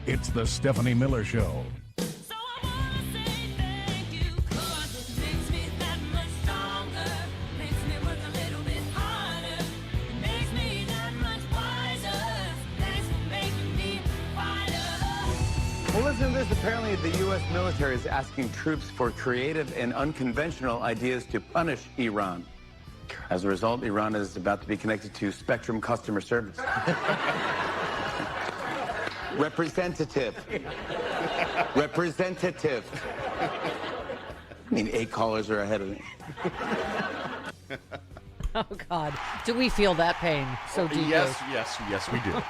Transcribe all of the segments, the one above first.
It's the Stephanie Miller Show. So I wanna say thank you, 'cause it makes me that much stronger. Makes me work a little bit harder. It makes me that much wiser. Thanks for making me a fighter. Well, listen to this. Apparently, the U.S. military is asking troops for creative and unconventional ideas to punish Iran. As a result, Iran is about to be connected to Spectrum customer service. Representative. Representative. I mean, 8 callers are ahead of me. Oh, God. Do we feel that pain so deeply? Yes, we do.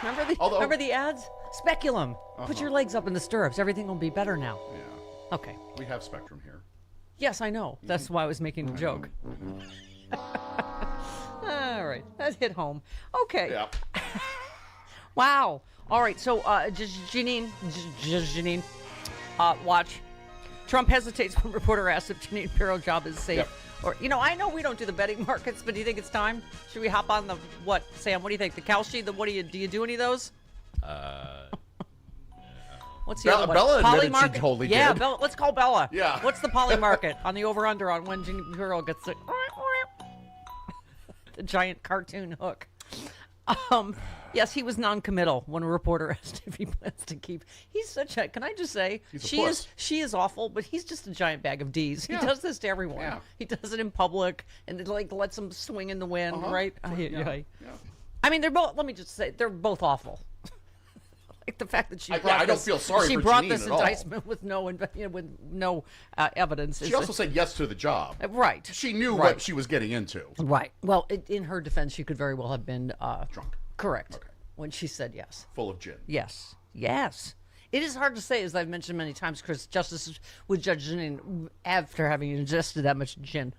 Remember the ads? Speculum. Put your legs up in the stirrups. Everything will be better now. Yeah. Okay. We have Spectrum here. Yes, I know. That's why I was making a joke. All right. That hit home. Okay. Yeah. Wow. All right. So, Janine, watch. Trump hesitates when reporter asks if Janine Pirro's job is safe. Yep. Or, I know we don't do the betting markets, but do you think it's time? Should we hop on the, what, Sam, what do you think? The Kalshi, do you do any of those? What's the other one? Bella Poly admitted she market? totally Yeah, did. Bella, let's call Bella. Yeah. What's the poly market on the over-under on when Janine Pirro gets the giant cartoon hook? Yes, he was non-committal when a reporter asked if he plans to keep. He's such a. Can I just say she is awful, but he's just a giant bag of D's. Yeah. He does this to everyone. Yeah. He does it in public and it, lets them swing in the wind, right? Yeah. I mean, they're both. Let me just say, they're both awful. Like the fact that she brought I don't feel sorry she for brought Janine this at all. indictment with no evidence. She also said yes to the job. Right. She knew what she was getting into. Right. Well, in her defense, she could very well have been Drunk. Correct. Okay. When she said yes. Full of gin. Yes. Yes. It is hard to say, as I've mentioned many times, Chris, justice with Judge Janine after having ingested that much gin.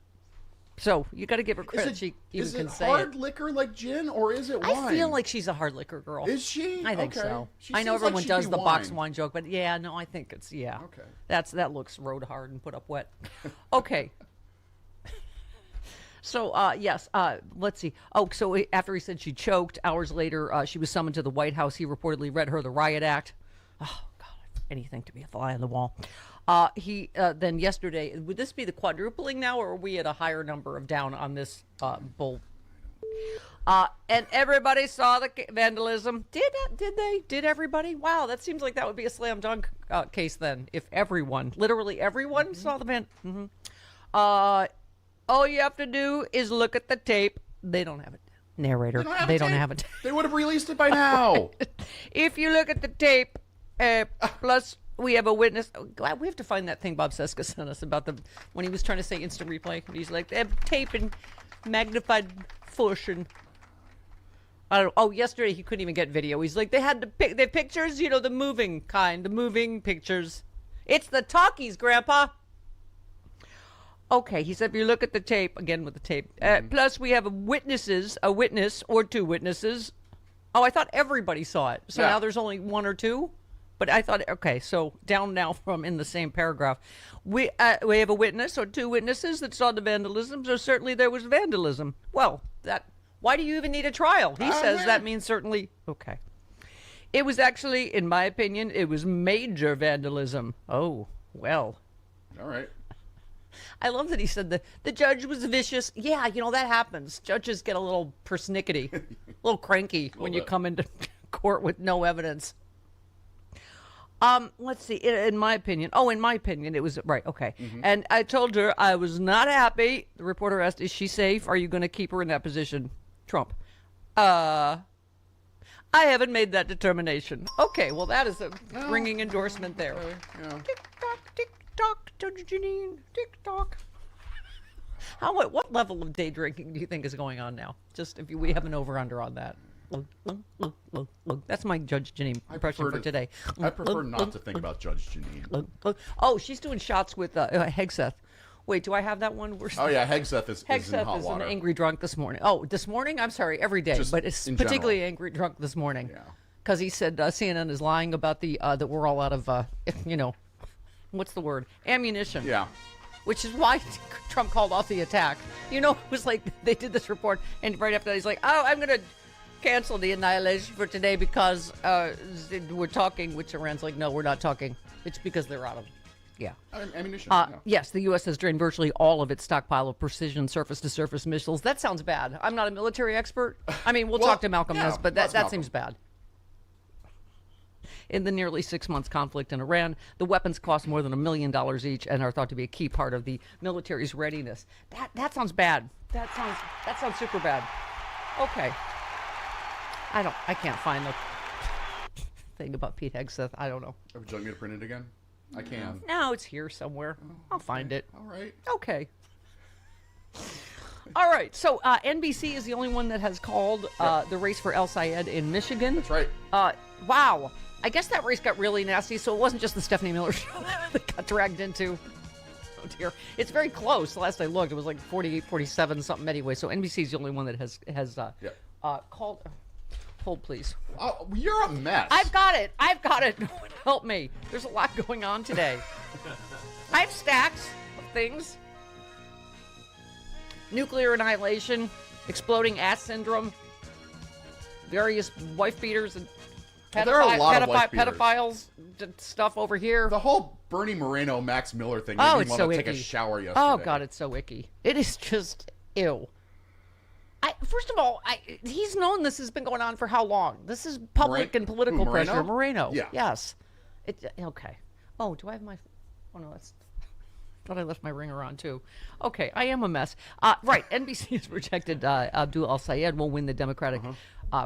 So you got to give her credit. She even can say it. Is it hard liquor like gin, or is it wine? I feel like she's a hard liquor girl. Is she? I think Okay. so. She I know seems like everyone she'd does be the box wine. wine joke, but yeah, no, I think it's Okay. That looks road hard and put up wet. Okay. So, yes, let's see. Oh, so after he said she choked, hours later, she was summoned to the White House. He reportedly read her the riot act. Oh, God, anything to be a fly on the wall. He then yesterday, would this be the quadrupling now, or are we at a higher number of down on this bull? And everybody saw the vandalism. Did they? Did everybody? Wow, that seems like that would be a slam dunk case then. If everyone, literally everyone, saw the van. All you have to do is look at the tape. They don't have it. Narrator. They don't have it. They would have released it by now. If you look at the tape, plus we have a witness. Oh, glad we have to find that thing Bob Seska sent us about when he was trying to say instant replay. He's like, they have tape and magnified fusion. I don't. Oh, yesterday he couldn't even get video. He's like, they had the pictures, the moving kind, the moving pictures. It's the talkies, Grandpa. Okay, he said, if you look at the tape, again with the tape, plus we have a witness or two witnesses. Oh, I thought everybody saw it. So now there's only one or two? But I thought, okay, so down now from in the same paragraph. We have a witness or two witnesses that saw the vandalism, so certainly there was vandalism. Well, why do you even need a trial? He says that means certainly, okay. It was actually, in my opinion, it was major vandalism. Oh, well. All right. I love that he said the judge was vicious. Yeah, that happens. Judges get a little persnickety, a little cranky when you come into court with no evidence. Let's see. In my opinion, it was right. Okay. And I told her I was not happy. The reporter asked, "Is she safe? Are you going to keep her in that position?" Trump. I haven't made that determination. Okay. Well, that is a ringing endorsement there. Okay, yeah. Tick tock, tick tock, Judge Janine. Tick tock. What level of day drinking do you think is going on now? Just if we have an over-under on that. That's my Judge Janine impression for today. I prefer not to think about Judge Janine. Oh, she's doing shots with Hegseth. Wait, do I have that one? Oh, yeah, Hegseth is in hot Hegseth is water. an angry drunk this morning. Oh, this morning? I'm sorry, every day. Just but it's in particularly general. angry drunk this morning. Yeah. Because he said CNN is lying about that we're all out of, what's the word? Ammunition. Yeah. Which is why Trump called off the attack. It was like they did this report, and right after that, he's like, oh, I'm going to cancel the annihilation for today because we're talking, which Iran's like, no, we're not talking. It's because they're out of, yeah. Ammunition. Yeah. Yes, the U.S. has drained virtually all of its stockpile of precision surface-to-surface missiles. That sounds bad. I'm not a military expert. I mean, we'll talk to Malcolm Ness, but that seems bad. In the nearly 6 months conflict in Iran, the weapons cost more than $1 million each and are thought to be a key part of the military's readiness. That sounds bad. That sounds super bad. Okay. I can't find the thing about Pete Hegseth. I don't know. Would you like me to print it again? I can. No, it's here somewhere. I'll find it. All right. Okay. All right. So NBC is the only one that has called the race for El Sayed in Michigan. That's right. Wow. I guess that race got really nasty, so it wasn't just the Stephanie Miller show that got dragged into. Oh, dear. It's very close. Last I looked, it was like 48, 47, something anyway. So NBC is the only one that has called. Hold, please. Oh, you're a mess. I've got it. No one help me. There's a lot going on today. I have stacks of things. Nuclear annihilation, exploding ass syndrome, various wife beaters and there are a lot of wife beaters. pedophiles stuff over here. The whole Bernie Moreno, Max Miller thing made me it's want so to take icky. a shower yesterday. Oh, God, it's so icky. It is just ew. First of all, he's known this has been going on for how long? This is public and political pressure. Moreno? Yeah. Yes. Okay. Oh, do I have my... Oh, no, that's... Thought I left my ringer on, too. Okay, I am a mess. Right, NBC has projected Abdul al-Sayed will win the Democratic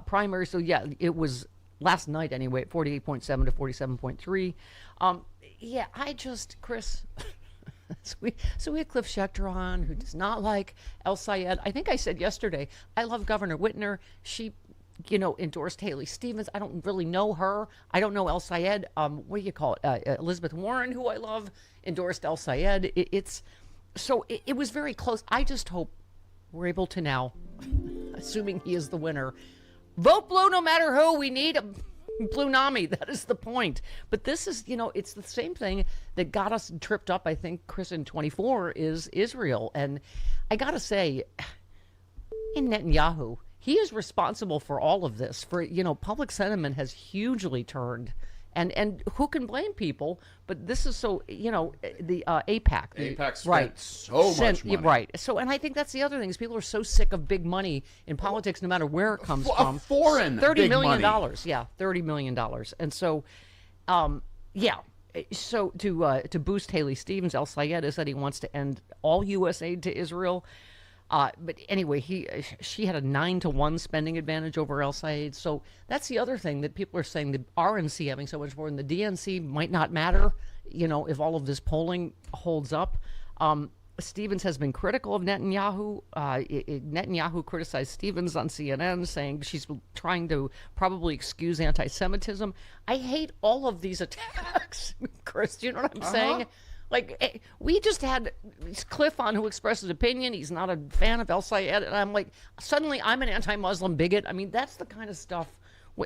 primary. So, yeah, it was... Last night, anyway, at 48.7 to 47.3. Yeah, Chris, so we had Cliff Schechter on, who does not like El Sayed. I think I said yesterday, I love Governor Whitner. She, endorsed Haley Stevens. I don't really know her. I don't know El Sayed. What do you call it? Elizabeth Warren, who I love, endorsed El Sayed. It was very close. I just hope we're able to now, assuming he is the winner, vote blue no matter who. We need a blue NAMI. That is the point. But this is, it's the same thing that got us tripped up, I think, Chris, in 24 is Israel. And I got to say, in Netanyahu, he is responsible for all of this. For, public sentiment has hugely turned. And who can blame people? But this is so, the AIPAC. AIPAC spent so much money. Right. So, and I think that's the other thing is people are so sick of big money in politics, no matter where it comes from. Foreign $30 million. money. Yeah, $30 million. And so, So to boost Haley Stevens, El Sayed has said he wants to end all U.S. aid to Israel. But anyway, she had a 9-to-1 spending advantage over El Sayed. So that's the other thing that people are saying, the RNC having so much more, and the DNC might not matter, if all of this polling holds up. Stevens has been critical of Netanyahu. Netanyahu criticized Stevens on CNN, saying she's trying to probably excuse anti-Semitism. I hate all of these attacks, Chris. Do you know what I'm saying? Like, we just had Cliff on, who expressed his opinion. He's not a fan of El Sayed. And I'm like, suddenly I'm an anti-Muslim bigot. I mean, that's the kind of stuff.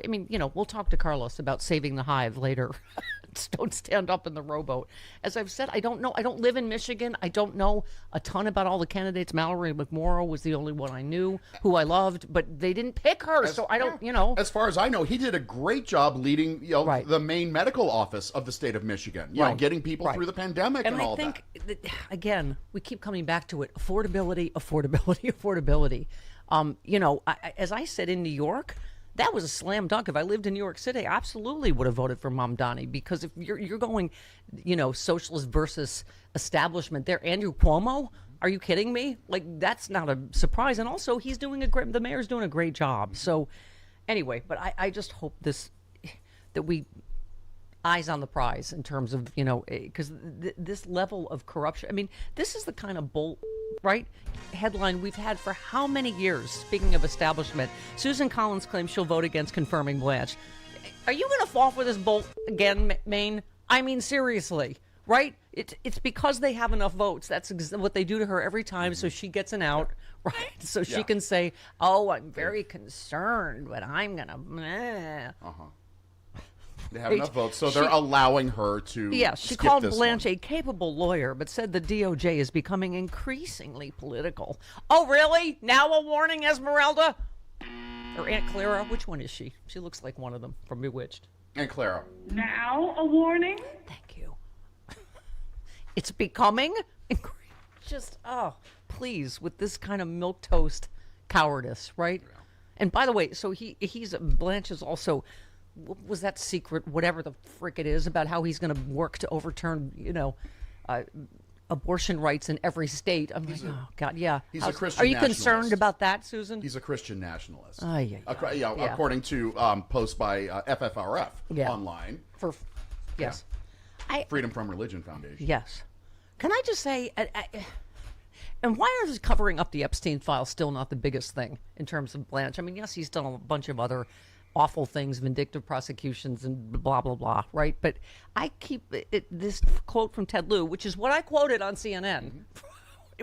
I mean, we'll talk to Carlos about saving the hive later. Don't stand up in the rowboat. As I've said, I don't know. I don't live in Michigan. I don't know a ton about all the candidates. Mallory McMorrow was the only one I knew, who I loved, but they didn't pick her. So I don't, As far as I know, he did a great job leading, the main medical office of the state of Michigan, getting people through the pandemic and all that. And I think, again, we keep coming back to it. Affordability. As I said in New York, that was a slam dunk. If I lived in New York City, I absolutely would have voted for Mamdani, because if you're going, socialist versus establishment there, Andrew Cuomo, are you kidding me? Like, that's not a surprise. And also, the mayor's doing a great job. So anyway, but I just hope that we eyes on the prize in terms of, because this level of corruption, I mean, this is the kind of headline we've had for how many years? Speaking of establishment, Susan Collins claims she'll vote against confirming Blanche. Are you going to fall for this bolt again, Maine? I mean, seriously, right? It's because they have enough votes. That's what they do to her every time, so she gets an out, right? So she can say, "Oh, I'm very concerned, but I'm going to." They have enough votes, so they're allowing her to. Yeah, she called Blanche a capable lawyer, but said the DOJ is becoming increasingly political. Oh, really? Now a warning, Esmeralda? Or Aunt Clara. Which one is she? She looks like one of them from Bewitched. Aunt Clara. Now a warning. Thank you. It's becoming just, please, with this kind of milquetoast cowardice, right? Yeah. And by the way, so Blanche is also, what was that secret, whatever the frick it is, about how he's going to work to overturn, abortion rights in every state. I'm like, oh God, yeah. He's a Christian Are you nationalist. Concerned about that, Susan? He's a Christian nationalist. Yeah. According to posts by FFRF online. Yes. Freedom from Religion Foundation. Yes. Can I just say, and why is covering up the Epstein file still not the biggest thing in terms of Blanche? I mean, yes, he's done a bunch of other awful things, vindictive prosecutions and blah, blah, blah, right? But I keep this quote from Ted Lieu, which is what I quoted on CNN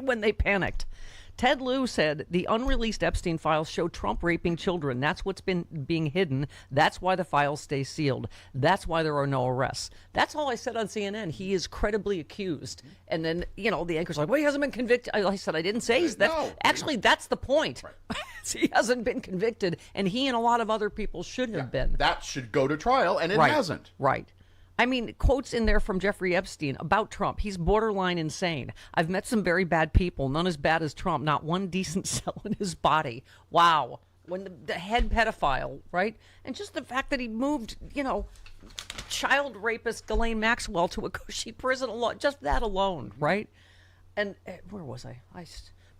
when they panicked. Ted Lieu said, the unreleased Epstein files show Trump raping children. That's what's been being hidden. That's why the files stay sealed. That's why there are no arrests. That's all I said on CNN. He is credibly accused. And then, the anchor's like, well, he hasn't been convicted. I said, I didn't say he's that. No. Actually, that's the point. Right. He hasn't been convicted, and he and a lot of other people should have been. That should go to trial, and it hasn't. Right. I mean, quotes in there from Jeffrey Epstein about Trump. He's borderline insane. I've met some very bad people, none as bad as Trump, not one decent cell in his body. Wow. When the head pedophile, right? And just the fact that he moved, child rapist Ghislaine Maxwell to a cushy prison alone, just that alone, right? And where was I?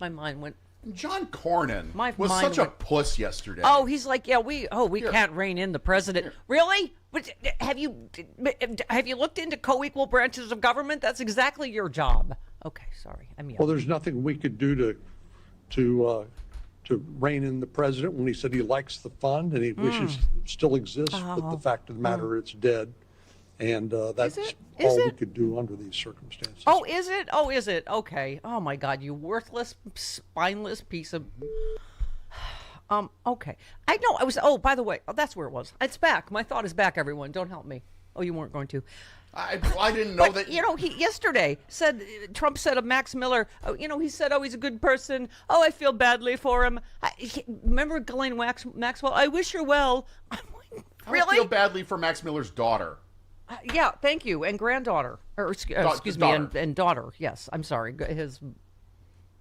My mind went... John Cornyn was such a puss yesterday. Oh, he's like, we can't rein in the president. Here. Really? But have you looked into co-equal branches of government? That's exactly your job. Okay, sorry. Well, there's nothing we could do to rein in the president when he said he likes the fund and he wishes it still exists, but the fact of the matter, it's dead. And that's all we could do under these circumstances. Oh, is it? Oh, is it? Okay. Oh, my God, you worthless, spineless piece of... Okay. I know, by the way, that's where it was. It's back. My thought is back, everyone. Don't help me. Oh, you weren't going to. I didn't know that... he yesterday said, Trump said of Max Miller, he said, he's a good person. Oh, I feel badly for him. Remember Ghislaine Maxwell? I wish her well. I'm like, really? I feel badly for Max Miller's daughter. Yeah, thank you. And granddaughter. Or, excuse me, and daughter. Yes, I'm sorry. His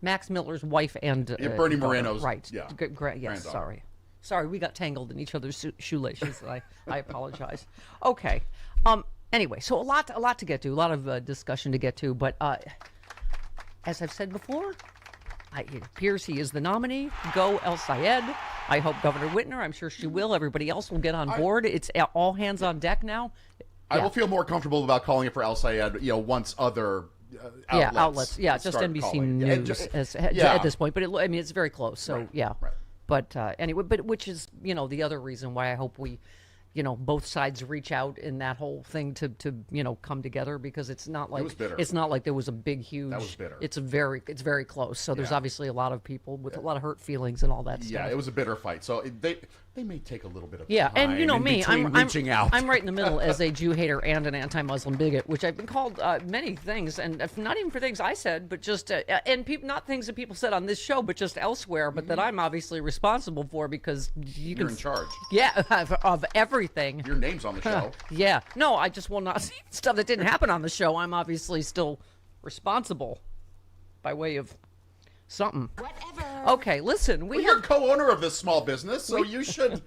Max Miller's wife and Bernie Moreno's. Right. Yeah. Yes, sorry. Sorry, we got tangled in each other's shoelaces. I apologize. Okay. Anyway, so a lot to get to, a lot of discussion to get to. But as I've said before, it appears he is the nominee. Go El Sayed. I hope Governor Whitner, I'm sure she will. Everybody else will get on board. It's all hands on deck now. I will feel more comfortable about calling it for El Sayed, once other outlets. Yeah, just NBC News at this point. But it's very close. So right. But anyway, which is the other reason why I hope we, both sides reach out in that whole thing to come together, because it's not like it's not like there was a big huge. That was bitter. It's very close. So there's obviously a lot of people with a lot of hurt feelings and all that stuff. Yeah, it was a bitter fight. So they may take a little bit of time. Yeah, and me, I'm reaching out. I'm right in the middle as a Jew hater and an anti-Muslim bigot, which I've been called many things, and not even for things I said, but just not things that people said on this show, but just elsewhere, but that I'm obviously responsible for, because you're in charge. Yeah, of everything. Your name's on the show. Yeah, no, I just will not see stuff that didn't happen on the show. I'm obviously still responsible by way of something. Whatever. Okay, listen. You're co-owner of this small business, so you should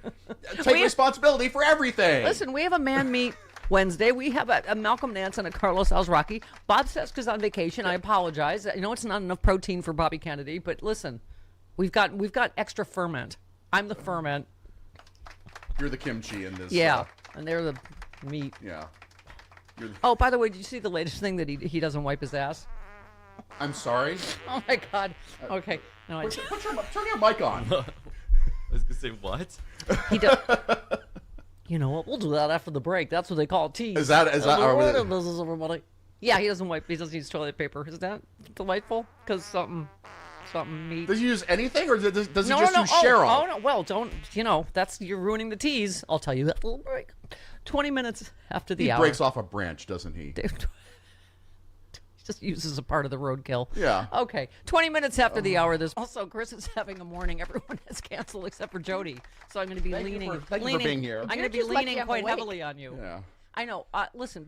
take responsibility for everything. Listen, we have a man meet Wednesday. We have a Malcolm Nance and a Carlos Alzraki. Bob Seska's on vacation. I apologize. I know it's not enough protein for Bobby Kennedy, but listen, we've got extra ferment. I'm the ferment. You're the kimchi in this. Yeah, and they're the meat. Yeah. Oh, by the way, did you see the latest thing that he doesn't wipe his ass? I'm sorry. Oh my God. Okay. No, turn your mic on. I was gonna say what? He does. You know what? We'll do that after the break. That's what they call tease. Is that business, everybody? Yeah, he doesn't wipe. He doesn't use toilet paper. Is that delightful? Because something meat. Does he use anything, or does he just use Cheryl? Oh no. Well, don't. You're ruining the tease. I'll tell you that. Little break. 20 minutes after the hour. He breaks off a branch, doesn't he? Just uses a part of the roadkill. Yeah. Okay. 20 minutes after the hour. There's also Chris is having a morning. Everyone has canceled except for Jody. So I'm going to be Thank you leaning. for being here. I'm going to be just lucky leaning I'm quite awake. heavily on you. Yeah. I know. Listen,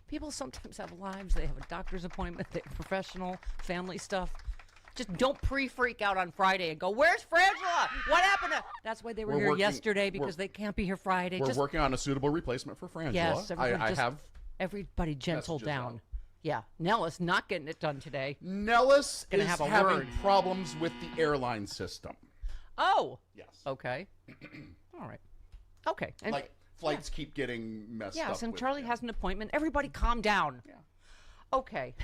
people sometimes have lives. They have a doctor's appointment. They have professional, family stuff. Just don't pre-freak out on Friday and go, "Where's Frangela? What happened to?" That's why they were here yesterday because they can't be here Friday. We're working on a suitable replacement for Frangela. Yes, I have everybody gentle messages down. out. Yeah, Nellis not getting it done today. Nellis Gonna is have a having word. problems with the airline system. Oh. Yes. Okay. All right. Okay. And Like flights keep getting messed up. yes, and with Charlie it. has an appointment. Everybody calm down. Yeah. Okay.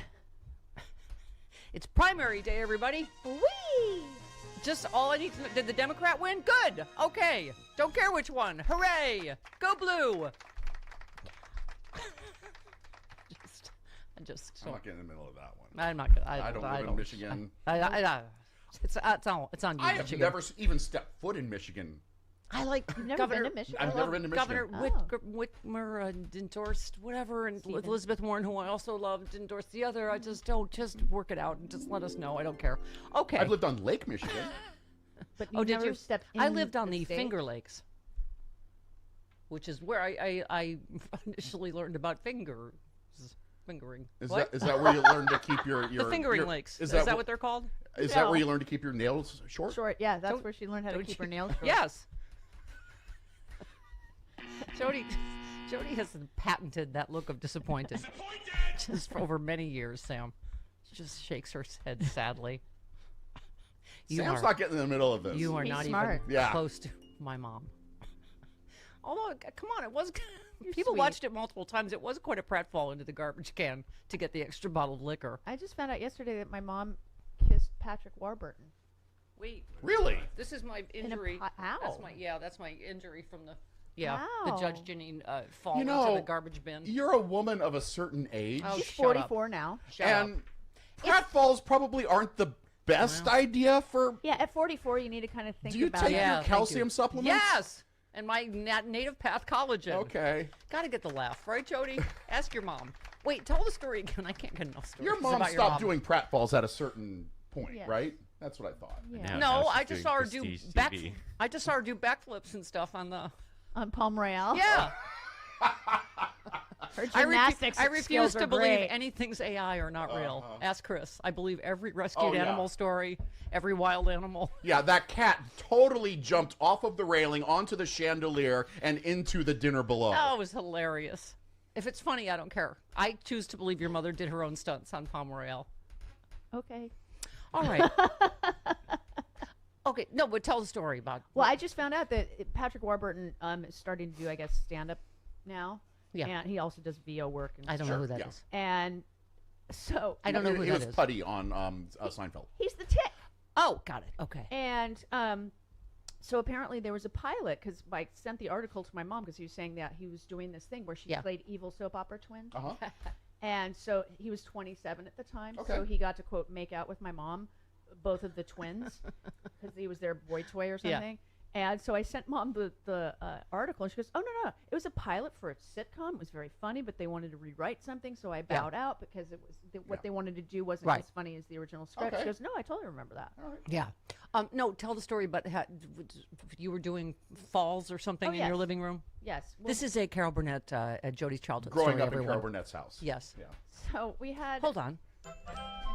It's primary day, everybody. Whee! Just all I need to know. Did the Democrat win? Good. Okay. Don't care which one. Hooray. Go blue. I'm not getting in the middle of that one. I'm not gonna. I don't live in Michigan. It's on you, I have Michigan. never even stepped foot in Michigan. I like You've never Governor. been to Michigan? I've never been to Michigan. Governor Whitmer endorsed whatever, and Stephen. Elizabeth Warren, who I also loved, endorsed the other. I just don't work it out and just let us know. I don't care. Okay. I've lived on Lake Michigan. But you Oh, did never you? stepped in I lived on the the state? Finger Lakes, which is where I initially learned about fingering. Is What? that where you learn to keep your The fingering your, lakes? Is Is that what they're called? Is that No. where you learn to keep your nails short? Short, yeah, that's Don't- where she learned how to don't keep you- her nails short. Yes. Jody has patented that look of disappointed. Just for over many years, Sam. She just shakes her head sadly. Sam's not getting in the middle of this. You are He's not smart. even Yeah. close to my mom. Although, come on, it was. People sweet. watched it multiple times. It was quite a pratfall into the garbage can to get the extra bottle of liquor. I just found out yesterday that my mom kissed Patrick Warburton. Wait, Really? this is my a injury. ow. That's my injury from the the Ow. Judge Janine fall You know, into the garbage bin. You're a woman of a certain age, Oh, She's shut up. 44 now. Shut up. and pratfalls probably aren't the best idea for. Yeah, at 44, you need to kind of think Do you about take it. Yeah, your thank calcium you. supplements? Yes, and my native path collagen. Okay. Got to get the laugh, right, Jody? Ask your mom. Wait, tell the story again. I can't get enough stories. Your mom about stopped your mom. doing pratfalls at a certain point, Yes. right? That's what I thought. Yeah. No, I just saw her do Prestige back. TV. I just saw her do backflips and stuff on the. On Palm Royale. Yeah, Her I gymnastics refuse skills to are believe great. anything's AI or not real. Ask Chris. I believe every rescued Oh, yeah. animal story, every wild animal. Yeah, that cat totally jumped off of the railing onto the chandelier and into the dinner below. Oh, it was hilarious. If it's funny, I don't care. I choose to believe your mother did her own stunts on Palm Royale. Okay. All right. Okay, no, but tell the story about. Well, I just found out that Patrick Warburton is starting to do, I guess, stand-up now. Yeah. And he also does VO work. And I don't know who that is. yeah. And so I don't know who He that was is. Putty on Seinfeld. he's the tick. Oh, got it. Okay. And so apparently there was a pilot because I sent the article to my mom because he was saying that he was doing this thing where she Yeah. played evil soap opera twins. Uh-huh. And so he was 27 at the time. Okay. So he got to, quote, make out with my mom, both of the twins, because he was their boy toy or Yeah. something. And so I sent mom the article, and she goes, "Oh no, it was a pilot for a sitcom. It was very funny, but they wanted to rewrite something, so I bowed out because it was what they wanted to do wasn't Right. as funny as the original script." Okay. She goes, "No, I totally remember that." Yeah. No, tell the story about how you were doing falls or something Oh, in your yes. living room. Yes. Well, This is a Carol Burnett, Jody's childhood Growing story, up in everyone. Carol Burnett's house. Yes. Yeah. so we had Hold on.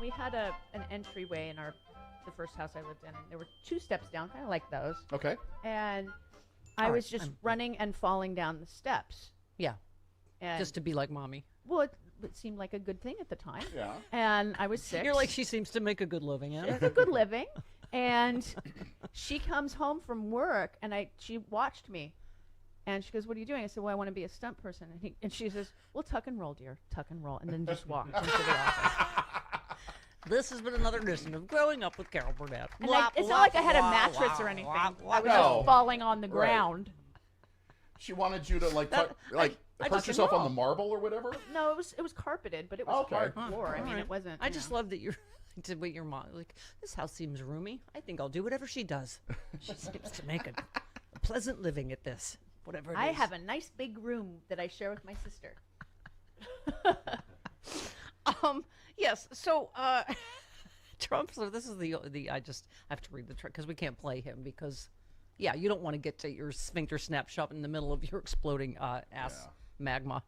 we had an entryway in the first house I lived in, and there were 2 steps down, kind of like those, Okay. and I All was right, just running and falling down the steps. Yeah. And Just to be like mommy. well, it seemed like a good thing at the time. Yeah. And I was 6. You're like, she seems to make a good living in It's it. a good living. And she comes home from work, and she watched me. And she goes, "What are you doing?" I said, "Well, I want to be a stunt person." And she says, "Well, tuck and roll, dear. Tuck and roll." And then just walked into the office. This has been another edition of Growing Up with Carol Burnett. And it's not like I had a mattress or anything. I was No. just falling on the Right. ground. She wanted you to I perch just yourself on know. the marble or whatever. No, it was carpeted, but it was Okay. hard floor. I All mean, right. it wasn't. I you just know. love that you're to what your mom like. This house seems roomy. I think I'll do whatever she does. She seems to make a pleasant living at this. Whatever it I is. have a nice big room that I share with my sister. Yes. So, Trump. So this is the. I have to read the because we can't play him because, yeah, you don't want to get to your sphincter snapshot in the middle of your exploding ass magma.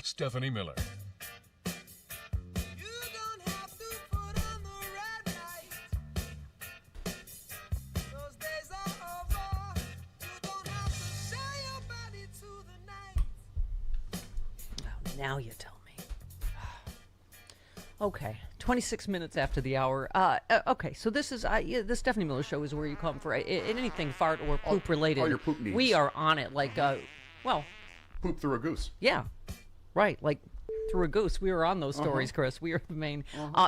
Stephanie Miller. Now you tell me. Okay, 26 minutes after the hour. Okay, so this is the Stephanie Miller Show is where you come for anything fart or poop related. All your poop needs. We are on it like, poop through a goose. Yeah, right, like through a goose. We were on those stories, Chris. We are the main.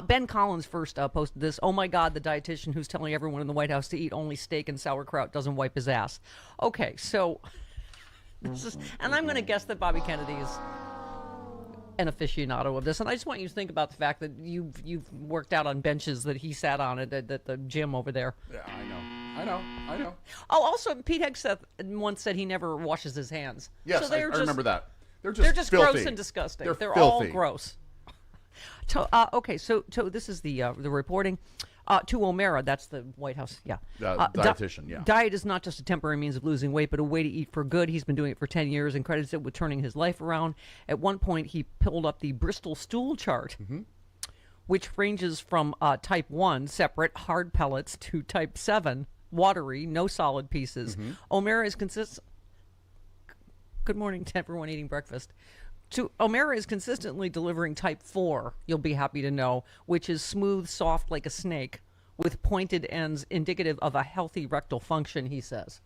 Ben Collins first posted this. Oh my God, the dietitian who's telling everyone in the White House to eat only steak and sauerkraut doesn't wipe his ass. Okay, so this is, and I'm going to guess that Bobby Kennedy is an aficionado of this, and I just want you to think about the fact that you've worked out on benches that he sat on at the gym over there. Yeah, I know. Oh, also, Pete Hegseth once said he never washes his hands. Yes, so I remember that. They're just filthy. filthy. Gross and disgusting. They're all filthy. gross. Okay, so this is the reporting. To O'Mara, that's the White House, dietitian, Diet is not just a temporary means of losing weight, but a way to eat for good. He's been doing it for 10 years and credits it with turning his life around. At one point, he pulled up the Bristol stool chart, which ranges from type 1, separate, hard pellets, to type 7, watery, no solid pieces. O'Mara is Good morning to everyone eating breakfast. O'Mara is consistently delivering type 4, you'll be happy to know, which is smooth, soft like a snake, with pointed ends indicative of a healthy rectal function, he says.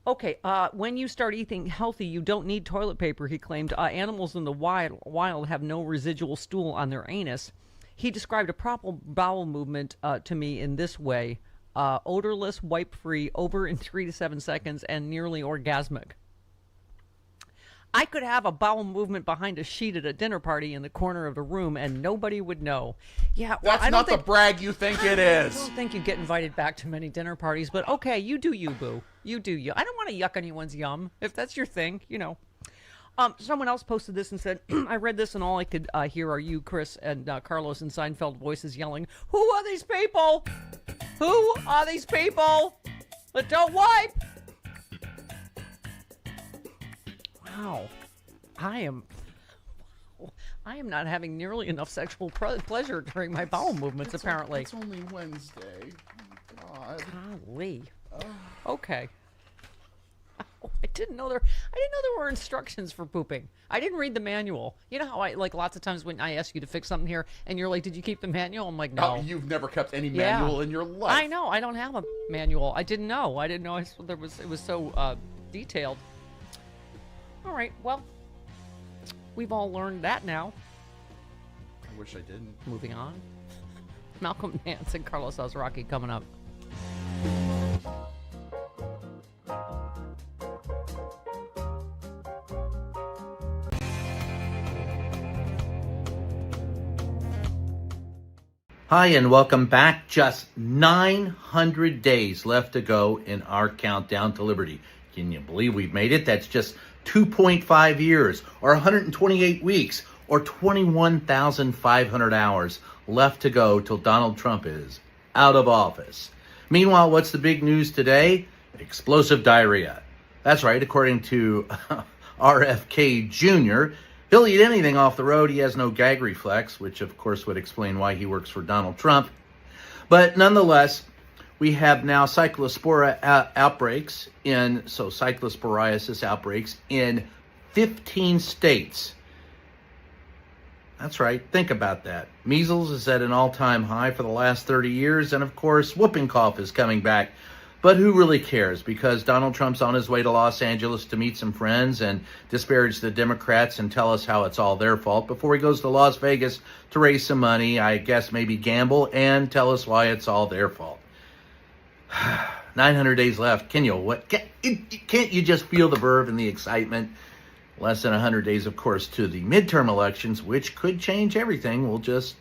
Okay, when you start eating healthy, you don't need toilet paper, he claimed. Animals in the wild have no residual stool on their anus. He described a proper bowel movement to me in this way. Odorless, wipe-free, over in 3 to 7 seconds, and nearly orgasmic. I could have a bowel movement behind a sheet at a dinner party in the corner of the room and nobody would know. Yeah, well, that's not the brag you think it is. I don't think you get invited back to many dinner parties, but okay, you do you, boo. You do you. I don't want to yuck anyone's yum. If that's your thing, you know. Someone else posted this and said, I read this and all I could hear are you, Chris, and Carlos and Seinfeld voices yelling, who are these people? Who are these people that don't wipe? Wow, I am not having nearly enough sexual pleasure during my bowel movements. Apparently, it's only Wednesday. Oh, God. Golly. Okay. I didn't know there were instructions for pooping. I didn't read the manual. You know how like lots of times when I ask you to fix something here, and you're like, "Did you keep the manual?" I'm like, "No." You've never kept any manual in your life. I know. I don't have a manual. I didn't know. It was so detailed. All right, well, we've all learned that now. I wish I didn't. Moving on. Malcolm Nance and Carlos Ozraki coming up. Hi, and welcome back. Just 900 days left to go in our countdown to liberty. Can you believe we've made it? That's just 2.5 years, or 128 weeks, or 21,500 hours left to go till Donald Trump is out of office. Meanwhile, what's the big news today? Explosive diarrhea. That's right, according to RFK Jr., he'll eat anything off the road. He has no gag reflex, which of course would explain why he works for Donald Trump. But nonetheless, we have now cyclosporiasis outbreaks in 15 states. That's right. Think about that. Measles is at an all-time high for the last 30 years. And of course, whooping cough is coming back. But who really cares? Because Donald Trump's on his way to Los Angeles to meet some friends and disparage the Democrats and tell us how it's all their fault before he goes to Las Vegas to raise some money, I guess maybe gamble, and tell us why it's all their fault. 900 days left. Can't you just feel the verve and the excitement? Less than 100 days, of course, to the midterm elections, which could change everything. We'll just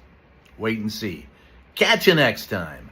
wait and see. Catch you next time.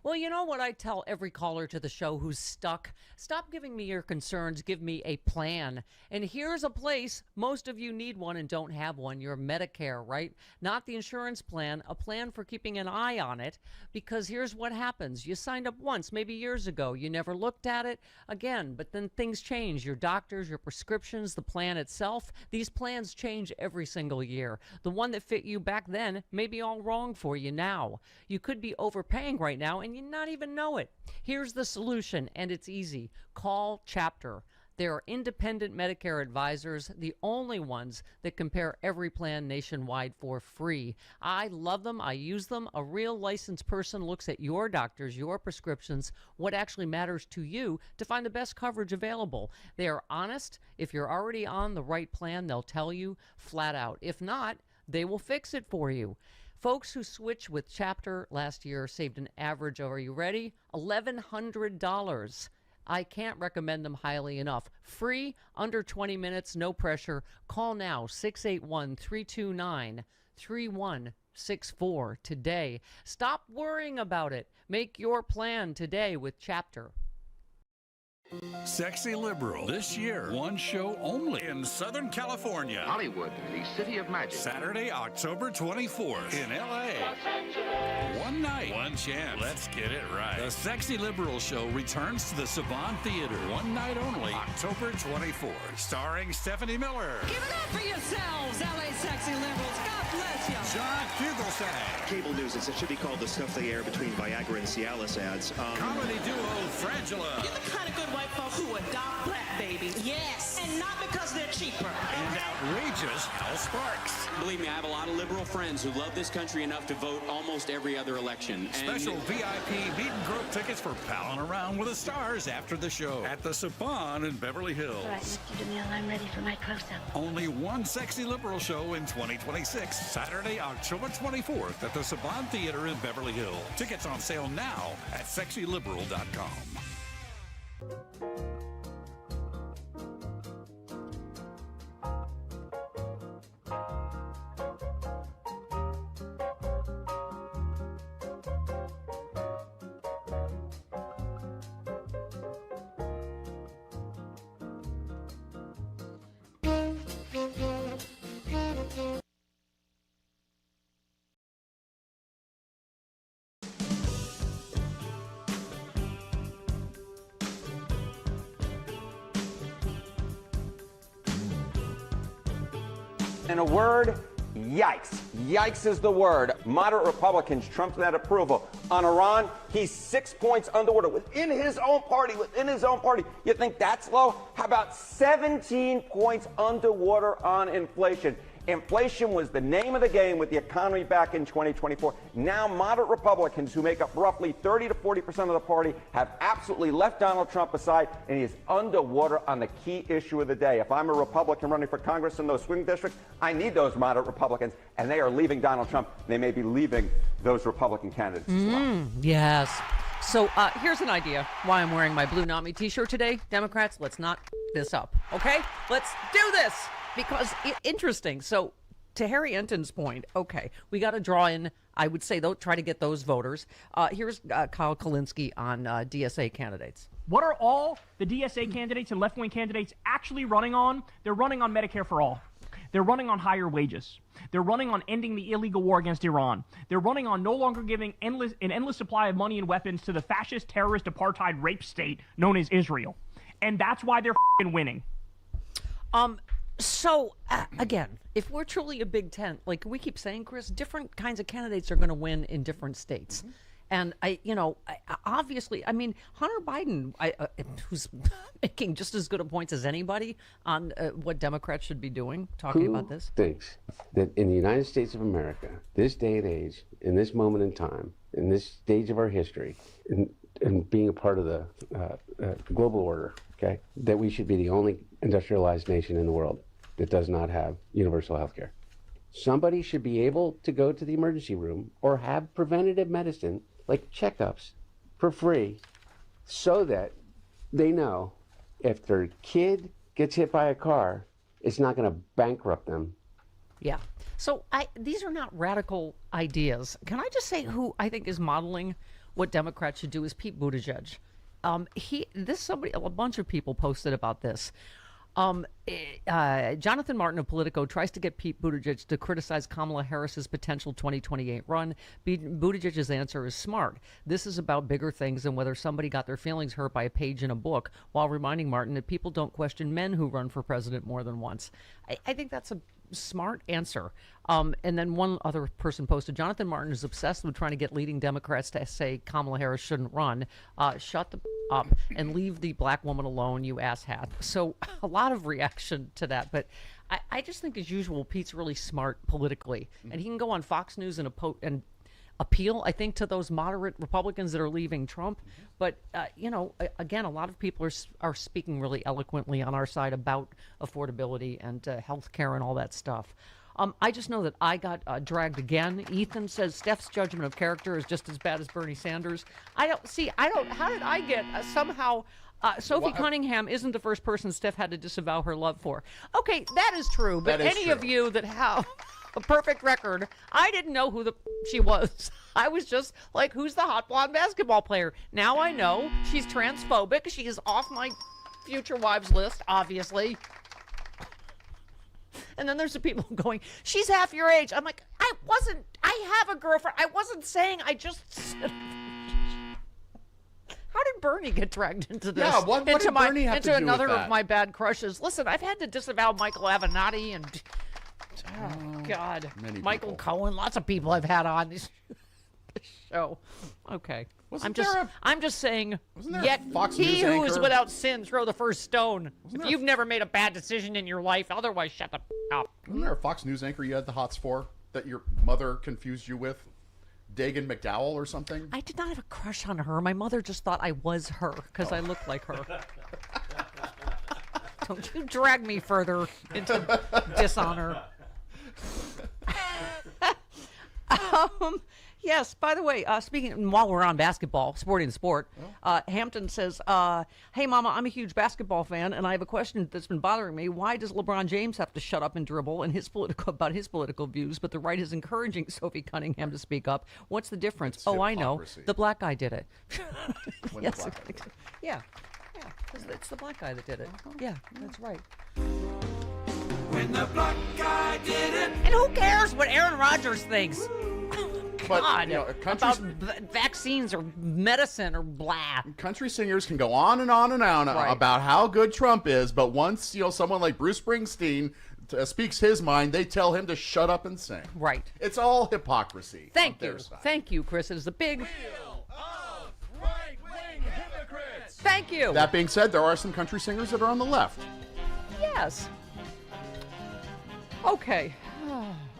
Well, you know what I tell every caller to the show who's stuck? Stop giving me your concerns. Give me a plan. And here's a place. Most of you need one and don't have one. Your Medicare, right? Not the insurance plan, a plan for keeping an eye on it. Because here's what happens. You signed up once, maybe years ago. You never looked at it again. But then things change. Your doctors, your prescriptions, the plan itself. These plans change every single year. The one that fit you back then may be all wrong for you now. You could be overpaying right now and you not even know it. Here's the solution, and it's easy. Call Chapter. They are independent Medicare advisors, the only ones that compare every plan nationwide for free. I love them. I use them. A real licensed person looks at your doctors, your prescriptions, what actually matters to you to find the best coverage available. They are honest. If you're already on the right plan, they'll tell you flat out. If not, they will fix it for you. Folks who switched with Chapter last year saved an average of, are you ready? $1,100. I can't recommend them highly enough. Free, under 20 minutes, no pressure. Call now, 681-329-3164 today. Stop worrying about it. Make your plan today with Chapter. Sexy Liberal. This year, one show only in Southern California. Hollywood, the city of magic. Saturday, October 24th in L.A. One night, one chance. Let's get it right. The Sexy Liberal Show returns to the Savant Theater. One night only, October 24th. Starring Stephanie Miller. Give it up for yourselves, LA Sexy Liberals. God bless you. John Fugelsang. Cable news, it should be called the stuff they air between Viagra and Cialis ads. Comedy duo Frangela. You're the kind of good white folks who adopt black babies. Yes. And not because they're cheaper. And outrageous Hal Sparks. Believe me, I have a lot of liberal friends who love this country enough to vote almost every other election. Special VIP meet and grope tickets for palling around with the stars after the show at the Saban in Beverly Hills. All right, Mr. DeMille, I'm ready for my close-up. Only one Sexy Liberal show in 2026. Saturday, October 24th at the Saban Theater in Beverly Hills. Tickets on sale now at sexyliberal.com. In a word, yikes. Yikes is the word. Moderate Republicans trumped that approval. On Iran, he's 6 points underwater within his own party, You think that's low? How about 17 points underwater on inflation? Inflation was the name of the game with the economy back in 2024. Now moderate Republicans, who make up roughly 30 to 40% of the party, have absolutely left Donald Trump aside, and he is underwater on the key issue of the day. If I'm a Republican running for Congress in those swing districts, I need those moderate Republicans, and they are leaving Donald Trump. They may be leaving those Republican candidates as well. Yes. So here's an idea why I'm wearing my Blue Not Me t-shirt today. Democrats, let's not this up, okay? Let's do this. Because interesting. So to Harry Enton's point, okay, we got to draw in, I would say, though, try to get those voters. Here's Kyle Kulinski on DSA candidates. What are all the DSA candidates and left-wing candidates actually running on? They're running on Medicare for all. They're running on higher wages. They're running on ending the illegal war against Iran. They're running on no longer giving an endless supply of money and weapons to the fascist, terrorist, apartheid rape state known as Israel. And that's why they're winning. So, again, if we're truly a big tent, like we keep saying, Chris, different kinds of candidates are going to win in different states. Mm-hmm. And obviously, I mean, Hunter Biden, who's making just as good a points as anybody on what Democrats should be doing, talking about this. Who thinks that in the United States of America, this day and age, in this moment in time, in this stage of our history, and being a part of the global order, okay, that we should be the only industrialized nation in the world that does not have universal health care? Somebody should be able to go to the emergency room or have preventative medicine, like checkups, for free, so that they know if their kid gets hit by a car, it's not going to bankrupt them. Yeah. So these are not radical ideas. Can I just say who I think is modeling what Democrats should do is Pete Buttigieg. A bunch of people posted about this. Jonathan Martin of Politico tries to get Pete Buttigieg to criticize Kamala Harris's potential 2028 run. Buttigieg's answer is smart. This is about bigger things than whether somebody got their feelings hurt by a page in a book, while reminding Martin that people don't question men who run for president more than once. I think that's a smart answer. And then one other person posted, Jonathan Martin is obsessed with trying to get leading Democrats to say Kamala Harris shouldn't run. Shut the up and leave the black woman alone, you asshat. So a lot of reaction to that. But I just think, as usual, Pete's really smart politically. And he can go on Fox News and appeal, I think, to those moderate Republicans that are leaving Trump. But, again, a lot of people are speaking really eloquently on our side about affordability and health care and all that stuff. I just know that I got dragged again. Ethan says Steph's judgment of character is just as bad as Bernie Sanders. How did I get somehow... Sophie Cunningham isn't the first person Steph had to disavow her love for. Okay, that is true. But any of you that have a perfect record, I didn't know who she was. I was just like, who's the hot blonde basketball player? Now I know she's transphobic. She is off my future wives list, obviously. And then there's the people going, she's half your age. I'm like, I have a girlfriend. I wasn't saying, I just said... How did Bernie get dragged into this? Yeah, what did Bernie have to do with another that? of my bad crushes? Listen, I've had to disavow Michael Avenatti and God, Michael Cohen. Lots of people I've had on this show. Okay, I'm just saying. Yet he who is without sin throw the first stone. If you've never made a bad decision in your life, otherwise shut the up. Wasn't there a Fox News anchor you had the hots for that your mother confused you with? Dagan McDowell or something? I did not have a crush on her. My mother just thought I was her because I looked like her. Don't you drag me further into dishonor. Yes, by the way, speaking, while we're on basketball, sporting sport, Hampton says, hey, Mama, I'm a huge basketball fan, and I have a question that's been bothering me. Why does LeBron James have to shut up and dribble about his political views, but the right is encouraging Sophie Cunningham to speak up? What's the difference? I know. The black guy did it. Yes. Yeah, because it's the black guy that did it. Yeah, that's right. When the black guy did it. And who cares what Aaron Rodgers thinks? But, God, about vaccines or medicine or blah. Country singers can go on and on and on about how good Trump is, but once someone like Bruce Springsteen speaks his mind, they tell him to shut up and sing. Right. It's all hypocrisy. Thank you. Thank you, Chris. It is a big... Thank you. That being said, there are some country singers that are on the left. Yes. Okay.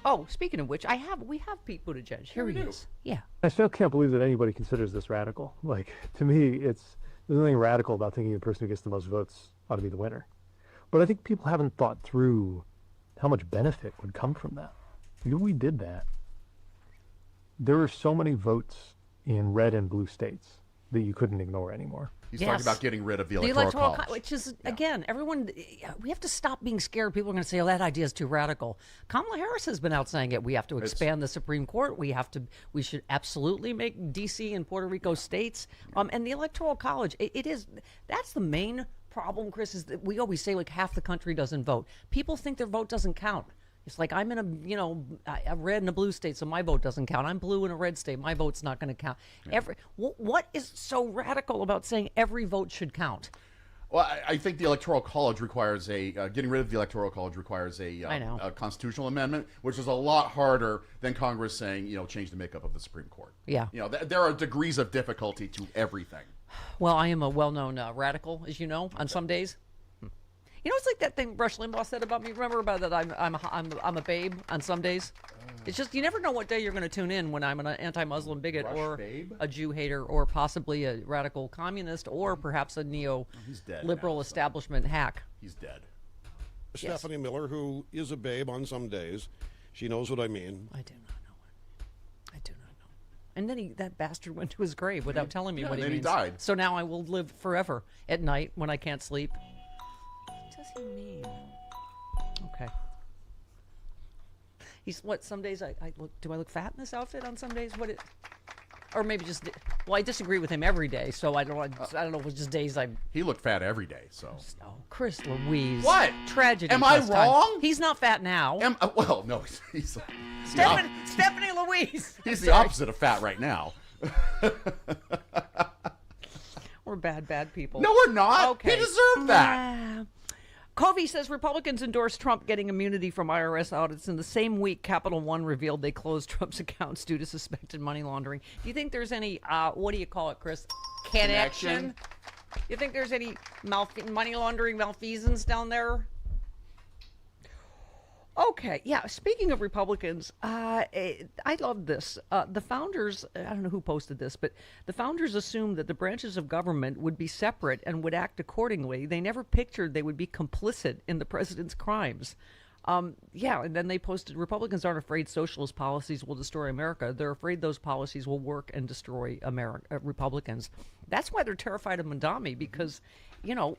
Oh, speaking of which, we have Pete Buttigieg. Here he is. Yeah. I still can't believe that anybody considers this radical. Like, to me, there's nothing radical about thinking the person who gets the most votes ought to be the winner. But I think people haven't thought through how much benefit would come from that. If we did that, there are so many votes in red and blue states that you couldn't ignore anymore. He's talking about getting rid of the electoral college. Which is, again, everyone, we have to stop being scared. People are going to say, that idea is too radical. Kamala Harris has been out saying it. We have to expand the Supreme Court. We should absolutely make D.C. and Puerto Rico states. And the electoral college, that's the main problem, Chris, is that we always say like half the country doesn't vote. People think their vote doesn't count. It's like I'm in a red and a blue state, so my vote doesn't count. I'm blue in a red state, my vote's not going to count. Yeah. What is so radical about saying every vote should count? Well, I think the Electoral College requires getting rid of the Electoral College requires a constitutional amendment, which is a lot harder than Congress saying, change the makeup of the Supreme Court. Yeah. There are degrees of difficulty to everything. Well, I am a well-known radical, as you know, on some days. It's like that thing Rush Limbaugh said about me. Remember about that? I'm a babe on some days. It's just you never know what day you're going to tune in when I'm an anti-Muslim bigot or a Jew hater or possibly a radical communist or perhaps a neo-liberal establishment hack. He's dead. Stephanie Miller, who is a babe on some days, She knows what I mean. I do not know it. I do not know. And then that bastard went to his grave without telling me what he and then means. he died. So now I will live forever at night when I can't sleep. What does he mean? Okay. He's what? Some days I look. Do I look fat in this outfit on some days? What? Or maybe just. Well, I disagree with him every day, so I don't know if it's just days I. He looked fat every day, so. Oh, Chris Louise. What? Tragedy. Am I plus time. wrong? He's not fat now. Well, no, he's Stephanie Louise. He's the opposite of fat right now. We're bad people. No, we're not. Okay. He deserved that. Covey says Republicans endorsed Trump getting immunity from IRS audits. In the same week, Capital One revealed they closed Trump's accounts due to suspected money laundering. Do you think there's any, what do you call it, Chris? Connection? You think there's any money laundering malfeasance down there? Okay, yeah. Speaking of Republicans, I love this. The founders, I don't know who posted this, but the founders assumed that the branches of government would be separate and would act accordingly. They never pictured they would be complicit in the president's crimes. Yeah, and then they posted, Republicans aren't afraid socialist policies will destroy America. They're afraid those policies will work and destroy Republicans. That's why they're terrified of Mandami, because, you know,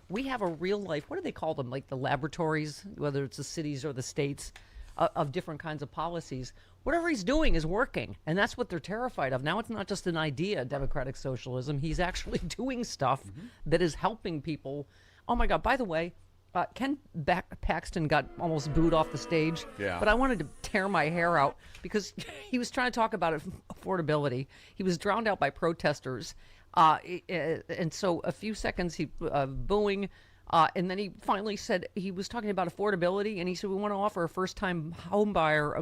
we have a real life, what do they call them, like the laboratories, whether it's the cities or the states, of different kinds of policies. Whatever he's doing is working, and that's what they're terrified of. Now it's not just an idea, democratic socialism. He's actually doing stuff that is helping people. Oh, my God, by the way, Ken Paxton got almost booed off the stage, but I wanted to tear my hair out because he was trying to talk about affordability. He was drowned out by protesters, and so a few seconds he booing, and then he finally said he was talking about affordability, and he said we want to offer a first-time home buyer.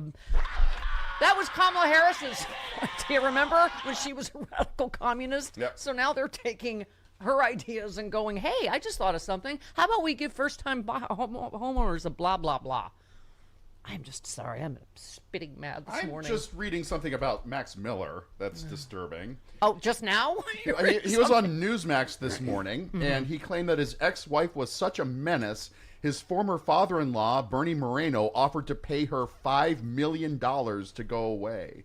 That was Kamala Harris's. Do you remember when she was a radical communist? Yep. So now they're taking her ideas and going, hey, I just thought of something. How about we give first-time homeowners a blah, blah, blah. I'm just sorry. I'm spitting mad this morning. I'm just reading something about Max Miller that's disturbing. Oh, just now? He was on Newsmax this morning, and he claimed that his ex-wife was such a menace, his former father-in-law, Bernie Moreno, offered to pay her $5 million to go away.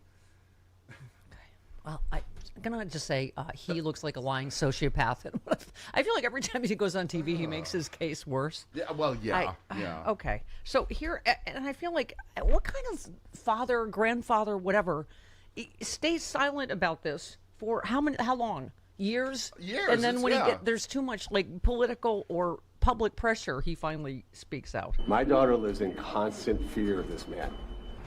Well, I'm going to just say he looks like a lying sociopath. I feel like every time he goes on TV, he makes his case worse. Yeah, well, yeah. Okay. So here, and I feel like, what kind of father, grandfather, whatever, stays silent about this for how long? Years? Years. And then when there's too much like political or public pressure, he finally speaks out. My daughter lives in constant fear of this man.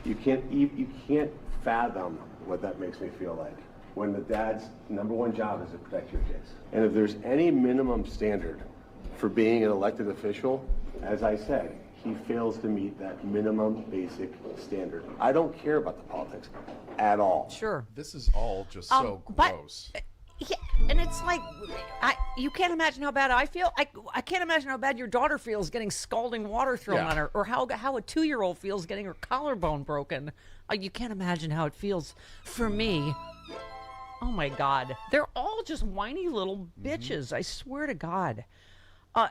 You can't fathom what that makes me feel like, when the dad's #1 job is to protect your kids. And if there's any minimum standard for being an elected official, as I said, he fails to meet that minimum basic standard. I don't care about the politics at all. Sure. This is all just so gross. Yeah, and it's like, you can't imagine how bad I feel. I can't imagine how bad your daughter feels getting scalding water thrown on her, or how a 2-year-old feels getting her collarbone broken. You can't imagine how it feels for me. Oh my God, they're all just whiny little bitches. I swear to God.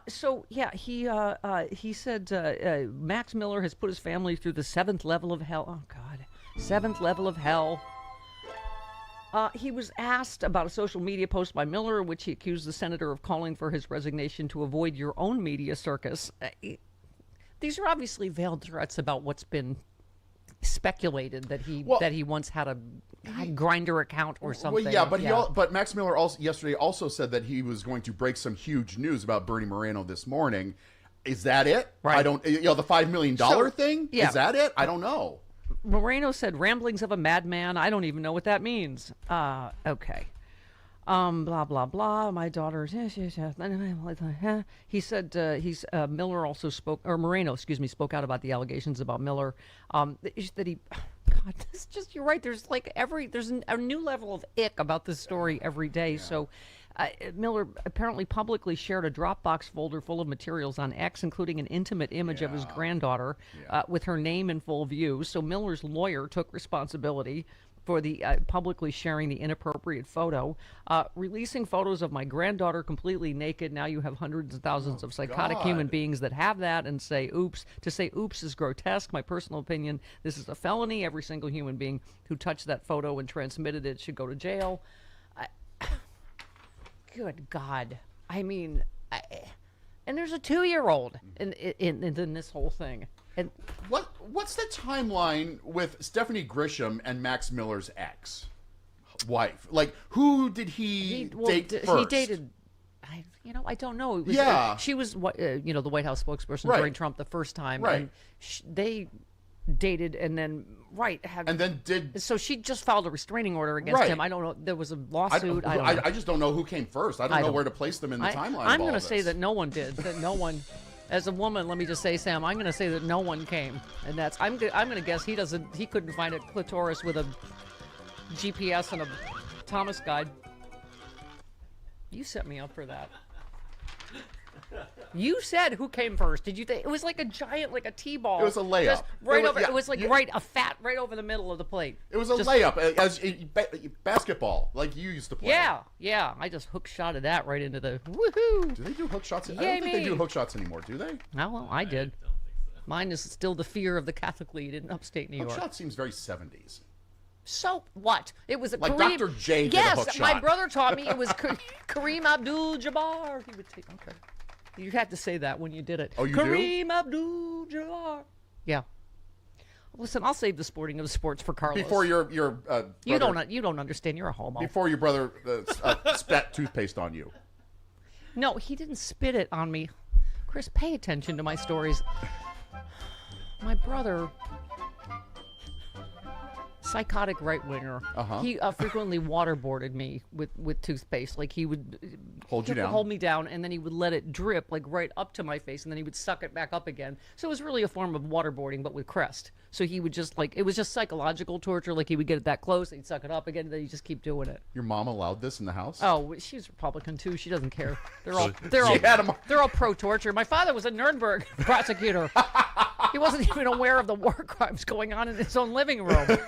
So yeah, he said Max Miller has put his family through the 7th level of hell. Oh God, 7th level of hell. He was asked about a social media post by Miller, in which he accused the senator of calling for his resignation to avoid your own media circus. These are obviously veiled threats about what's been speculated that he once had a Grindr account or something. Well, yeah, but Max Miller yesterday also said that he was going to break some huge news about Bernie Moreno this morning. Is that it? Right. I don't. The $5 million thing. Yeah. Is that it? I don't know. Moreno said ramblings of a madman. I don't even know what that means. Okay. Blah, blah, blah. My daughter's... He said Miller also spoke... Or Moreno, excuse me, spoke out about the allegations about Miller. That he... God, this is just... You're right. There's like there's a new level of ick about this story every day. Yeah. So Miller apparently publicly shared a Dropbox folder full of materials on X, including an intimate image of his granddaughter with her name in full view. So Miller's lawyer took responsibility. for the publicly sharing the inappropriate photo, releasing photos of my granddaughter completely naked. Now you have hundreds of thousands of psychotic human beings that have that and say oops. To say oops is grotesque. My personal opinion, this is a felony. Every single human being who touched that photo and transmitted it should go to jail. Good God. I mean, and there's a 2-year-old in this whole thing. And what's the timeline with Stephanie Grisham and Max Miller's ex-wife? Like, who did he date first? He dated. I don't know. It was, Yeah. She was, the White House spokesperson Right. during Trump the first time. Right. And they dated and then, so she just filed a restraining order against Right. him. I don't know. There was a lawsuit. I just don't know who came first. I don't know where to place them in the timeline. I'm going to say that no one did. That no one. As a woman, let me just say, Sam, I'm going to say that no one came, and that's I'm going to guess he couldn't find a clitoris with a GPS and a Thomas guide. You set me up for that. You said who came first. Did you think it was like a giant, like a T-ball? It was a layup. Just right over. Yeah, it was like yeah. right over the middle of the plate. It was a layup, as basketball, like you used to play. Yeah. I just hook shotted that right into the woohoo. Do they do hook shots? I Yay don't think they me. do hook shots anymore, do they? Oh, well, I did. Mine is still the fear of the Catholic lead in upstate New York. Hook shot seems very 70s. So what? It was a Like Kareem. Dr. J did a Yes, hook shot. my brother taught me it was Kareem Abdul-Jabbar. He would take. Okay. You had to say that when you did it. Oh, you do? Kareem Abdul-Jabbar. Yeah. Listen, I'll save the sporting of the sports for Carlos. Before your you brother, don't understand. You're a homo. before your brother spat toothpaste on you. No, he didn't spit it on me. Chris, pay attention to my stories. My brother, psychotic right-winger, he frequently waterboarded me with toothpaste. Like he would Hold you down. hold me down, and then he would let it drip like right up to my face, and then he would suck it back up again. So it was really a form of waterboarding, but with Crest. So he would just it was just psychological torture. Like he would get it that close, and he'd suck it up again, and then he'd just keep doing it. Your mom allowed this in the house? Oh, she's Republican too. She doesn't care. They're So all pro-torture. My father was a Nuremberg prosecutor. He wasn't even aware of the war crimes going on in his own living room.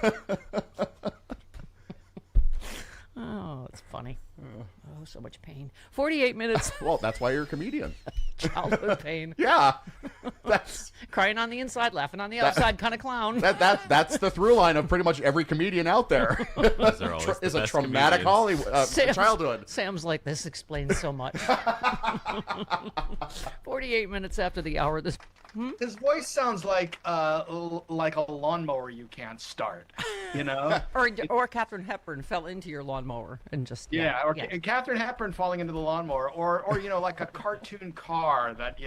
Oh, it's funny. Oh, so much pain. 48 minutes. Well, that's why you're a comedian. Childhood pain. Yeah. That's crying on the inside, laughing on the outside, kind of clown. That's the through line of pretty much every comedian out there. Is a traumatic childhood. Sam's like, this explains so much. 48 minutes after the hour. His voice sounds like a lawnmower you can't start, you know? or Katharine Hepburn fell into your lawnmower and just Or Katharine Hepburn falling into the lawnmower, or like a cartoon car that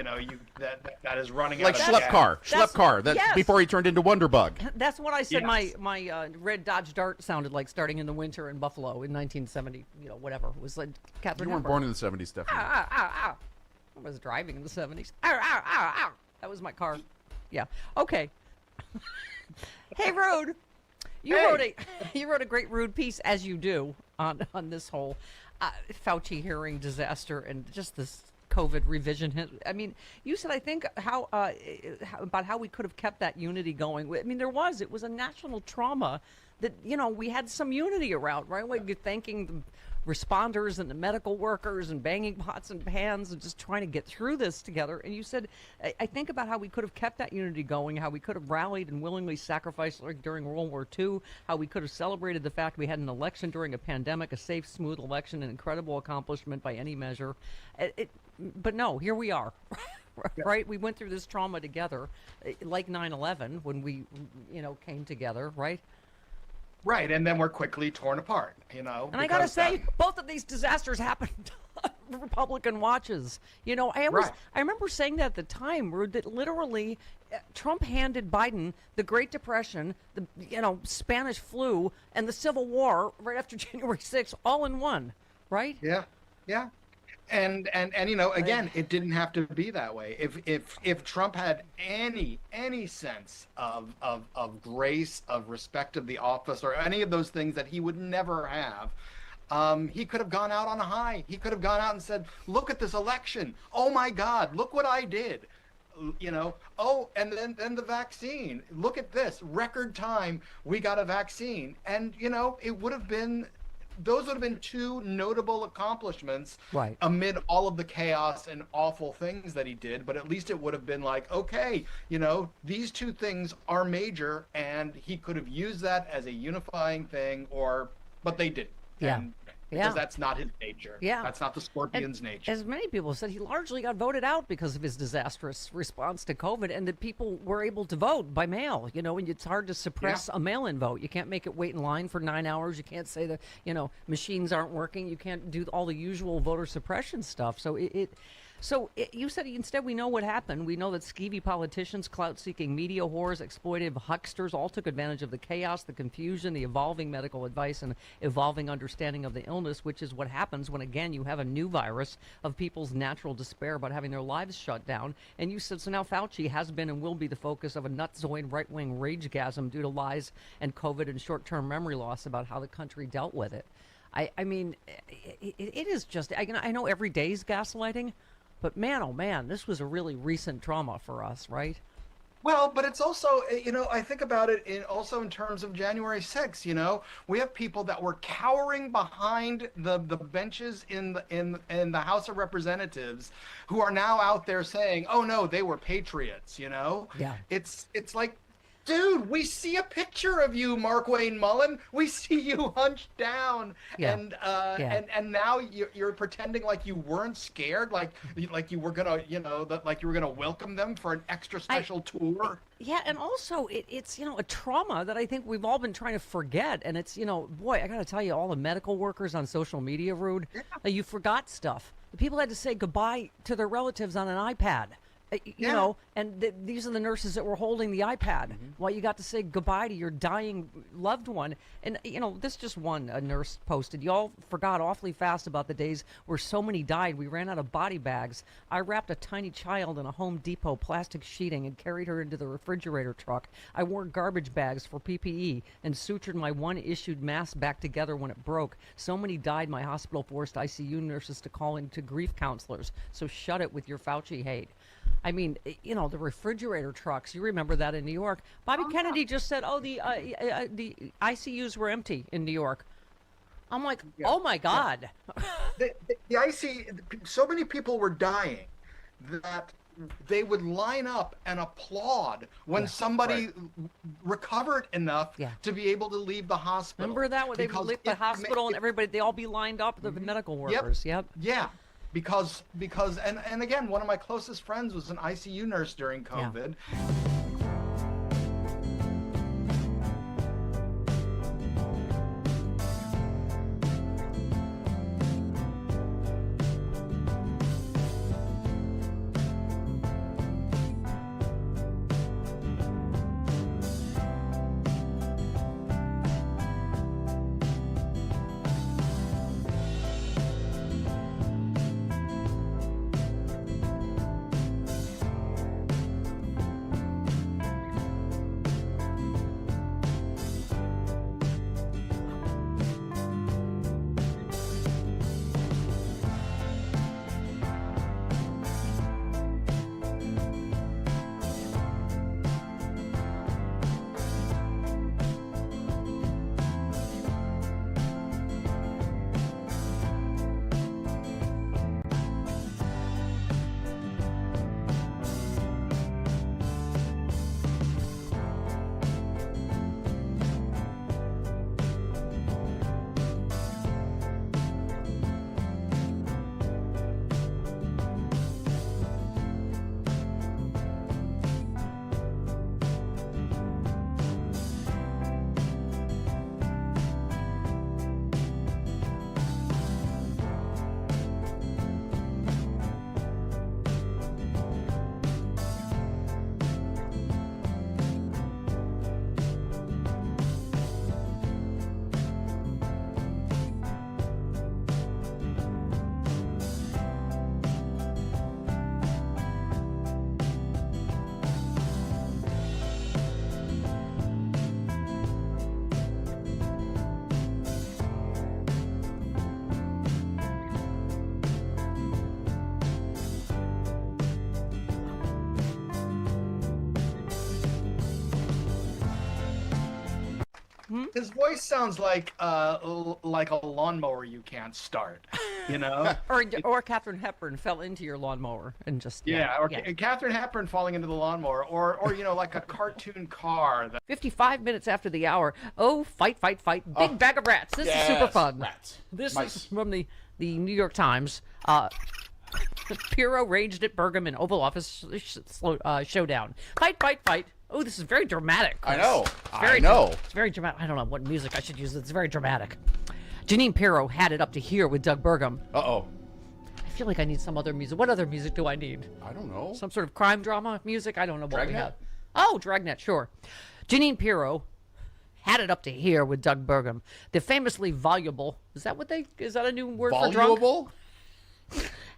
that is running Like out of Schlepp car. That yes. before he turned into Wonderbug. That's what I said. Yes. My red Dodge Dart sounded like starting in the winter in Buffalo in 1970. Whatever. It was like Katharine. You weren't Hepburn. born in the 70s, Stephanie. I was driving in the 70s. That was my car. Yeah. Okay. Hey, Rude. You wrote a great Rude piece, as you do, on this whole Fauci hearing disaster and just this COVID revision. I mean, you said, I think, about how we could have kept that unity going. I mean, it was a national trauma that, we had some unity around, right? Like you're thanking the responders and the medical workers and banging pots and pans and just trying to get through this together. And you said, I think about how we could have kept that unity going, how we could have rallied and willingly sacrificed like during World War II, how we could have celebrated the fact we had an election during a pandemic, a safe, smooth election, an incredible accomplishment by any measure. But no, here we are. Right? We went through this trauma together, like 9/11 when we, came together, right? Right, and then we're quickly torn apart, And I gotta say, both of these disasters happened on Republican watches. I remember saying that at the time, Rude, that literally Trump handed Biden the Great Depression, the Spanish flu, and the Civil War right after January 6th, all in one, right? Yeah. And again, it didn't have to be that way. If Trump had any sense of grace, of respect of the office, or any of those things that he would never have, he could have gone out on a high. He could have gone out and said, "Look at this election! Oh my God! Look what I did!" Oh, and then the vaccine. Look at this record time. We got a vaccine, and it would have been. Those would have been two notable accomplishments amid all of the chaos and awful things that he did. But at least it would have been like, okay, these two things are major, and he could have used that as a unifying thing, but they didn't. Yeah. Because that's not his nature. Yeah. That's not the Scorpion's nature. As many people said, he largely got voted out because of his disastrous response to COVID, and that people were able to vote by mail, and it's hard to suppress a mail-in vote. You can't make it wait in line for 9 hours. You can't say that, machines aren't working. You can't do all the usual voter suppression stuff. So you said instead we know what happened. We know that skeevy politicians, clout-seeking media whores, exploitive hucksters all took advantage of the chaos, the confusion, the evolving medical advice, and evolving understanding of the illness, which is what happens when, again, you have a new virus of people's natural despair about having their lives shut down. And you said, so now Fauci has been and will be the focus of a nutzoid right-wing ragegasm due to lies and COVID and short-term memory loss about how the country dealt with it. I mean, it is just, I know every day's gaslighting, but man, oh man, this was a really recent trauma for us, right? Well, but it's also, I think about it also in terms of January 6th. We have people that were cowering behind the benches in the House of Representatives who are now out there saying, "Oh no, they were patriots." Yeah. It's like, dude, we see a picture of you, Mark Wayne Mullen. We see you hunched down, and now you're pretending like you weren't scared, like you were gonna, like you were gonna welcome them for an extra special tour. Yeah, and also it's a trauma that I think we've all been trying to forget, and it's boy, I gotta tell you, all the medical workers on social media, Rude, you forgot stuff. The people had to say goodbye to their relatives on an iPad. And these are the nurses that were holding the iPad while you got to say goodbye to your dying loved one. And, this just one, a nurse posted. Y'all forgot awfully fast about the days where so many died. We ran out of body bags. I wrapped a tiny child in a Home Depot plastic sheeting and carried her into the refrigerator truck. I wore garbage bags for PPE and sutured my one issued mask back together when it broke. So many died, my hospital forced ICU nurses to call in to grief counselors. So shut it with your Fauci hate. I mean, the refrigerator trucks, you remember that in New York. Bobby Kennedy just said, the ICUs were empty in New York. I'm like, oh my God. So many people were dying that they would line up and applaud when somebody recovered enough to be able to leave the hospital. Remember that when they would leave the hospital and everybody, they all be lined up, the medical workers. Yep. Yeah. Because and again, one of my closest friends was an ICU nurse during COVID. His voice sounds like a lawnmower you can't start, you know? or Katharine Hepburn fell into your lawnmower and just Or Katharine Hepburn falling into the lawnmower, or you know, like a cartoon car. 55 minutes after the hour. Oh, fight, fight, fight. Big bag of rats. This is super fun. Rats. This Mice. is from the New York Times. Pirro raged at Burgum in Oval Office showdown. Fight, fight, fight. Oh, this is very dramatic. I know. It's very dramatic. I don't know what music I should use. It's very dramatic. Janine Pirro had it up to here with Doug Burgum. Uh-oh. I feel like I need some other music. What other music do I need? I don't know. Some sort of crime drama music? I don't know what we Dragnet? have. Oh, Dragnet, sure. Janine Pirro had it up to here with Doug Burgum. The famously voluble, is that a new word for drunk? Voluble?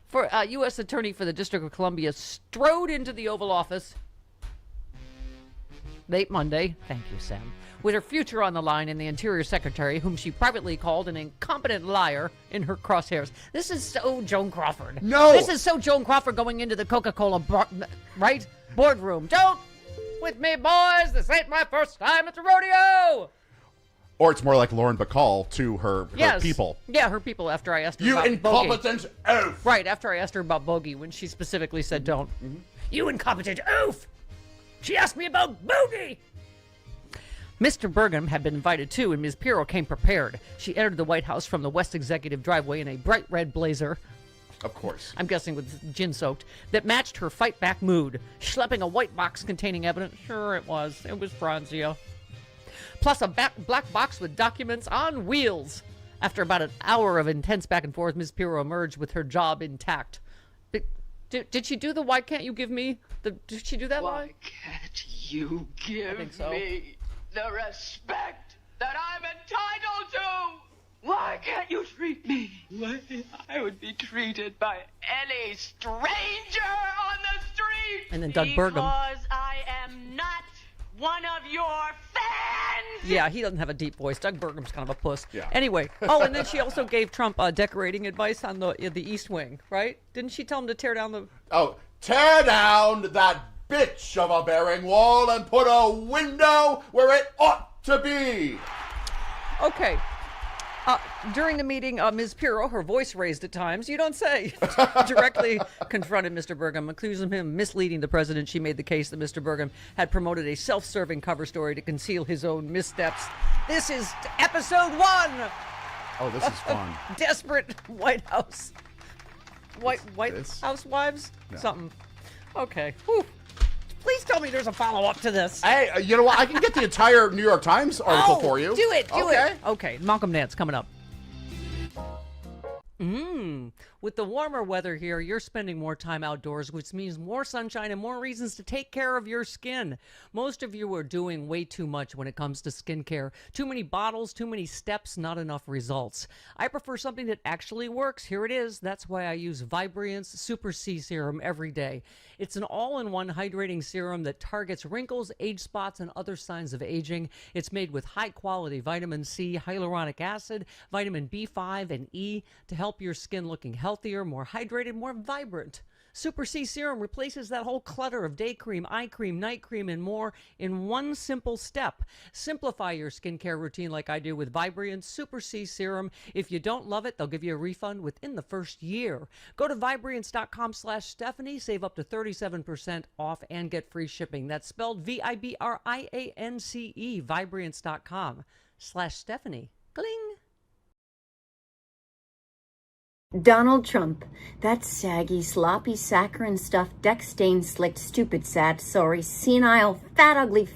For U.S. Attorney for the District of Columbia strode into the Oval Office late Monday, thank you, Sam, with her future on the line and the Interior Secretary, whom she privately called an incompetent liar, in her crosshairs. This is so Joan Crawford. No! This is so Joan Crawford going into the Coca-Cola boardroom. Don't with me, boys. This ain't my first time at the rodeo. Or it's more like Lauren Bacall to her people. Yeah, her people after I asked her You about incompetent oaf! Right, after I asked her about Bogey when she specifically said don't. Mm-hmm. You incompetent oaf! She asked me about Bogey! Mr. Burgum had been invited too, and Ms. Pirro came prepared. She entered the White House from the West Executive driveway in a bright red blazer. Of course. I'm guessing with gin-soaked, that matched her fight-back mood. Schlepping a white box containing evidence. Sure it was. It was Franzia. Plus a black box with documents on wheels. After about an hour of intense back and forth, Ms. Pirro emerged with her job intact. Did she do the "Why can't you give me"? Did she do that line? Why can't you give me the respect that I'm entitled to? Why can't you treat me the way I would be treated by any stranger on the street? And then Doug Burgum. Because I am not one of your fans. Yeah, he doesn't have a deep voice. Doug Burgum's kind of a puss. Yeah. Anyway, and then she also gave Trump decorating advice on the East Wing, right? Didn't she tell him to tear down the... Oh, tear down that bitch of a bearing wall and put a window where it ought to be. Okay. During the meeting, Ms. Pirro, her voice raised at times, you don't say, directly confronted Mr. Burgum, accusing him of misleading the president. She made the case that Mr. Burgum had promoted a self-serving cover story to conceal his own missteps. This is episode 1. Oh, this is fun. Desperate White House. White Housewives? No. Something. Okay. Whew. Please tell me there's a follow-up to this. Hey, you know what? I can get the entire New York Times article for you. Do it. Okay, Malcolm Nance coming up. With the warmer weather here, you're spending more time outdoors, which means more sunshine and more reasons to take care of your skin. Most of you are doing way too much when it comes to skincare. Too many bottles, too many steps, not enough results. I prefer something that actually works. Here it is. That's why I use Vibriance Super C Serum every day. It's an all-in-one hydrating serum that targets wrinkles, age spots, and other signs of aging. It's made with high-quality vitamin C, hyaluronic acid, vitamin B5, and E to help your skin looking healthier, more hydrated, more vibrant. Super C Serum replaces that whole clutter of day cream, eye cream, night cream, and more in one simple step. Simplify your skincare routine like I do with Vibriance Super C Serum. If you don't love it, they'll give you a refund within the first year. Go to Vibriance.com/Stephanie, save up to 37% off, and get free shipping. That's spelled Vibriance, Vibriance.com/Stephanie. Gling! Donald Trump, that saggy, sloppy, saccharine-stuffed, deck-stained, slicked, stupid, sad, sorry, senile, fat, ugly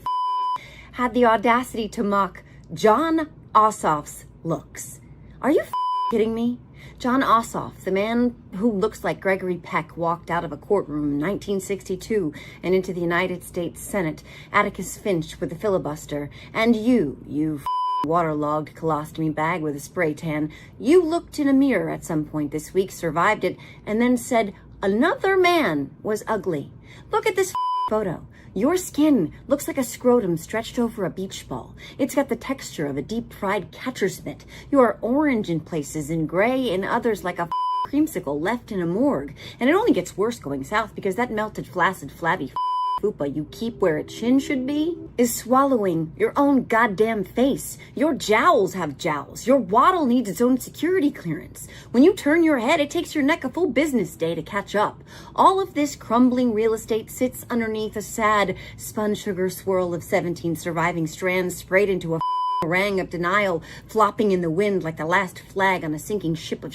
had the audacity to mock Jon Ossoff's looks. Are you kidding me? Jon Ossoff, the man who looks like Gregory Peck, walked out of a courtroom in 1962 and into the United States Senate, Atticus Finch with a filibuster, and you waterlogged colostomy bag with a spray tan, you looked in a mirror at some point this week, survived it, and then said another man was ugly. Look at this photo. Your skin looks like a scrotum stretched over a beach ball. It's got the texture of a deep-fried catcher's mitt. You are orange in places and gray in others, like a creamsicle left in a morgue. And it only gets worse going south because that melted, flaccid, flabby fupa you keep where a chin should be is swallowing your own goddamn face. Your jowls have jowls. Your waddle needs its own security clearance. When you turn your head, it takes your neck a full business day to catch up. All of this crumbling real estate sits underneath a sad spun sugar swirl of 17 surviving strands sprayed into a harangue of denial, flopping in the wind like the last flag on a sinking ship of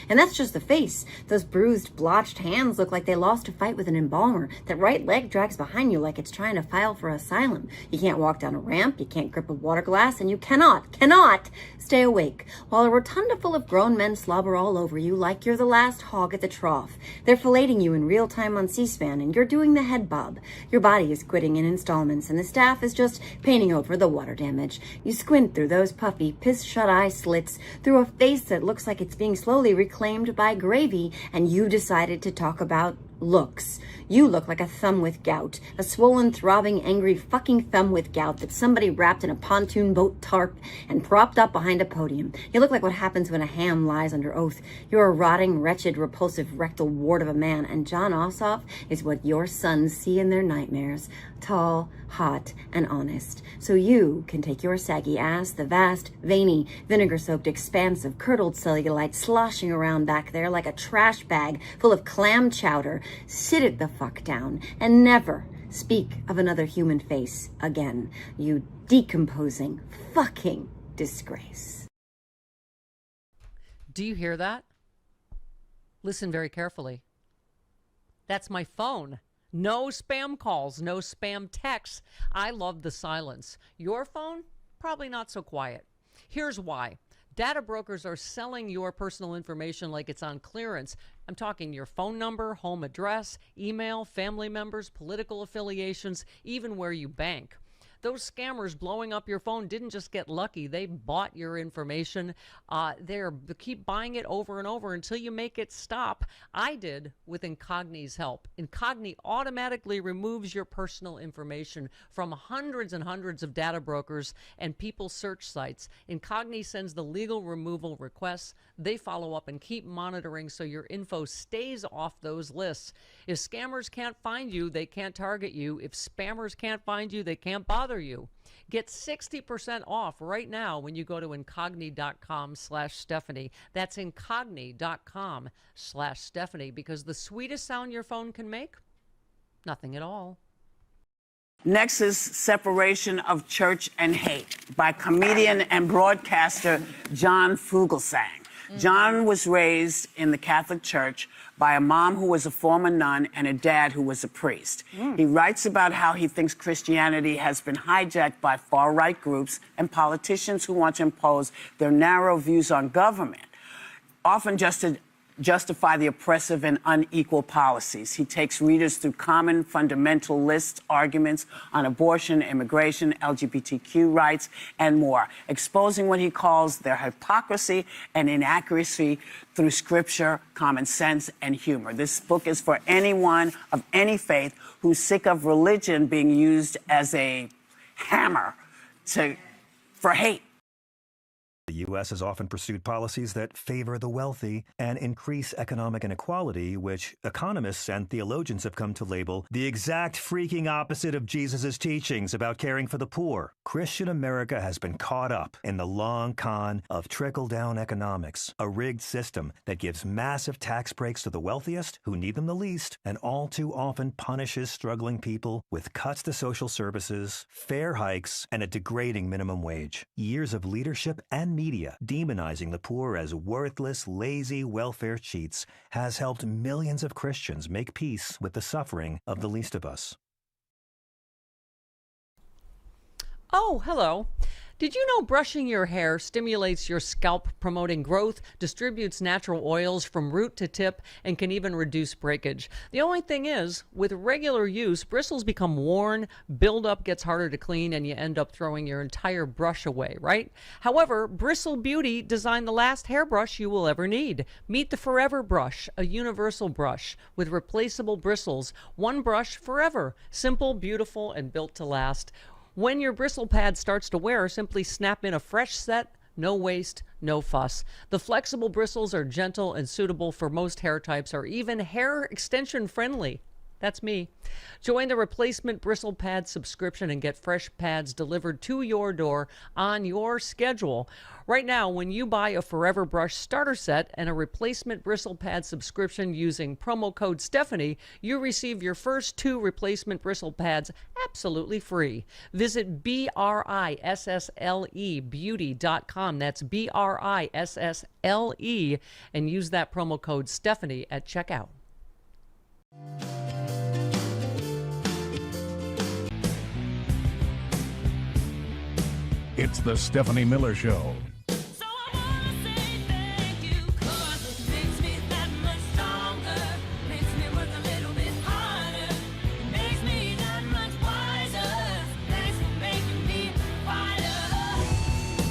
And that's just the face. Those bruised, blotched hands look like they lost a fight with an embalmer. That right leg drags behind you like it's trying to file for asylum. You can't walk down a ramp, you can't grip a water glass, and you cannot stay awake while a rotunda full of grown men slobber all over you like you're the last hog at the trough. They're filleting you in real time on C-SPAN, and you're doing the head bob. Your body is quitting in installments, and the staff is just painting over the water damage. You squint through those puffy, piss-shut eye slits, through a face that looks like it's being slowly reclaimed by gravy, and you decided to talk about looks. You look like a thumb with gout, a swollen, throbbing, angry fucking thumb with gout that somebody wrapped in a pontoon boat tarp and propped up behind a podium. You look like what happens when a ham lies under oath. You're a rotting, wretched, repulsive rectal wart of a man, and John Ossoff is what your sons see in their nightmares. Tall, hot, and honest. So you can take your saggy ass, the vast, veiny, vinegar-soaked expanse of curdled cellulite sloshing around back there like a trash bag full of clam chowder, sit it the fuck down, and never speak of another human face again. You decomposing fucking disgrace. Do you hear that? Listen very carefully. That's my phone. No spam calls, no spam texts. I love the silence. Your phone? Probably not so quiet. Here's why. Data brokers are selling your personal information like it's on clearance. I'm talking your phone number, home address, email, family members, political affiliations, even where you bank. Those scammers blowing up your phone didn't just get lucky. They bought your information. They keep buying it over and over until you make it stop. I did with Incogni's help. Incogni automatically removes your personal information from hundreds and hundreds of data brokers and people search sites. Incogni sends the legal removal requests. They follow up and keep monitoring so your info stays off those lists. If scammers can't find you, they can't target you. If spammers can't find you, they can't bother you. Get 60% off right now when you go to incogni.com/Stephanie. That's incogni.com/Stephanie, because the sweetest sound your phone can make, nothing at all. Next is Separation of Church and Hate by comedian and broadcaster John Fugelsang. John was raised in the Catholic Church by a mom who was a former nun and a dad who was a priest. He writes about how he thinks Christianity has been hijacked by far-right groups and politicians who want to impose their narrow views on government, often just to justify the oppressive and unequal policies. He takes readers through common fundamentalist arguments on abortion, immigration, LGBTQ rights, and more, exposing what he calls their hypocrisy and inaccuracy through scripture, common sense, and humor. This book is for anyone of any faith who's sick of religion being used as a hammer for hate. The U.S. has often pursued policies that favor the wealthy and increase economic inequality, which economists and theologians have come to label the exact freaking opposite of Jesus' teachings about caring for the poor. Christian America has been caught up in the long con of trickle-down economics, a rigged system that gives massive tax breaks to the wealthiest who need them the least, and all too often punishes struggling people with cuts to social services, fare hikes, and a degrading minimum wage. Years of leadership and media demonizing the poor as worthless, lazy welfare cheats has helped millions of Christians make peace with the suffering of the least of us. Oh, hello. Did you know brushing your hair stimulates your scalp, promoting growth, distributes natural oils from root to tip, and can even reduce breakage? The only thing is, with regular use, bristles become worn, buildup gets harder to clean, and you end up throwing your entire brush away, right? However, Bristle Beauty designed the last hairbrush you will ever need. Meet the Forever Brush, a universal brush with replaceable bristles. One brush forever. Simple, beautiful, and built to last. When your bristle pad starts to wear, simply snap in a fresh set, no waste, no fuss. The flexible bristles are gentle and suitable for most hair types, or even hair extension friendly. That's me. Join the replacement bristle pad subscription and get fresh pads delivered to your door on your schedule. Right now, when you buy a Forever Brush starter set and a replacement bristle pad subscription using promo code Stephanie, you receive your first 2 replacement bristle pads absolutely free. Visit BRISSLEbeauty.com. That's BRISSLE, and use that promo code Stephanie at checkout. It's the Stephanie Miller Show.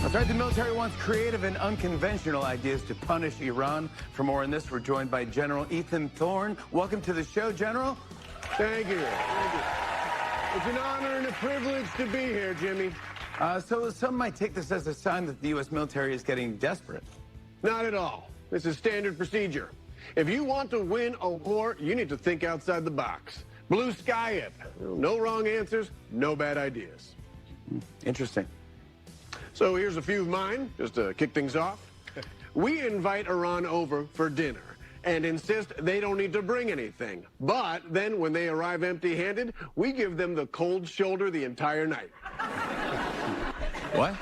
That's right, the military wants creative and unconventional ideas to punish Iran. For more on this, we're joined by General Ethan Thorne. Welcome to the show, General. Thank you. It's an honor and a privilege to be here, Jimmy. So some might take this as a sign that the U.S. military is getting desperate. Not at all. This is standard procedure. If you want to win a war, you need to think outside the box. Blue sky it. No wrong answers, no bad ideas. Interesting. So here's a few of mine, just to kick things off. We invite Iran over for dinner and insist they don't need to bring anything. But then when they arrive empty-handed, we give them the cold shoulder the entire night. What?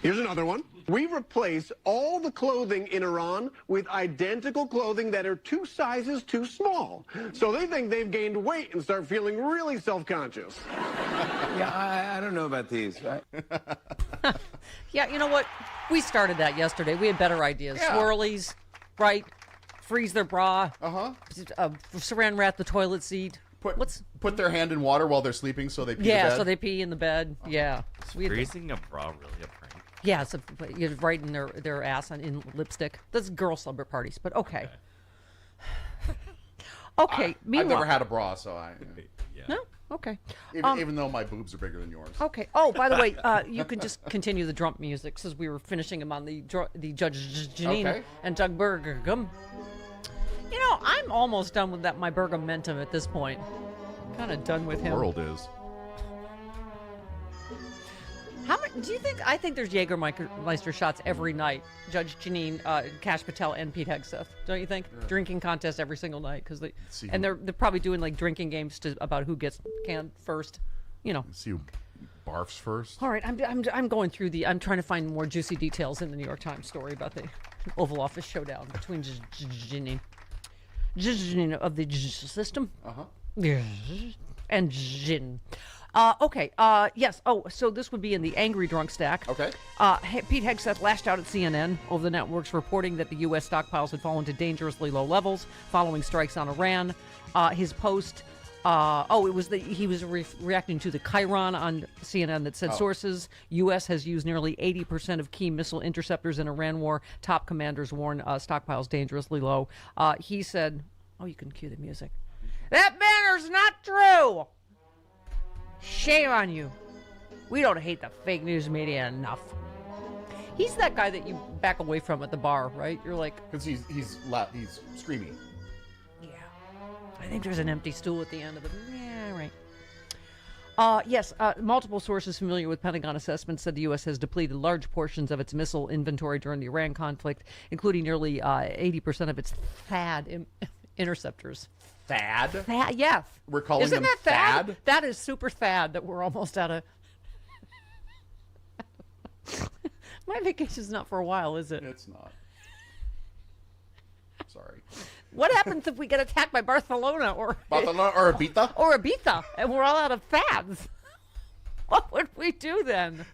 Here's another one. We replace all the clothing in Iran with identical clothing that are 2 sizes too small. So they think they've gained weight and start feeling really self-conscious. Yeah, I don't know about these. Yeah, you know what? We started that yesterday. We had better ideas. Yeah. Swirlies, right? Freeze their bra. Uh-huh. Saran wrap the toilet seat. Put their hand in water while they're sleeping so they pee Yeah, the bed. so they pee in the bed. Yeah. We had- Freezing a bra really a prank? Yeah, it's you're right in their ass in lipstick. That's girl slumber parties, but okay. Okay. I've Meanwhile, never had a bra, so I... No? Okay. Even though my boobs are bigger than yours. Okay. Oh, by the way, you can just continue the drum music since we were finishing them on the Judge Janine Okay. and Doug Burgum. You know, I'm almost done with my Bergamentum at this point. Kind of done with him. The world is. How many do you think? I think there's Jägermeister shots every night. Judge Janine, Kash Patel, and Pete Hegseth. Don't you think? Yeah. Drinking contest every single night because See and who- they're probably doing like drinking games about who gets canned first. You know. See who barfs first. All right, I'm going through I'm trying to find more juicy details in the New York Times story about the Oval Office showdown between Janine of the system. And Jin. Okay. Yes. Oh, so this would be in the angry drunk stack. Okay. Pete Hegseth lashed out at CNN over the network's reporting that the U.S. stockpiles had fallen to dangerously low levels following strikes on Iran. His post. He was reacting to the Chiron on CNN that said sources U.S. has used nearly 80% of key missile interceptors in Iran war. Top commanders warn stockpiles dangerously low. He said, "Oh, you can cue the music. That banner's not true. Shame on you. We don't hate the fake news media enough." He's that guy that you back away from at the bar, right? You're like, because he's screaming. I think there's an empty stool at the end of it. Yeah, right. Yes, multiple sources familiar with Pentagon assessments said the U.S. has depleted large portions of its missile inventory during the Iran conflict, including nearly 80% of its THAAD interceptors. THAAD? THAAD, yeah. We're calling Isn't them that THAAD? That is super THAAD that we're almost out of. My vacation's not for a while, is it? It's not. Sorry. What happens if we get attacked by Barcelona or Ibiza? Or Ibiza, and we're all out of THAADs? What would we do then?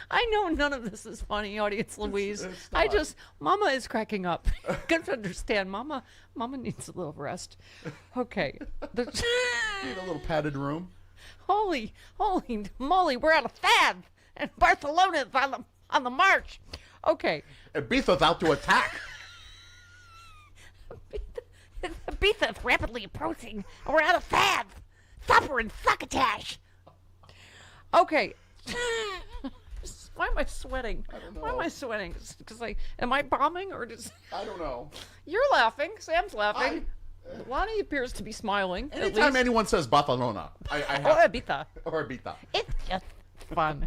I know none of this is funny, audience Louise. Mama is cracking up. You gotta understand, Mama needs a little rest. Okay. Need a little padded room. Holy moly, we're out of THAAD, and Barcelona is on the march. Okay. Ibiza's out to attack. Ibiza is rapidly approaching, and we're out of THAAD. Supper and succotash. Okay. Why am I sweating? I don't know. Why am I sweating? Because am I bombing or just? I don't know. You're laughing. Sam's laughing. Lonnie appears to be smiling. At Anytime least. anyone says Barcelona, I have Or Ibiza. or Ibiza. It's just fun.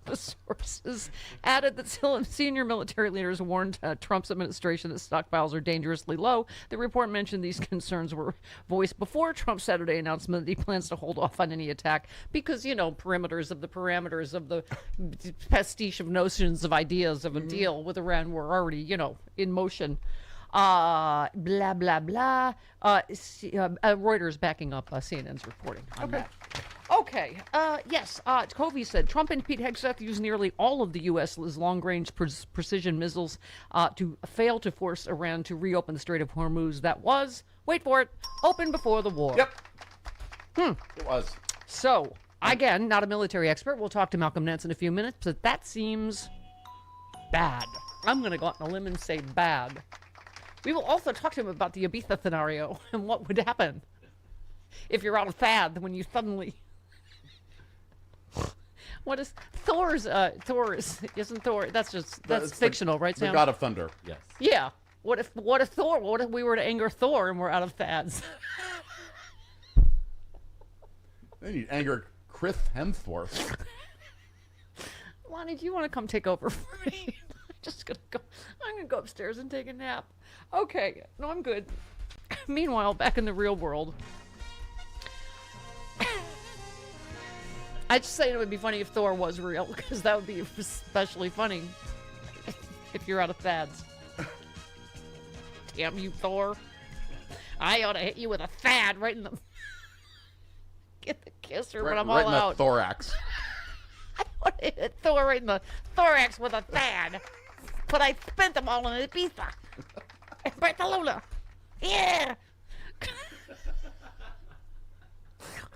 The sources added that senior military leaders warned Trump's administration that stockpiles are dangerously low. The report mentioned these concerns were voiced before Trump's Saturday announcement that he plans to hold off on any attack because, parameters of the pastiche of notions of ideas of a deal with Iran were already, in motion. Blah, blah, blah. Reuters backing up CNN's reporting on that. Okay. Yes. Covey said Trump and Pete Hegseth used nearly all of the U.S.'s long-range precision missiles to fail to force Iran to reopen the Strait of Hormuz. That was, wait for it, open before the war. Yep. It was. So, again, not a military expert. We'll talk to Malcolm Nance in a few minutes, but that seems bad. I'm going to go out on a limb and say bad. We will also talk to him about the Ibiza scenario and what would happen if you're out of fad when you suddenly... What is Thor's? Isn't Thor? That's fictional, right, Sam? The god of thunder. Yes. Yeah. What if Thor? What if we were to anger Thor and we're out of fads? Then you'd anger Chris Hemsworth. Lonnie, do you want to come take over for me? I'm gonna go upstairs and take a nap. Okay. No, I'm good. Meanwhile, back in the real world. I'd just say it would be funny if Thor was real, because that would be especially funny if you're out of fads. Damn you, Thor. I ought to hit you with a fad right in the... Get the kisser when I'm all in out. The thorax. I want to hit Thor right in the thorax with a fad. But I spent them all in Ibiza. In Barcelona. Yeah!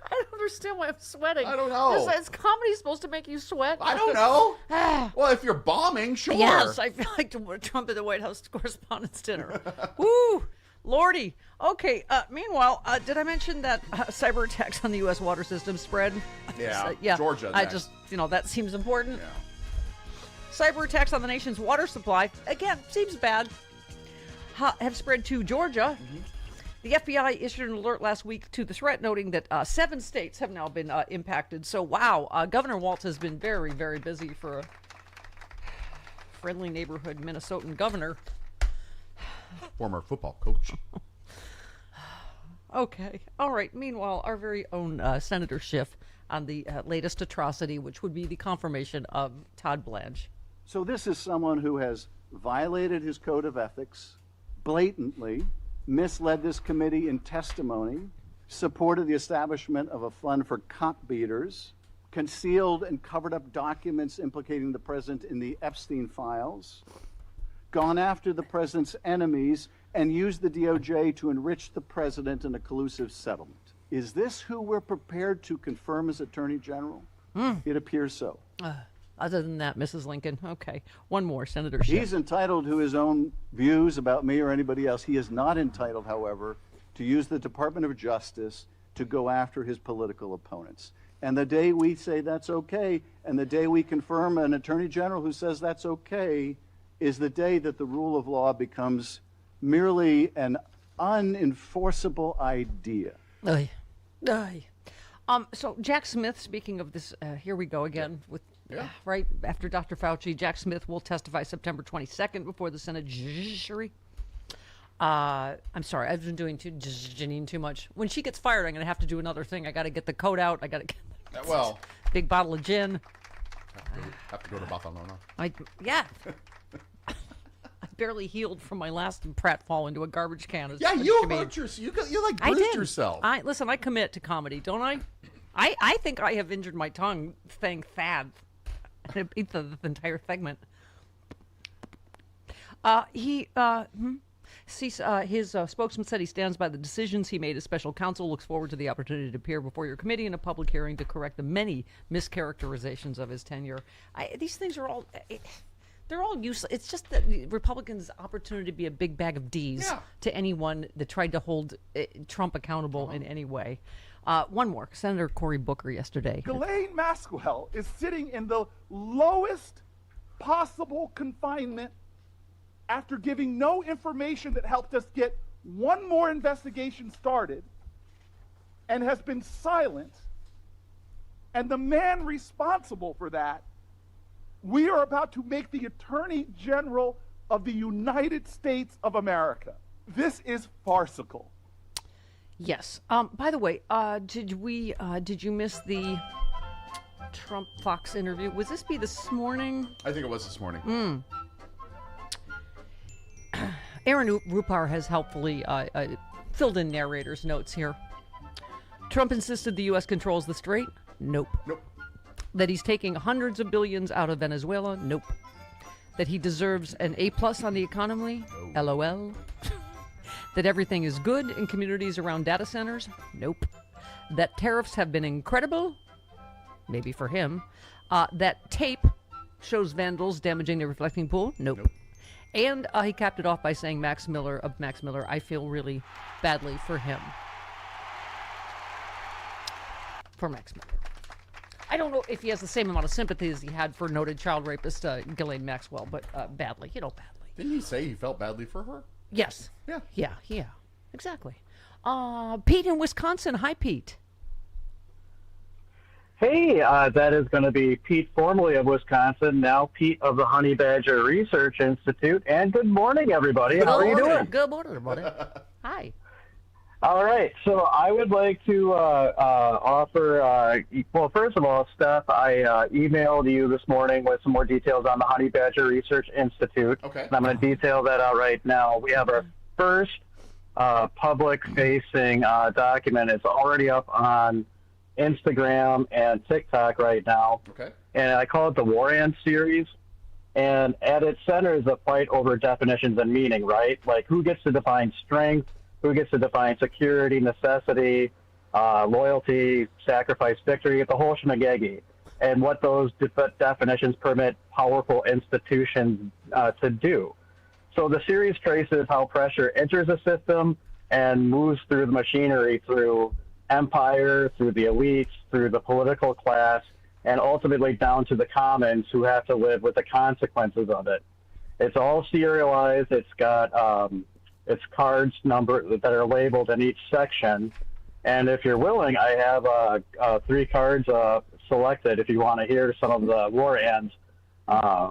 I don't understand why I'm sweating. I don't know. Is comedy supposed to make you sweat? I don't know. Well, if you're bombing, sure. Yes, I feel like Trump at the White House Correspondents' Dinner. Woo! Lordy. Okay, meanwhile, did I mention that cyber attacks on the U.S. water system spread? Yeah, Yeah. Georgia. I next. just, that seems important. Yeah. Cyber attacks on the nation's water supply, again, seems bad, have spread to Georgia. Mm-hmm. The FBI issued an alert last week to the threat, noting that 7 states have now been impacted. So, wow, Governor Walz has been very, very busy for a friendly neighborhood Minnesotan governor. Former football coach. Okay. All right. Meanwhile, our very own Senator Schiff on the latest atrocity, which would be the confirmation of Todd Blanche. So this is someone who has violated his code of ethics, blatantly misled this committee in testimony, supported the establishment of a fund for cop beaters, concealed and covered up documents implicating the president in the Epstein files, gone after the president's enemies, and used the DOJ to enrich the president in a collusive settlement. Is this who we're prepared to confirm as Attorney General? It appears so. Other than that, Mrs. Lincoln. Okay. One more, Senator Schiff. He's entitled to his own views about me or anybody else. He is not entitled, however, to use the Department of Justice to go after his political opponents. And the day we say that's okay, and the day we confirm an Attorney General who says that's okay, is the day that the rule of law becomes merely an unenforceable idea. Aye. Aye. So Jack Smith, speaking of this, here we go again with right after Dr. Fauci. Jack Smith will testify September 22nd before the Senate judiciary. I'm sorry, I've been doing Janine too much. When she gets fired, I'm going to have to do another thing. I got to get the coat out. I got to get big bottle of gin. Have to go to Barcelona. I barely healed from my last pratfall into a garbage can. Yeah, you hurt yourself. You like bruised yourself. Listen, I commit to comedy, don't I? I think I have injured my tongue saying fad. It beat the entire segment. His spokesman said he stands by the decisions he made as special counsel, looks forward to the opportunity to appear before your committee in a public hearing to correct the many mischaracterizations of his tenure. These things are all... they're all useless. It's just that Republicans' opportunity to be a big bag of D's to anyone that tried to hold Trump accountable in any way. One more. Senator Cory Booker yesterday. Ghislaine Maxwell is sitting in the lowest possible confinement after giving no information that helped us get one more investigation started and has been silent, and the man responsible for that, we are about to make the Attorney General of the United States of America. This is farcical. Yes. By the way, did you miss the Trump Fox interview? Was this be this morning? I think it was this morning. Aaron Rupar has helpfully filled in narrator's notes here. Trump insisted the U.S. controls the strait? Nope. That he's taking hundreds of billions out of Venezuela? Nope. That he deserves an A+ on the economy? No. LOL. That everything is good in communities around data centers? Nope. That tariffs have been incredible? Maybe for him. That tape shows vandals damaging the reflecting pool? Nope. And he capped it off by saying Max Miller, I feel really badly for him. For Max Miller. I don't know if he has the same amount of sympathy as he had for noted child rapist Ghislaine Maxwell, but badly, badly. Didn't he say he felt badly for her? Yes. Yeah. Yeah. Exactly. Pete in Wisconsin. Hi, Pete. Hey, that is going to be Pete, formerly of Wisconsin, now Pete of the Honey Badger Research Institute. And good morning, everybody. How are you doing? Good morning, everybody. Hi. All right. So I would like to offer, well, first of all, Steph, I emailed you this morning with some more details on the Honey Badger Research Institute. Okay. And I'm going to detail that out right now. We have our first public-facing document. It's already up on Instagram and TikTok right now. Okay. And I call it the War Ant series. And at its center is a fight over definitions and meaning, right? Like who gets to define strength, who gets to define security, necessity, loyalty, sacrifice, victory, the whole shmagegi, and what those definitions permit powerful institutions to do. So the series traces how pressure enters a system and moves through the machinery, through empire, through the elites, through the political class, and ultimately down to the commons who have to live with the consequences of it. It's all serialized. It's got it's cards number that are labeled in each section. And if you're willing, I have 3 cards selected if you want to hear some of the war ends.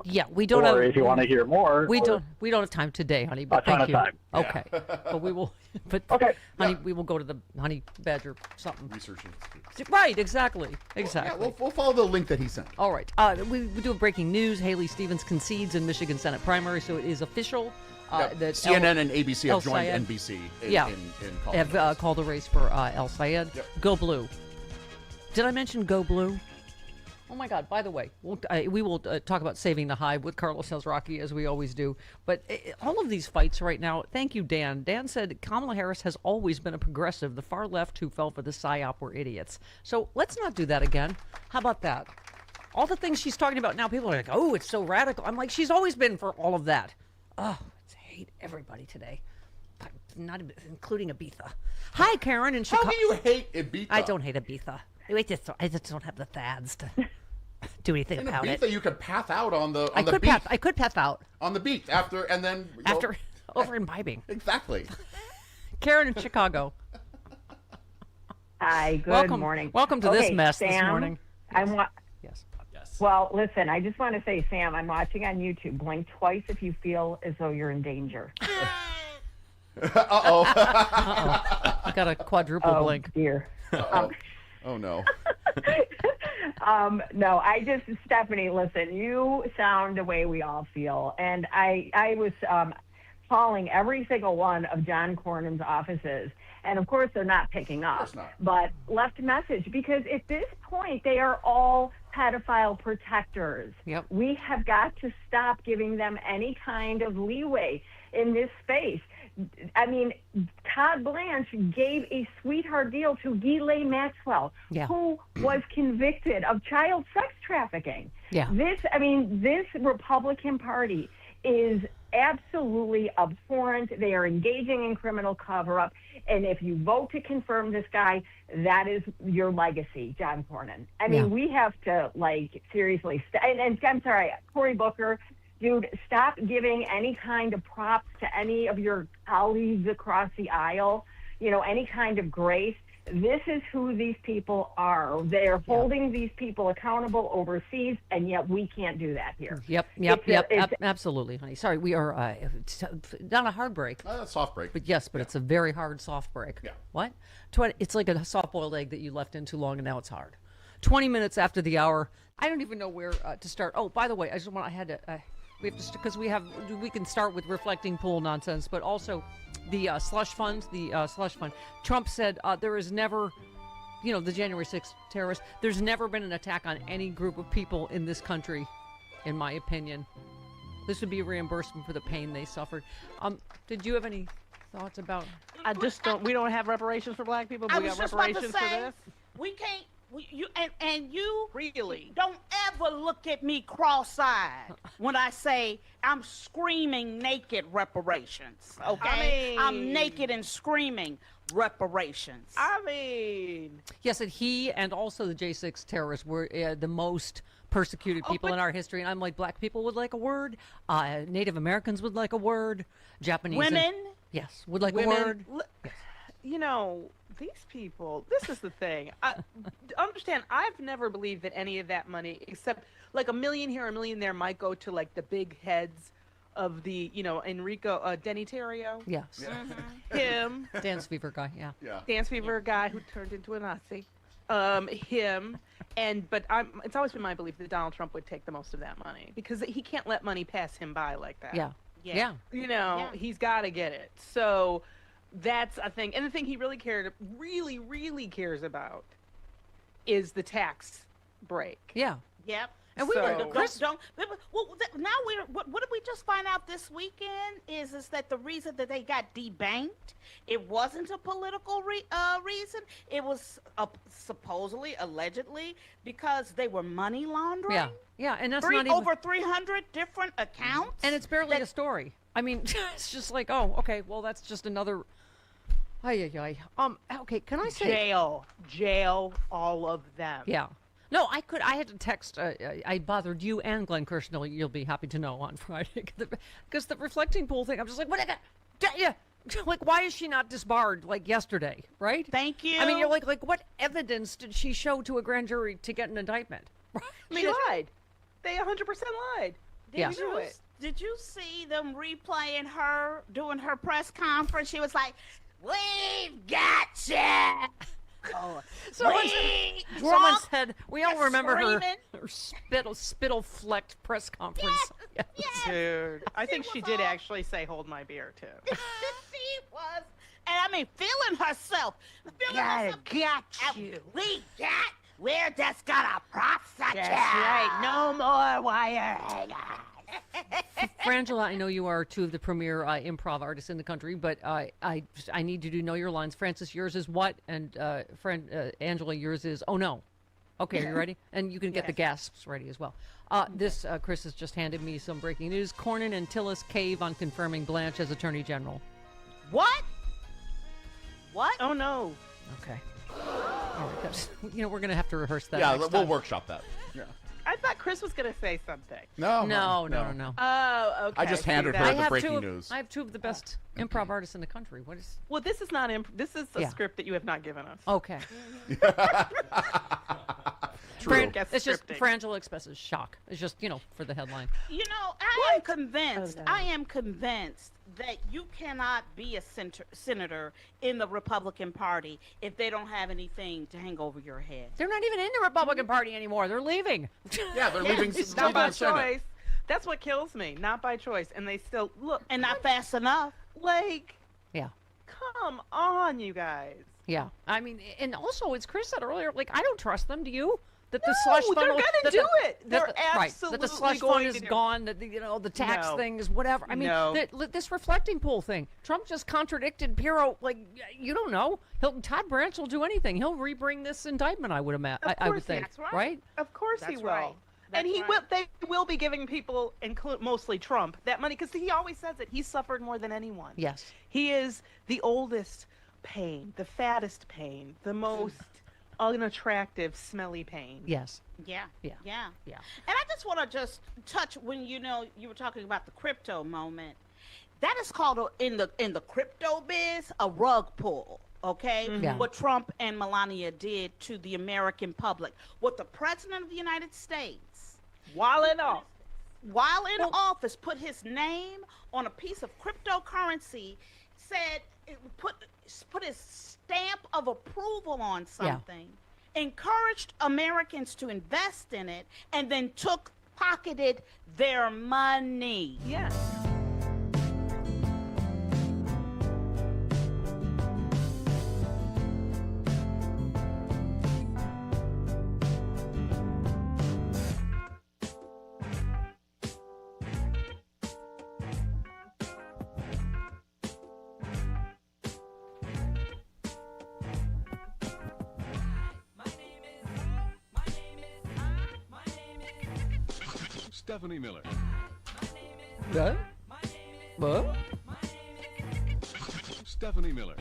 Yeah, we don't or have. if you want to hear more. We don't have time today, honey. But A ton thank you. of time. Okay, but we will. But okay, honey, we will go to the Honey Badger something. Research Institute. Right, exactly. Yeah, we'll follow the link that he sent. All right. We do a breaking news. Haley Stevens concedes in Michigan Senate primary, so it is official. That CNN and ABC have joined El-Sayed, NBC in calling have called a race for El-Sayed. Yep. Go Blue. Did I mention Go Blue? Oh my God! By the way, we will talk about saving the hive with Carlos Elsraki as we always do. But all of these fights right now. Thank you, Dan. Dan said Kamala Harris has always been a progressive. The far left who fell for the psyop were idiots. So let's not do that again. How about that? All the things she's talking about now, people are like, "Oh, it's so radical." I'm like, she's always been for all of that. Oh, I hate everybody today. Not including Ibiza. Hi, Karen in Chicago. How do you hate Ibiza? I don't hate Ibiza. I just don't have the thads to do anything In about Ibiza, it. you could path out on the I beach. I could path out On the beach after over imbibing. Exactly. Karen in Chicago. Hi, good Welcome- morning. welcome to this mess this Sam, morning. Yes. Well, listen, I just want to say, Sam, I'm watching on YouTube. Blink twice if you feel as though you're in danger. Uh-oh. I got a quadruple blink. Dear. Oh, no. No, Stephanie, listen, you sound the way we all feel. And I was calling every single one of John Cornyn's offices. And of course, they're not picking up, but left a message because at this point, they are all pedophile protectors. Yep. We have got to stop giving them any kind of leeway in this space. I mean, Todd Blanche gave a sweetheart deal to Ghislaine Maxwell, who was convicted of child sex trafficking. Yeah. This Republican Party is absolutely abhorrent. They are engaging in criminal cover-up. And if you vote to confirm this guy, that is your legacy, John Cornyn. I mean, we have to, seriously, and I'm sorry, Cory Booker, Dude, stop giving any kind of props to any of your colleagues across the aisle, any kind of grace. This is who these people are. They're holding these people accountable overseas, and yet we can't do that here. Yep, absolutely, honey. Sorry, we are it's not a hard break. Soft break. But yes, it's a very hard soft break. Yeah. What? It's like a soft-boiled egg that you left in too long, and now it's hard. 20 minutes after the hour. I don't even know where to start. Oh, by the way, we have to because we can start with reflecting pool nonsense, but also the slush fund. Trump said there is never, the January 6th terrorists. There's never been an attack on any group of people in this country, in my opinion. This would be a reimbursement for the pain they suffered. Did you have any thoughts about? I just don't. We don't have reparations for black people. But we got reparations for this. We can't. You really don't ever look at me cross-eyed when I say I'm screaming naked reparations. Okay, I'm naked and screaming reparations. Yes, and he and also the J6 terrorists were the most persecuted people in our history. And I'm like, black people would like a word, Native Americans would like a word, Japanese women, yes, would like a word. These people, this is the thing. Understand, I've never believed that any of that money, except like $1 million here, $1 million there, might go to like the big heads of the, Enrico, Denny Terrio. Yes. Him. Dance fever guy, yeah. Dance fever guy who turned into a Nazi. Him. But it's always been my belief that Donald Trump would take the most of that money because he can't let money pass him by like that. Yeah. He's got to get it. So that's a thing. And the thing he really really cares about is the tax break. Yeah. Yep. And we were Chris. Now what did we just find out this weekend is that the reason that they got debanked, it wasn't a political reason. It was supposedly, allegedly, because they were money laundering. Yeah, and that's not even over 300 different accounts. And it's barely a story. I mean, it's just like, oh, okay, well, that's just another. Okay, can I say jail all of them? Yeah. No, I had to text. I bothered you and Glenn Kirschner. You'll be happy to know on Friday because the reflecting pool thing. I'm just like, what? Yeah. Like, why is she not disbarred like yesterday? Right? Thank you. I mean, you're like, what evidence did she show to a grand jury to get an indictment? Right? I mean, she lied. They 100% lied. Did you see them replaying her doing her press conference? She was like, "We've got you." Someone said, we all remember her spittle-flecked press conference. Yes. Dude, I think she did actually say, "Hold my beer," too. She was, and I mean, feeling herself. Got you. We're just gonna prosecute. That's right. No more wire hangers. Frangela, I know you are two of the premier improv artists in the country, but I need you to know your lines. Francis, yours is what? And Angela, yours is oh no. Okay, are you ready? And you can get the gasps ready as well. Chris has just handed me some breaking news. Cornyn and Tillis cave on confirming Blanche as Attorney General. What? Oh no. Okay. All right, we're going to have to rehearse that. Yeah, next we'll time. workshop that. Yeah. I thought Chris was going to say something. No. Oh, okay. I just handed her the breaking news. I have two of the best improv artists in the country. What is? Well, this is not this is a script that you have not given us. Okay. True. It's just Frangela expresses shock. It's just for the headline. I am convinced that you cannot be a senator in the Republican Party if they don't have anything to hang over your head. They're not even in the Republican Party anymore. They're leaving. Yeah, they're leaving. Not by choice. That's what kills me. Not by choice, and they still look. And not fast enough. Yeah. Come on, you guys. Yeah. I mean, and also, as Chris said earlier, I don't trust them. Do you? That the slush fund, they're going to do it. They're absolutely that the slush fund is gone. That the tax thing is whatever. I mean, this reflecting pool thing. Trump just contradicted Pirro. You don't know. Todd Branch will do anything. He'll rebring this indictment. I would imagine. I would think. That's right. Of course he will. Right. And they will be giving people, mostly Trump, that money because he always says it. He suffered more than anyone. Yes. He is the oldest pain, the fattest pain, the most unattractive, smelly pain. Yes. Yeah. Yeah. And I just want to just touch when you were talking about the crypto moment. That is called in the crypto biz a rug pull. Okay, Yeah. what Trump and Melania did to the American public, what the president of the United States, while in office, put his name on a piece of cryptocurrency, said put his stamp of approval on something, encouraged Americans to invest in it, and then pocketed their money. Yes. Stephanie Miller. What? Stephanie Miller.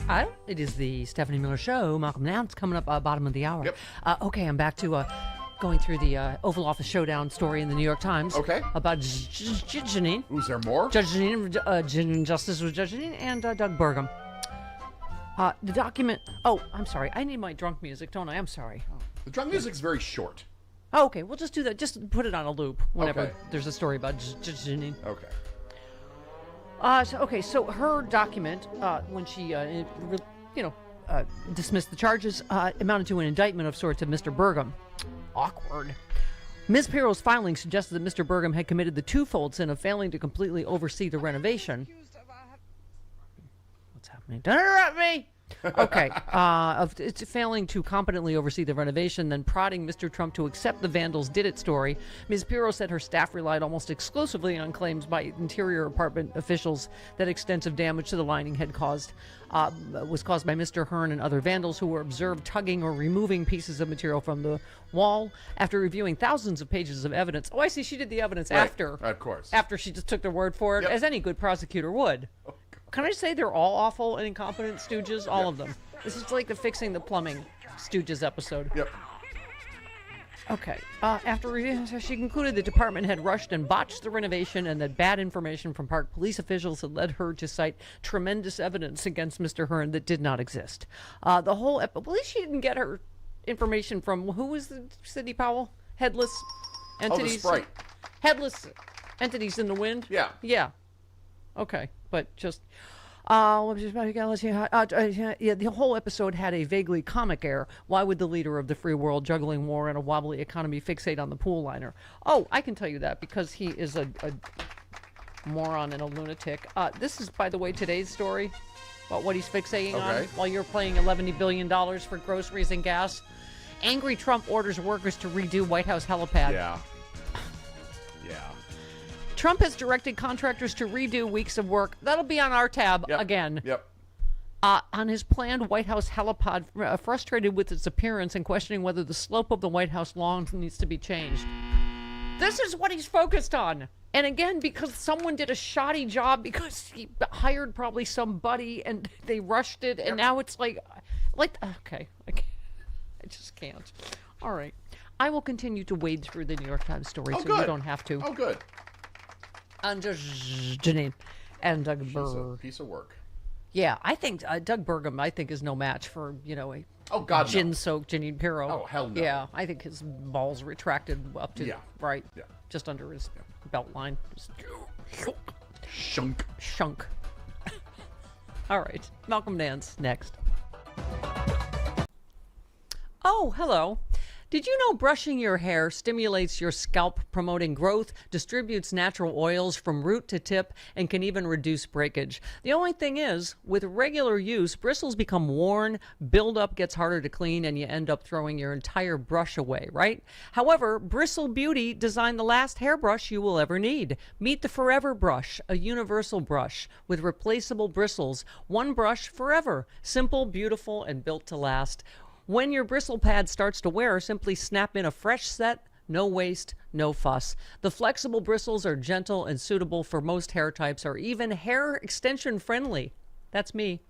Hi, it is the Stephanie Miller Show. Malcolm Nance coming up bottom of the hour. Yep. Okay, I'm back to going through the Oval Office showdown story in the New York Times. Okay. About Janine. Who's there more? Judge Janine, Justice was Judge Janine, and Doug Burgum. The document. Oh, I'm sorry. I need my drunk music, don't I? I'm sorry. The drunk music's very short. Oh, okay, we'll just do that. Just put it on a loop whenever Okay. there's a story about Janine. Okay. So her document, when she, dismissed the charges, amounted to an indictment of sorts of Mr. Burgum. Awkward. Ms. Pirro's filing suggested that Mr. Burgum had committed the twofold sin of failing to completely oversee the renovation. What's happening? Don't interrupt me! Okay. It's failing to competently oversee the renovation, then prodding Mr. Trump to accept the vandals did it story. Ms. Pirro said her staff relied almost exclusively on claims by interior apartment officials that extensive damage to the lining was caused by Mr. Hearn and other vandals who were observed tugging or removing pieces of material from the wall. After reviewing thousands of pages of evidence. Oh, I see. She did the evidence after. Of course. After she just took their word for it, as any good prosecutor would. Can I say they're all awful and incompetent stooges? All of them. This is like the fixing the plumbing stooges episode. Yep. Okay. After review, she concluded the department had rushed and botched the renovation and that bad information from park police officials had led her to cite tremendous evidence against Mr. Hearn that did not exist. The whole... at least she didn't get her information from... Who was the Sidney Powell? Headless entities? Oh, the Sprite. Headless entities in the wind? Yeah. Yeah. Okay, but just the whole episode had a vaguely comic air. Why would the leader of the free world juggling war and a wobbly economy fixate on the pool liner? Oh, I can tell you that because he is a moron and a lunatic. This is, by the way, today's story about what he's fixating on while you're paying $11 billion for groceries and gas. Angry Trump orders workers to redo White House helipad. Yeah. Trump has directed contractors to redo weeks of work. That'll be on our tab again. Yep. On his planned White House helipad, frustrated with its appearance and questioning whether the slope of the White House lawn needs to be changed. This is what he's focused on. And again, because someone did a shoddy job because he hired probably somebody and they rushed it. And now it's like, okay. I just can't. All right. I will continue to wade through the New York Times story so you don't have to. Oh, good. And just Janine and Doug She's Burr. a piece of work. Yeah, I think Doug Burgum, I think, is no match for, a gin-soaked Janine Pirro. Oh, hell no. Yeah, I think his balls retracted up to, just under his belt line. Just Shunk. All right, Malcolm Nance, next. Oh, hello. Did you know brushing your hair stimulates your scalp, promoting growth, distributes natural oils from root to tip, and can even reduce breakage? The only thing is, with regular use, bristles become worn, buildup gets harder to clean, and you end up throwing your entire brush away, right? However, Bristle Beauty designed the last hairbrush you will ever need. Meet the Forever Brush, a universal brush with replaceable bristles. One brush forever. Simple, beautiful, and built to last. When your bristle pad starts to wear, simply snap in a fresh set, no waste, no fuss. The flexible bristles are gentle and suitable for most hair types, or even hair extension friendly. That's me.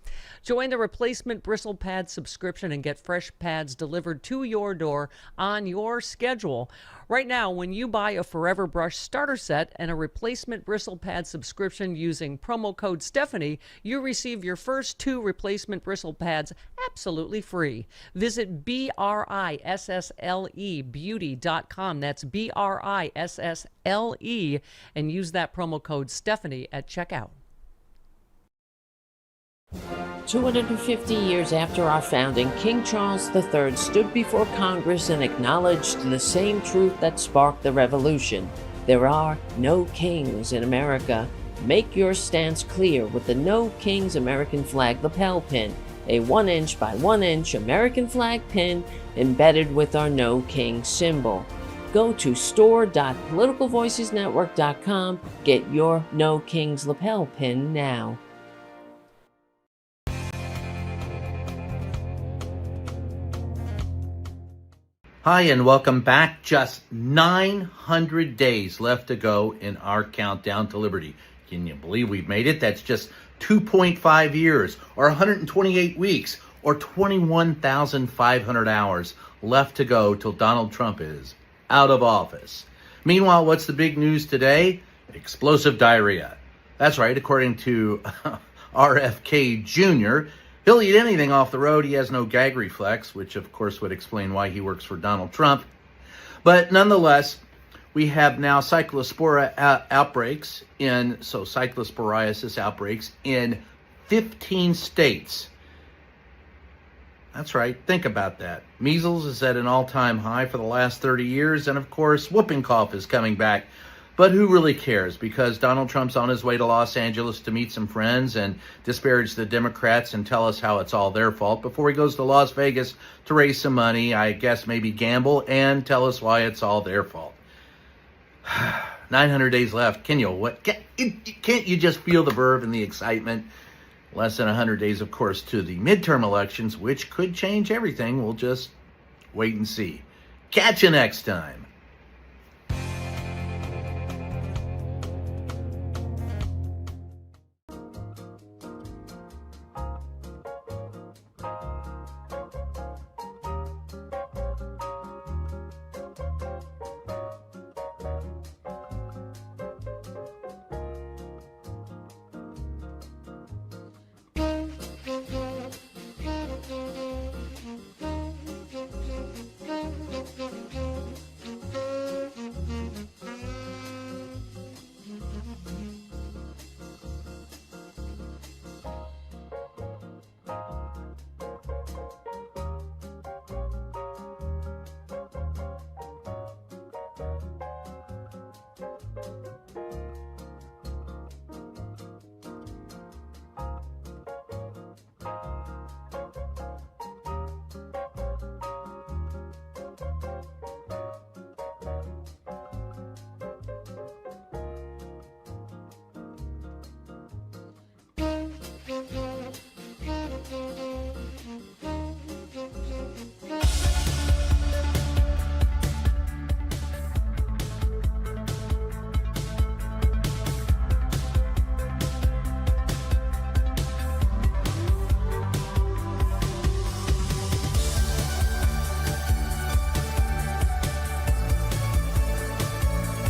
Join the replacement bristle pad subscription and get fresh pads delivered to your door on your schedule. Right now, when you buy a Forever Brush starter set and a replacement bristle pad subscription using promo code Stephanie, you receive your first 2 replacement bristle pads absolutely free. Visit BRISSLEbeauty.com. That's BRISSLE, and use that promo code Stephanie at checkout. 250 years after our founding, King Charles III stood before Congress and acknowledged the same truth that sparked the revolution. There are no kings in America. Make your stance clear with the No Kings American Flag lapel pin, a 1-inch by 1-inch American flag pin embedded with our No King symbol. Go to store.politicalvoicesnetwork.com. Get your No Kings lapel pin now. Hi, and welcome back. Just 900 days left to go in our countdown to liberty. Can you believe we've made it? That's just 2.5 years, or 128 weeks, or 21,500 hours left to go till Donald Trump is out of office. Meanwhile, what's the big news today? Explosive diarrhea. That's right, according to RFK Jr., he'll eat anything off the road. He has no gag reflex, which of course would explain why he works for Donald Trump. But nonetheless, we have now cyclosporiasis outbreaks in 15 states. That's right, think about that. Measles is at an all-time high for the last 30 years, and of course, whooping cough is coming back. But who really cares? Because Donald Trump's on his way to Los Angeles to meet some friends and disparage the Democrats and tell us how it's all their fault before he goes to Las Vegas to raise some money, I guess maybe gamble, and tell us why it's all their fault. 900 days left. Can't you just feel the verve and the excitement? Less than 100 days, of course, to the midterm elections, which could change everything. We'll just wait and see. Catch you next time.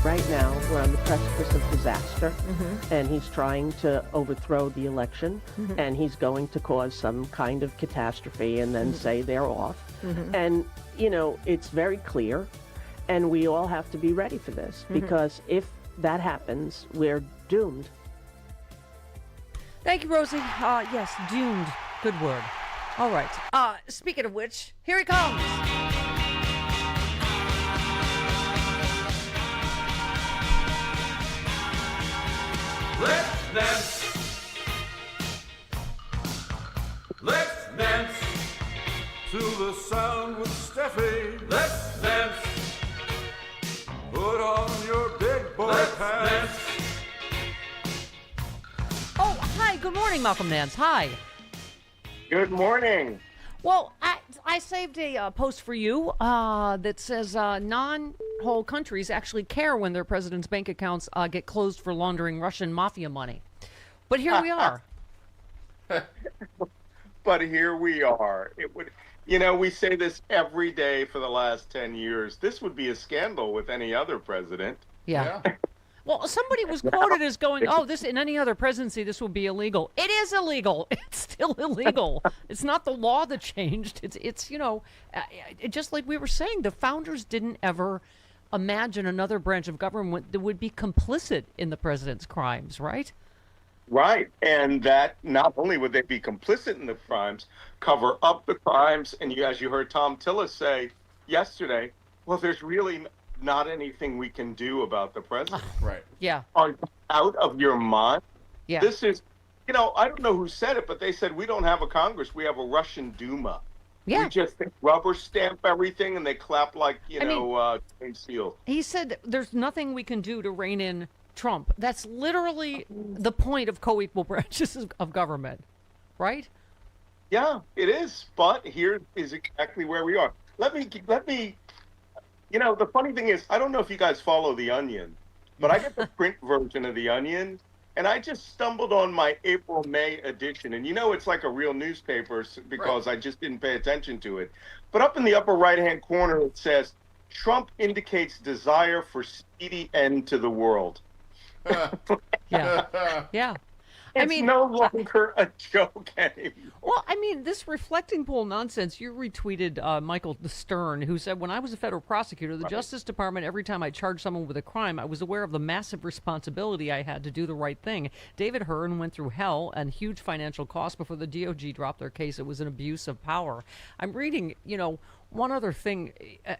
Right now, we're on the precipice of disaster, and he's trying to overthrow the election, and he's going to cause some kind of catastrophe and then say they're off. And, you know, it's very clear, and we all have to be ready for this, because if that happens, we're doomed. Thank you, Rosie. Yes, doomed. Good word. All right. Speaking of which, here he comes. Let's dance. Let's dance to the sound with Steffi. Let's dance. Put on your big boy pants. Oh, hi. Good morning, Malcolm Nance. Hi. Good morning. Well, I saved a post for you that says non-whole countries actually care when their president's bank accounts get closed for laundering Russian mafia money. But here we are. But here we are. It would, you know, we say this every day for the last 10 years. This would be a scandal with any other president. Yeah. Well, somebody was quoted as going, "Oh, this in any other presidency, this would be illegal." It is illegal. It's still illegal. It's not the law that changed. It's you know, just like we were saying, the founders didn't ever imagine another branch of government that would be complicit in the president's crimes, right? Right. And that not only would they be complicit in the crimes, cover up the crimes. And you, as you heard Thom Tillis say yesterday, well, there's really not anything we can do about the president. Right. Yeah. Are you out of your mind? Yeah. This is, you know, I don't know who said it, but they said we don't have a Congress. We have a Russian Duma. Yeah. We just rubber stamp everything and they clap like, you know, trained seals. He said there's nothing we can do to rein in Trump. That's literally the point of co-equal branches of government, right? Yeah, it is. But here is exactly where we are. Let me, you know, the funny thing is, I don't know if you guys follow The Onion, but I get the print version of The Onion, and I just stumbled on my April-May edition. And you know, it's like a real newspaper because I just didn't pay attention to it. But up in the upper right-hand corner, it says, Trump indicates desire for speedy end to the world. Yeah. Yeah. It's no longer a joke anymore. Well, I mean, this reflecting pool nonsense, you retweeted Michael Stern, who said, when I was a federal prosecutor, the Justice Department, every time I charged someone with a crime, I was aware of the massive responsibility I had to do the right thing. David Hearn went through hell and huge financial costs before the DOJ dropped their case. It was an abuse of power. I'm reading, you know, one other thing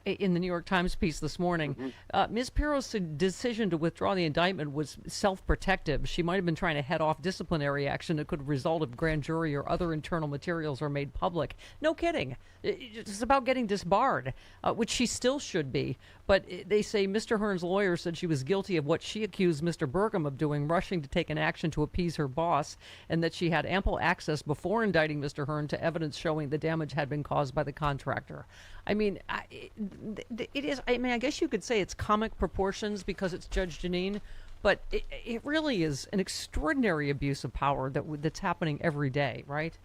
in the New York Times piece this morning. Ms. Pirro's decision to withdraw the indictment was self-protective. She might have been trying to head off disciplinary action that could result if grand jury or other internal materials are made public. No kidding. It's about getting disbarred, which she still should be. But they say Mr. Hearn's lawyer said she was guilty of what she accused Mr. Burgum of doing, rushing to take an action to appease her boss, and that she had ample access before indicting Mr. Hearn to evidence showing the damage had been caused by the contractor. I mean, it is, I mean, I guess you could say it's comic proportions because it's Judge Jeanine, but it really is an extraordinary abuse of power that's happening every day, right?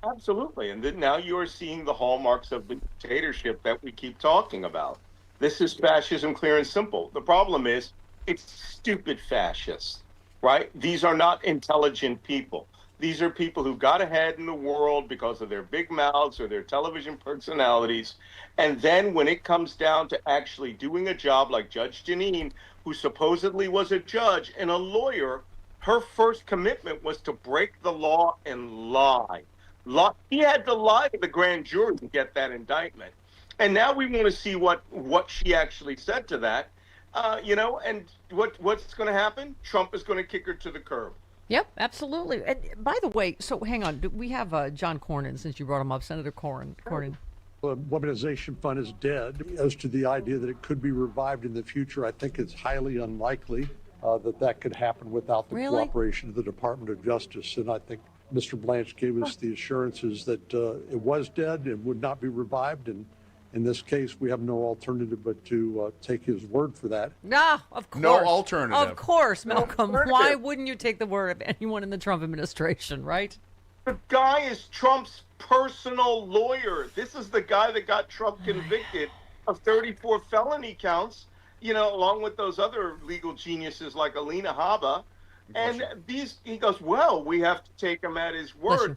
Absolutely. And then now you are seeing the hallmarks of the dictatorship that we keep talking about. This is fascism, clear and simple. The problem is it's stupid fascists, right? These are not intelligent people. These are people who got ahead in the world because of their big mouths or their television personalities. And then when it comes down to actually doing a job like Judge Jeanine, who supposedly was a judge and a lawyer, her first commitment was to break the law and lie. He had to lie to the grand jury to get that indictment. And now we want to see what she actually said to that. You know, and what's going to happen? Trump is going to kick her to the curb. Yep, absolutely. And by the way, so hang on. We have John Cornyn, since you brought him up, Senator Cornyn. The weaponization fund is dead. As to the idea that it could be revived in the future, I think it's highly unlikely that could happen without the cooperation of the Department of Justice. And I think Mr. Blanche gave us the assurances that it was dead and would not be revived. And in this case, we have no alternative but to take his word for that. No, of course. No alternative. Of course, Malcolm. Why wouldn't you take the word of anyone in the Trump administration, right? The guy is Trump's personal lawyer. This is the guy that got Trump convicted of 34 felony counts, you know, along with those other legal geniuses like Alina Habba. And he goes, well, we have to take him at his word.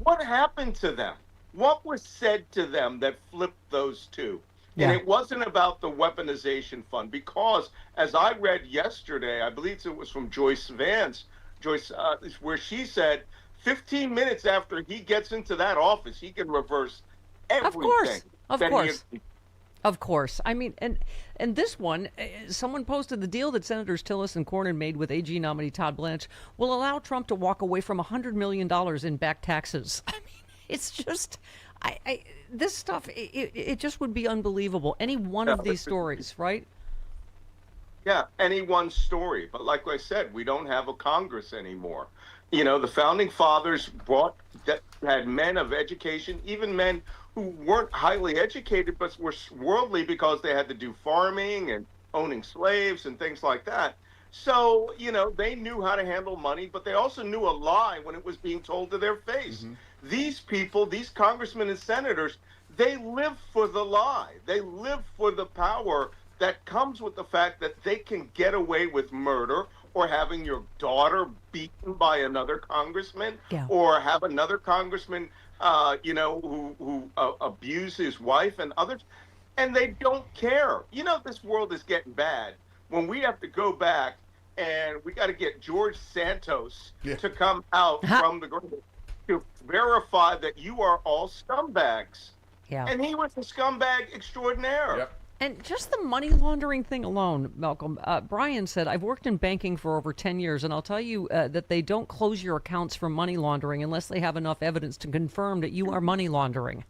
What happened to them? What was said to them that flipped those two? And it wasn't about the weaponization fund, because as I read yesterday, I believe it was from Joyce Vance, where she said 15 minutes after he gets into that office, he can reverse everything. Of course. Of course. I mean, and this one, someone posted the deal that Senators Tillis and Cornyn made with AG nominee Todd Blanche will allow Trump to walk away from $100 million in back taxes. I mean, it's just, this stuff, it just would be unbelievable. Any one of these stories, right? Yeah, any one story. But like I said, we don't have a Congress anymore. You know, the founding fathers had men of education, even men who weren't highly educated, but were worldly because they had to do farming and owning slaves and things like that. So, they knew how to handle money, but they also knew a lie when it was being told to their face. These people, these congressmen and senators, they live for the lie. They live for the power that comes with the fact that they can get away with murder or having your daughter beaten by another congressman or have another congressman, who abuse his wife and others. And they don't care. This world is getting bad when we have to go back and we got to get George Santos to come out from the grave to verify that you are all scumbags. Yeah. And he was a scumbag extraordinaire. And just the money laundering thing alone, Malcolm, Brian said, I've worked in banking for over 10 years, and I'll tell you that they don't close your accounts for money laundering unless they have enough evidence to confirm that you are money laundering.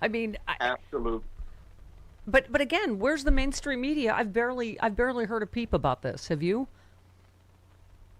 I mean... Absolutely. But again, where's the mainstream media? I've barely heard a peep about this. Have you?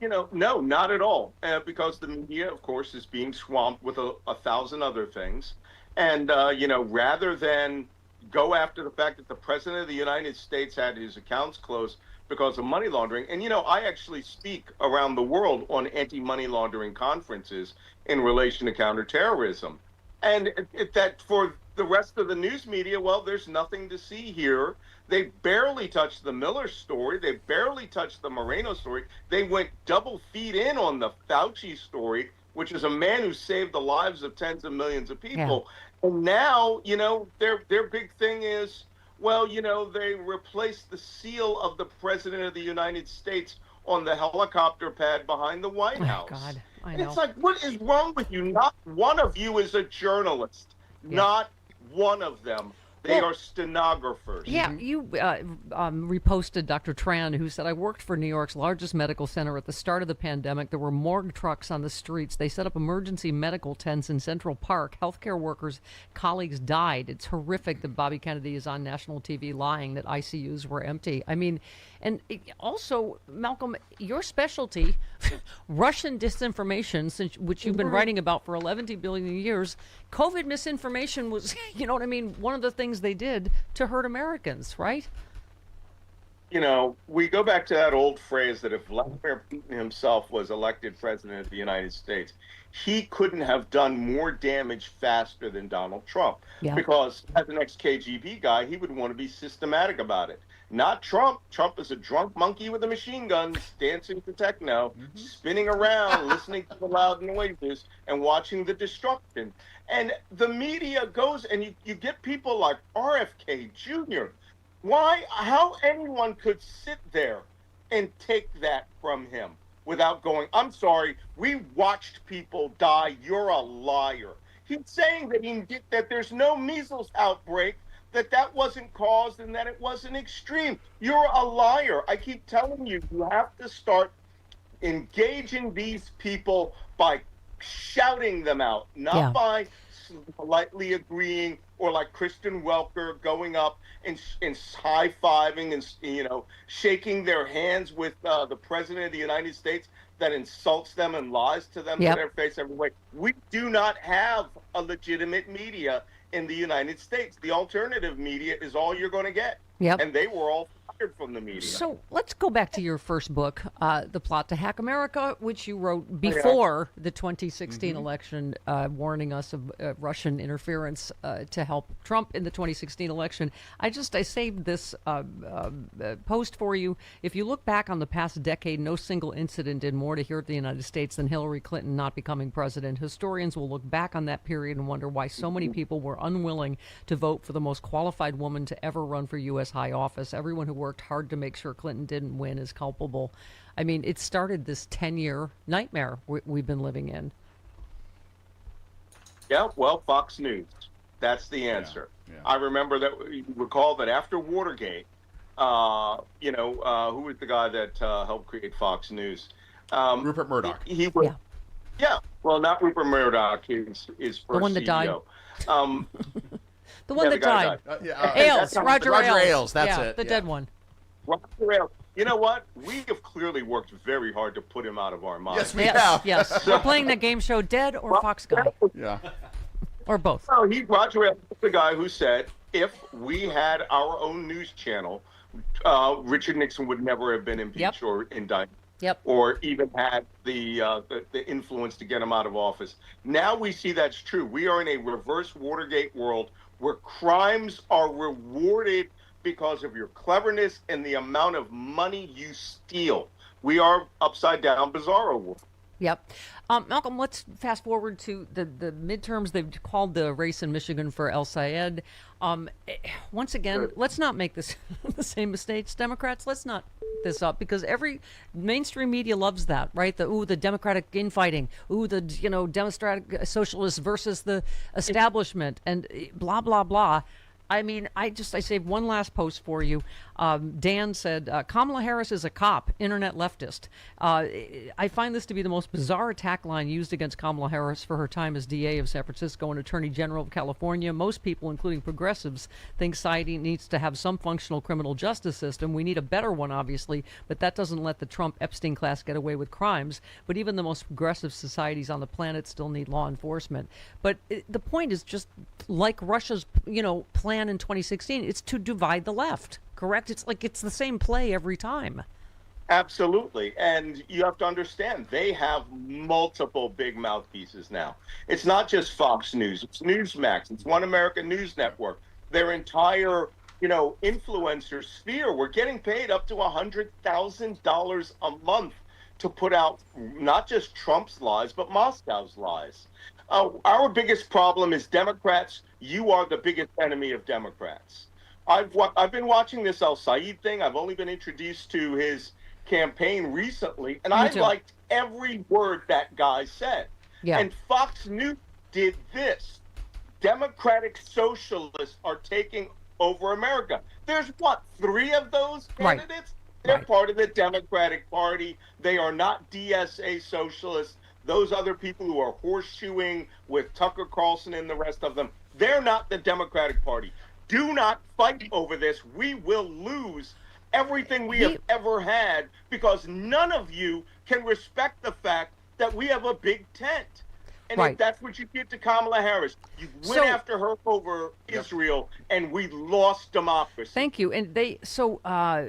No, not at all. Because the media, of course, is being swamped with a thousand other things. And, rather than go after the fact that the president of the United States had his accounts closed because of money laundering. And, I actually speak around the world on anti-money laundering conferences in relation to counterterrorism. And that for the rest of the news media, well, there's nothing to see here. They barely touched the Miller story. They barely touched the Moreno story. They went double feet in on the Fauci story, which is a man who saved the lives of tens of millions of people. And now, their big thing is, well, they replaced the seal of the president of the United States on the helicopter pad behind the White House. God, I And know. it's like, what is wrong with you? Not one of you is a journalist. Not one of them. They are stenographers. Yeah, you reposted Dr. Tran, who said, I worked for New York's largest medical center at the start of the pandemic. There were morgue trucks on the streets. They set up emergency medical tents in Central Park. Healthcare workers, colleagues died. It's horrific that Bobby Kennedy is on national TV lying that ICUs were empty. I mean, and also, Malcolm, your specialty, Russian disinformation, which you've been writing about for 11 billion years, COVID misinformation was, one of the things they did to hurt Americans, right? We go back to that old phrase that if Vladimir Putin himself was elected president of the United States, he couldn't have done more damage faster than Donald Trump. Because as an ex-KGB guy, he would want to be systematic about it. Not Trump. Trump is a drunk monkey with a machine gun dancing to techno, spinning around, listening to the loud noises, and watching the destruction. And the media goes, and you get people like RFK Jr. How anyone could sit there and take that from him without going, I'm sorry, we watched people die, you're a liar. He's saying that there's no measles outbreak, that wasn't caused and that it wasn't extreme. You're a liar. I keep telling you, you have to start engaging these people by shouting them out, not by politely agreeing or like Kristen Welker going up and high-fiving and shaking their hands with the president of the United States that insults them and lies to them to their face every way. We do not have a legitimate media in the United States. The alternative media is all you're going to get. And they were all fired from the media. So let's go back to your first book, The Plot to Hack America, which you wrote before the 2016 election, warning us of Russian interference to help Trump in the 2016 election. I saved this post for you. If you look back on the past decade, no single incident did more to hurt the United States than Hillary Clinton not becoming president. Historians will look back on that period and wonder why so many people were unwilling to vote for the most qualified woman to ever run for U.S. high office. Everyone who worked hard to make sure Clinton didn't win is culpable. I mean, it started this 10-year nightmare we've been living in. Yeah, well, Fox News. That's the answer. I remember that. You recall that after Watergate, who was the guy that helped create Fox News? Rupert Murdoch. He was. Yeah. Well, not Rupert Murdoch. His first The one that died. CEO. The one that died. Ailes. Roger Ailes. That's it. The dead one. Roger Ailes. You know what? We have clearly worked very hard to put him out of our minds. Yes, we have. Yes. We're playing that game show Dead or Fox Guy. Yeah. Or both. No, Roger Ailes was the guy who said, if we had our own news channel Richard Nixon would never have been impeached or indicted. Yep. Or even had the influence to get him out of office. Now we see that's true. We are in a reverse Watergate world where crimes are rewarded because of your cleverness and the amount of money you steal. We are upside down bizarro world. Yep. Malcolm, let's fast forward to the midterms. They've called the race in Michigan for El Sayed. Once again, let's not make this the same mistakes, Democrats. Let's not this up, because every mainstream media loves that, right? The Democratic infighting, the Democratic socialists versus the establishment, and blah blah blah. I mean, I saved one last post for you. Dan said, Kamala Harris is a cop, internet leftist. I find this to be the most bizarre attack line used against Kamala Harris for her time as DA of San Francisco and Attorney General of California. Most people, including progressives, think society needs to have some functional criminal justice system. We need a better one, obviously, but that doesn't let the Trump Epstein class get away with crimes. But even the most progressive societies on the planet still need law enforcement. But the point is just like Russia's, plan in 2016, it's to divide the left. Correct? It's like it's the same play every time. Absolutely. And you have to understand, they have multiple big mouthpieces now. It's not just Fox News, it's Newsmax, it's One American News Network. Their entire, influencer sphere, we're getting paid up to $100,000 a month to put out not just Trump's lies, but Moscow's lies. Our biggest problem is Democrats. You are the biggest enemy of Democrats. I've been watching this Al Sayed thing. I've only been introduced to his campaign recently, and I liked every word that guy said. Yeah. And Fox News did this. Democratic socialists are taking over America. There's three of those candidates? Right. They're part of the Democratic Party. They are not DSA socialists. Those other people who are horseshoeing with Tucker Carlson and the rest of them, they're not the Democratic Party. Do not fight over this. We will lose everything we have ever had because none of you can respect the fact that we have a big tent. And if that's what you did to Kamala Harris, you went after her over Israel, and we lost democracy. Thank you. And so now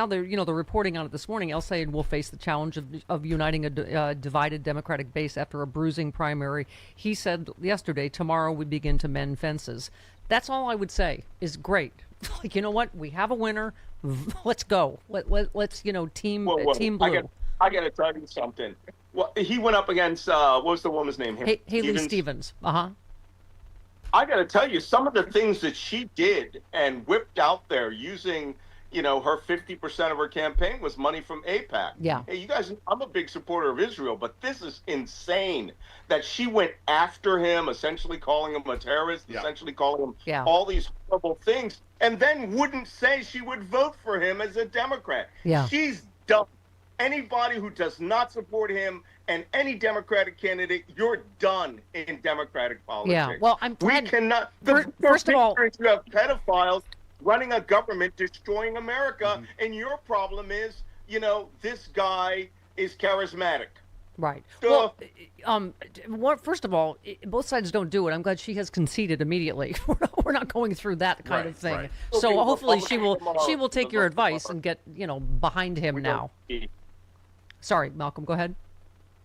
they're they're reporting on it this morning. El Sayed will face the challenge of uniting a divided Democratic base after a bruising primary. He said yesterday, tomorrow we begin to mend fences. That's all I would say is great. Like, you know what? We have a winner. Let's go. Let's team blue. I got to tell you something. Well, he went up against what was the woman's name? Haley Stevens. I got to tell you, some of the things that she did and whipped out there using, her 50% of her campaign was money from AIPAC. Yeah. Hey, you guys, I'm a big supporter of Israel, but this is insane that she went after him, essentially calling him a terrorist, essentially calling him all these horrible things, and then wouldn't say she would vote for him as a Democrat. Yeah. She's dumb. Anybody who does not support him and any Democratic candidate, you're done in Democratic politics. Yeah, well, I'm glad. We cannot. First of all, you have pedophiles running a government, destroying America, and your problem is, this guy is charismatic. Right. Well, first of all, both sides don't do it. I'm glad she has conceded immediately. We're not going through that kind of thing. Right. So Okay, hopefully well, she will take your advice and get behind him now. Sorry, Malcolm, go ahead.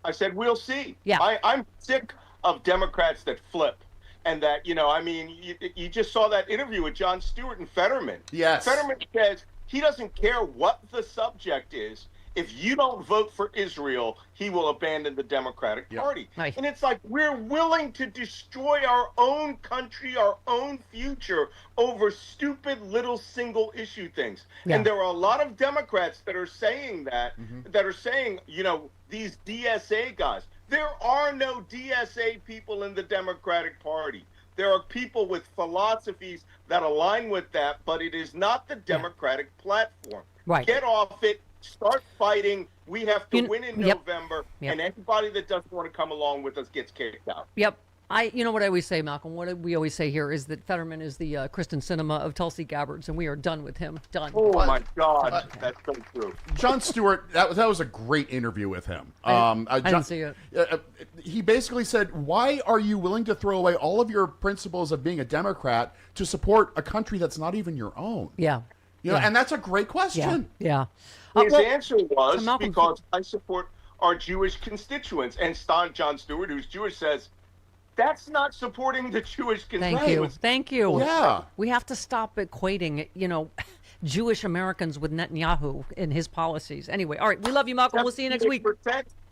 I said we'll see. Yeah. I'm sick of Democrats that flip. And that, you just saw that interview with Jon Stewart and Fetterman. Yes. Fetterman says he doesn't care what the subject is. If you don't vote for Israel, he will abandon the Democratic Party. Nice. And it's like we're willing to destroy our own country, our own future over stupid little single issue things. Yeah. And there are a lot of Democrats that are saying that, that are saying, these DSA guys. There are no DSA people in the Democratic Party. There are people with philosophies that align with that, but it is not the Democratic platform. Right. Get off it. Start fighting. We have to win in November, and anybody that doesn't want to come along with us gets kicked out. Yep. What I always say, Malcolm, what we always say here is that Fetterman is the Kristen Sinema of Tulsi Gabbards, and we are done with him. Done. Oh, my God. That's so true. Jon Stewart, that was a great interview with him. I didn't see it. He basically said, why are you willing to throw away all of your principles of being a Democrat to support a country that's not even your own? Yeah. You know, and that's a great question. Yeah. His answer was Malcolm- because I support our Jewish constituents. And John Stewart, who's Jewish, says that's not supporting the Jewish constituents. Thank you. Yeah. We have to stop equating, Jewish Americans with Netanyahu in his policies. Anyway, all right. We love you, Malcolm. We'll see you next week.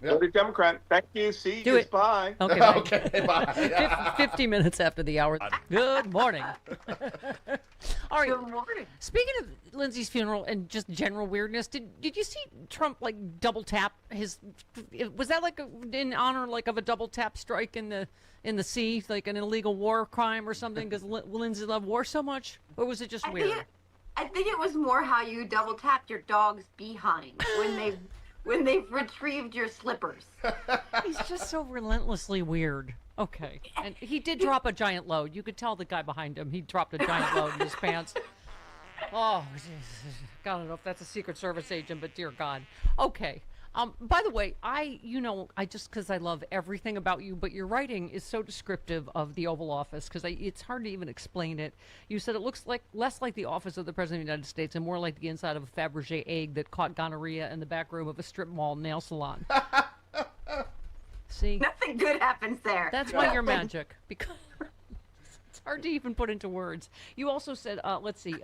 Voted Democrat. Thank you. See Do you. it. Bye. Okay, bye. Okay, bye. 50 minutes after the hour. Good morning. All right. Good morning. Speaking of Lindsay's funeral and just general weirdness, did you see Trump double tap his? Was that in honor of a double tap strike in the sea, like an illegal war crime or something? Because Lindsay loved war so much, or was it just weird? I think it was more how you double tapped your dog's behind when they've retrieved your slippers. He's just so relentlessly weird. Okay. And he did drop a giant load. You could tell the guy behind him. He dropped a giant load in his pants. Oh, God, I don't know if that's a Secret Service agent, but dear God. Okay. By the way, I just because I love everything about you, but your writing is so descriptive of the Oval Office because it's hard to even explain it. You said it looks less like the office of the President of the United States and more like the inside of a Fabergé egg that caught gonorrhea in the back room of a strip mall nail salon. See? Nothing good happens there. That's why you're magic. Because it's hard to even put into words. You also said, let's see,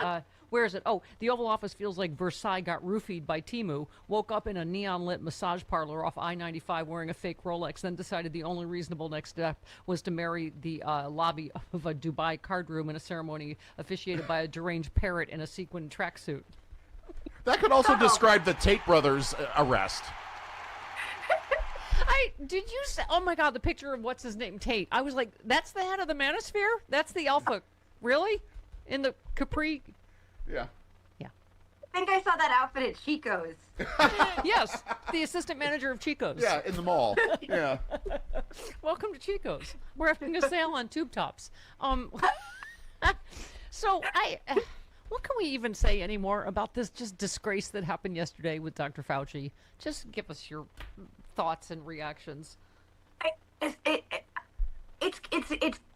where is it? Oh, the Oval Office feels like Versailles got roofied by Timu, woke up in a neon-lit massage parlor off I-95 wearing a fake Rolex, then decided the only reasonable next step was to marry the lobby of a Dubai card room in a ceremony officiated by a deranged parrot in a sequin tracksuit. That could also describe the Tate brothers' arrest. Did you say, oh my God, the picture of what's his name, Tate. I was like, that's the head of the manosphere? That's the alpha. Really? In the Capri? Yeah. I think I saw that outfit at Chico's. Yes, the assistant manager of Chico's. Yeah, in the mall. Yeah. Welcome to Chico's. We're having a sale on tube tops. So what can we even say anymore about this just disgrace that happened yesterday with Dr. Fauci? Just give us your thoughts and reactions. It's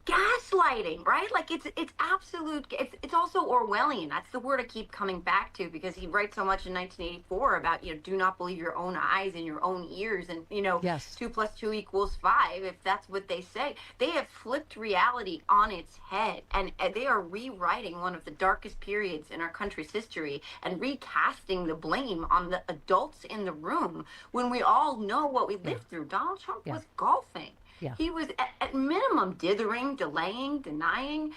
gaslighting, right? Like it's absolute. It's also Orwellian. That's the word I keep coming back to because he writes so much in 1984 about do not believe your own eyes and your own ears, and Yes. 2 + 2 = 5. If that's what they say, they have flipped reality on its head, and they are rewriting one of the darkest periods in our country's history and recasting the blame on the adults in the room when we all know what we lived through. Donald Trump was golfing. Yeah. He was at minimum dithering, delaying, denying,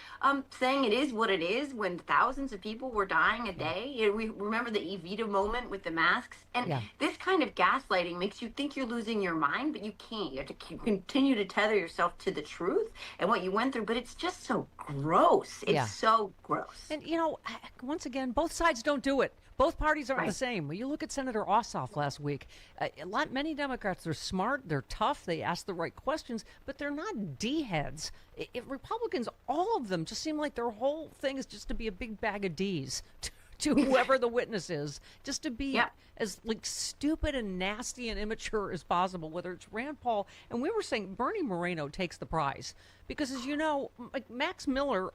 saying it is what it is when thousands of people were dying a day. We remember the Evita moment with the masks. And this kind of gaslighting makes you think you're losing your mind, but you can't. You have to continue to tether yourself to the truth and what you went through. But it's just so gross. It's so gross. And, once again, both sides don't do it. Both parties aren't the same. When you look at Senator Ossoff last week, many Democrats are smart, they're tough, they ask the right questions, but they're not D-heads. Republicans, all of them, just seem like their whole thing is just to be a big bag of D's to whoever the witness is, just to be as stupid and nasty and immature as possible, whether it's Rand Paul. And we were saying Bernie Moreno takes the prize because, as you know, Max Miller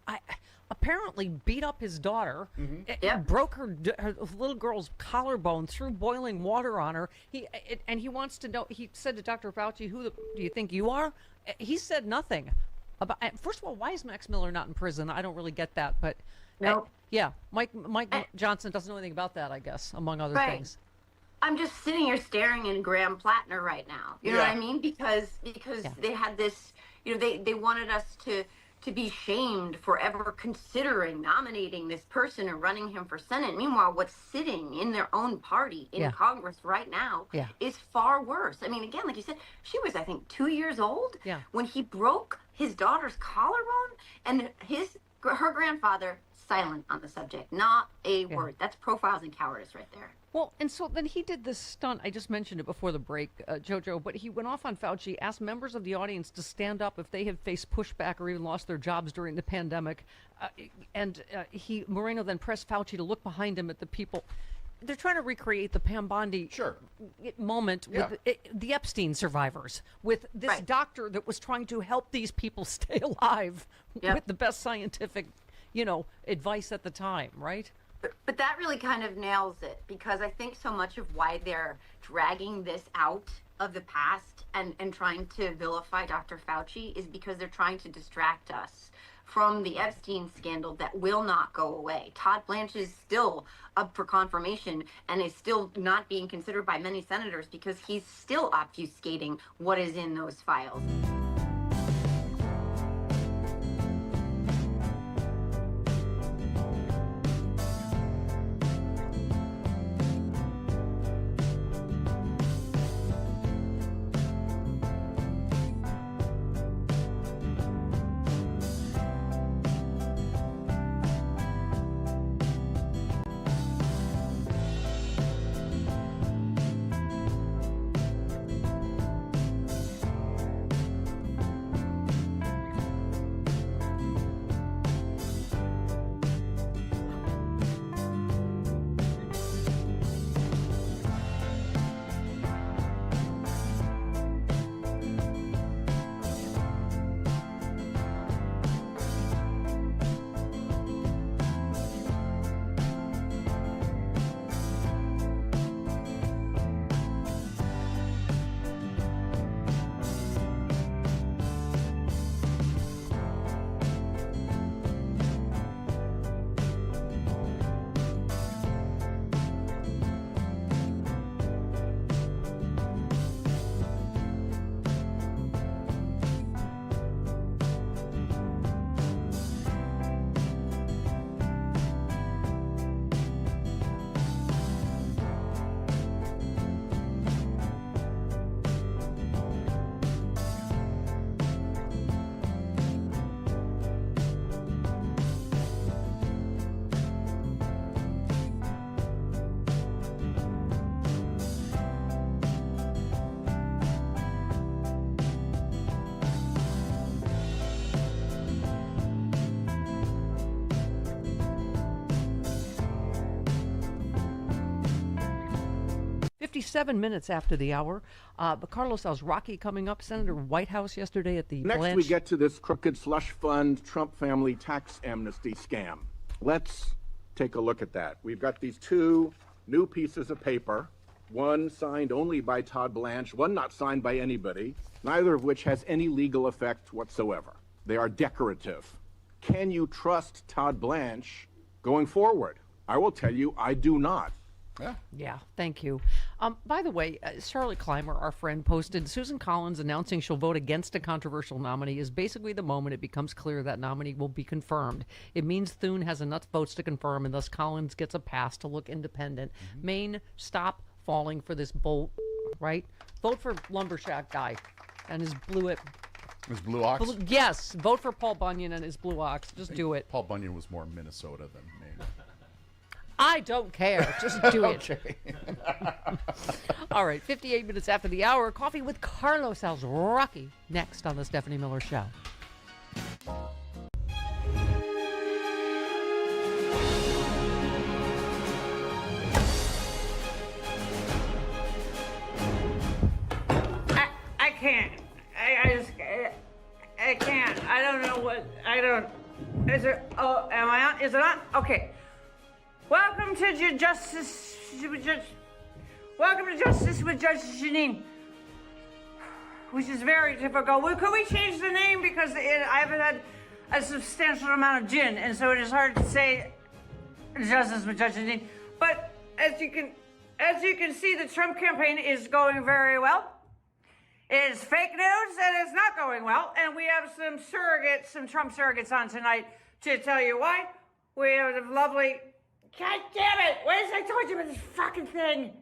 apparently beat up his daughter, broke her little girl's collarbone, threw boiling water on her. He wants to know. He said to Dr. Fauci, "Who do you think you are?" He said nothing about. First of all, why is Max Miller not in prison? I don't really get that, but Mike Johnson doesn't know anything about that, I guess, among other things. I'm just sitting here staring in Graham Plattner right now. You know what I mean? Because they had this, they wanted us to be shamed for ever considering nominating this person and running him for Senate. Meanwhile, what's sitting in their own party in Congress right now is far worse. I mean, again, like you said, she was, I think, 2 years old when he broke his daughter's collarbone, and her grandfather silent on the subject, not a word. That's profiles in cowardice right there. Well, and so then he did this stunt. I just mentioned it before the break, JoJo, but he went off on Fauci, asked members of the audience to stand up if they had faced pushback or even lost their jobs during the pandemic. Moreno then pressed Fauci to look behind him at the people. They're trying to recreate the Pam Bondi moment with the Epstein survivors, with this doctor that was trying to help these people stay alive with the best scientific, advice at the time, right? But that really kind of nails it, because I think so much of why they're dragging this out of the past and trying to vilify Dr. Fauci is because they're trying to distract us from the Epstein scandal that will not go away. Todd Blanche is still up for confirmation and is still not being considered by many senators because he's still obfuscating what is in those files. Minutes after the hour. But Carlos Alzraki coming up, Senator White House yesterday at the Next, Blanche. we get to this crooked slush fund Trump family tax amnesty scam. Let's take a look at that. We've got these two new pieces of paper, one signed only by Todd Blanche, one not signed by anybody, neither of which has any legal effect whatsoever. They are decorative. Can you trust Todd Blanche going forward? I will tell you, I do not. Yeah, thank you. By the way, Charlotte Clymer, our friend, posted Susan Collins announcing she'll vote against a controversial nominee is basically the moment it becomes clear that nominee will be confirmed. It means Thune has enough votes to confirm, and thus Collins gets a pass to look independent. Maine, stop falling for this bolt, right? Vote for Lumbershack guy and his blue ox. Yes, vote for Paul Bunyan and his blue ox. Just do it. Paul Bunyan was more Minnesota than Maine. I don't care. Just do it. Okay. All right, 58 minutes after the hour, coffee with Carlos Alzraki next on the Stephanie Miller Show. I can't. I can't. I don't know what. I don't. Is it? Oh, am I on? Is it on? Okay. Welcome to Justice. Welcome to Justice with Judge Janine, which is very difficult. Could we change the name because I haven't had a substantial amount of gin, and so it is hard to say Justice with Judge Janine. But as you can see, the Trump campaign is going very well. It is fake news, and it's not going well. And we have some Trump surrogates on tonight to tell you why. We have a lovely. God damn it! What is I told you about this fucking thing?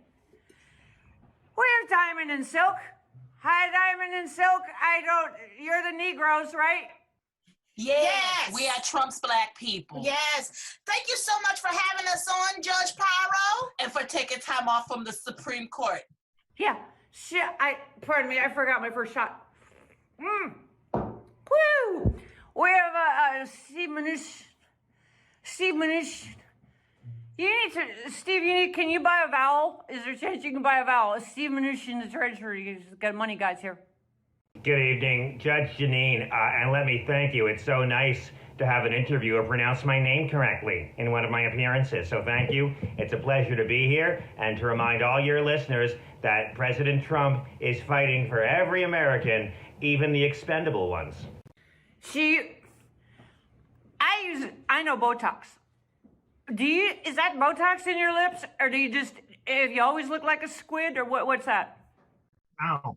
We have Diamond and Silk. Hi, Diamond and Silk. You're the Negroes, right? Yes. We are Trump's black people. Yes. Thank you so much for having us on, Judge Pyro. And for taking time off from the Supreme Court. Yeah. Shit, pardon me, I forgot my first shot. Woo! We have Steve Mnuchin. Can you buy a vowel? Is there a chance you can buy a vowel? Steve Mnuchin, the treasurer, he's got money guys here. Good evening, Judge Janine, and let me thank you. It's so nice to have an interviewer pronounce my name correctly in one of my appearances. So thank you. It's a pleasure to be here and to remind all your listeners that President Trump is fighting for every American, even the expendable ones. I know Botox. Is that Botox in your lips, or do you always look like a squid, or what's that? Oh,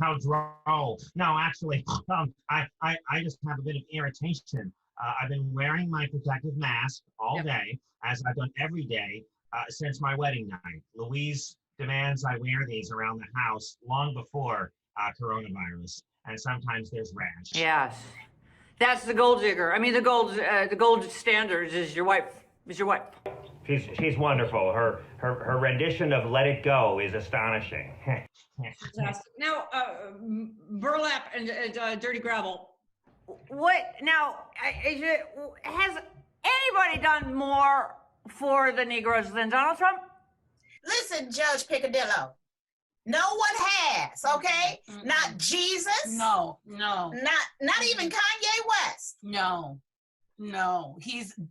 how droll. No, actually, I just have a bit of irritation. I've been wearing my protective mask all day, as I've done every day since my wedding night. Louise demands I wear these around the house long before coronavirus, and sometimes there's rash. Yes, that's the gold digger. I mean, the gold standard is your wife. She's wonderful. Her rendition of "Let It Go" is astonishing. Fantastic. Now, burlap and dirty gravel. What now? Has anybody done more for the Negroes than Donald Trump? Listen, Judge Picadillo. No one has, okay? Not Jesus. No. Not even Kanye West. No.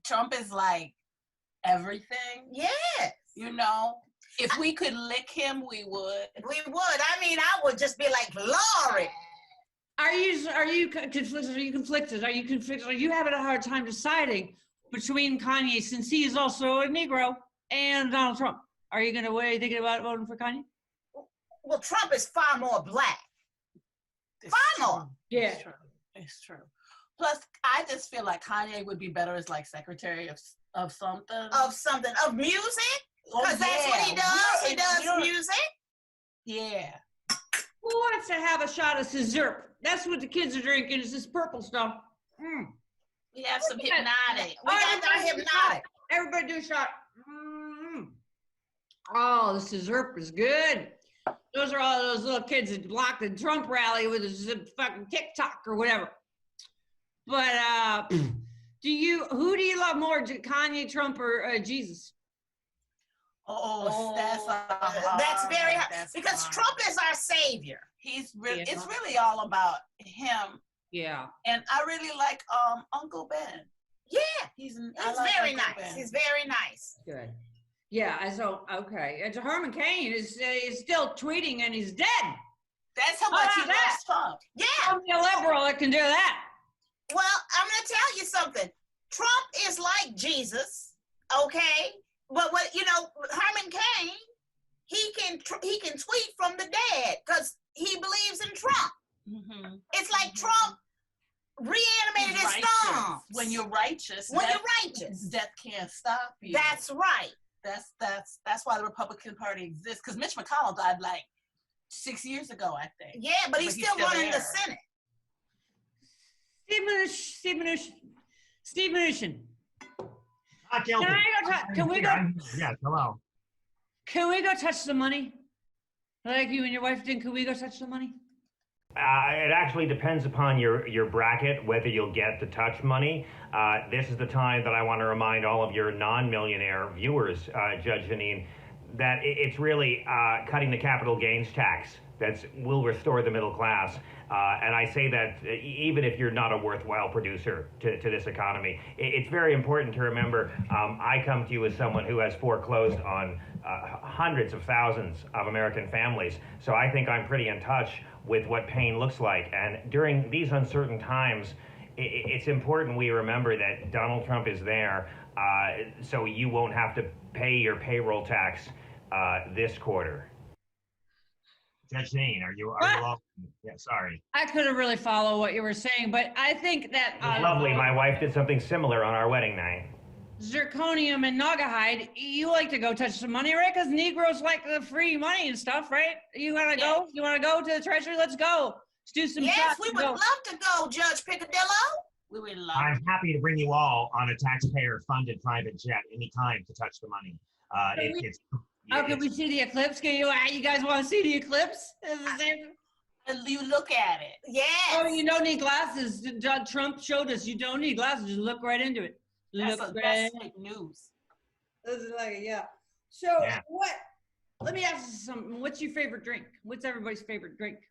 Trump is like everything. Yes. You know, if we could lick him, we would. We would. I mean, I would just be like, Lord. Are you conflicted? Are you having a hard time deciding between Kanye, since he is also a Negro, and Donald Trump? Are you thinking about voting for Kanye? Well, Trump is far more black. Far more. Yeah. It's true. Plus, I just feel like Kanye would be better as like secretary of something. Of music? Because that's what he does. He does music. Yeah. Who wants to have a shot of Scissor? That's what the kids are drinking, is this purple stuff. We have some hypnotic. We got that hypnotic. Everybody do a shot. Oh, the Scissor is good. Those are all those little kids that blocked the Trump rally with a fucking TikTok or whatever. But who do you love more, Kanye, Trump, or Jesus? That's very hard. Because Trump is our savior. It's really all about him. Yeah. And I really like Uncle Ben. Yeah. He's very nice. Ben. He's very nice. Good. Yeah, so, okay. And Hartmann Kane is still tweeting and he's dead. That's how much he loves Trump. Yeah. Only a liberal that can do that. Well, I'm going to tell you something. Trump is like Jesus, okay? But Hartmann Kane, he can tweet from the dead because he believes in Trump. Mm-hmm. It's like Trump reanimated his thumbs. When you're righteous. Death can't stop you. That's right. That's why the Republican Party exists. Because Mitch McConnell died like 6 years ago, I think. Yeah, but he's still running the Senate. Steve Mnuchin. Can we go? Yes, hello. Can we go touch the money? Like you and your wife did, can we go touch the money? It actually depends upon your bracket, whether you'll get to touch money. This is the time that I want to remind all of your non-millionaire viewers, Judge Janine, that it's really cutting the capital gains tax that will restore the middle class. And I say that even if you're not a worthwhile producer to this economy, it's very important to remember I come to you as someone who has foreclosed on hundreds of thousands of American families. So I think I'm pretty in touch with what pain looks like. And during these uncertain times, it's important we remember that Donald Trump is there so you won't have to pay your payroll tax this quarter. Judge Janine, are you all? Yeah, sorry. I couldn't really follow what you were saying, but I think that It was lovely. My wife did something similar on our wedding night. Zirconium and Naugahyde, you like to go touch some money, right? Because Negroes like the free money and stuff, right? You want to go? You want to go to the Treasury? Let's go. Let's do some Yes, shots we and would go. love to go, Judge Picadillo. We would love I'm happy to bring you all on a taxpayer-funded private jet anytime to touch the money. Can we see the eclipse? You guys want to see the eclipse? You look at it. Yeah. Oh, you don't need glasses. Trump showed us you don't need glasses. Just look right into it. That's fake news. This is like, yeah. So what? Let me ask you something. What's your favorite drink? What's everybody's favorite drink?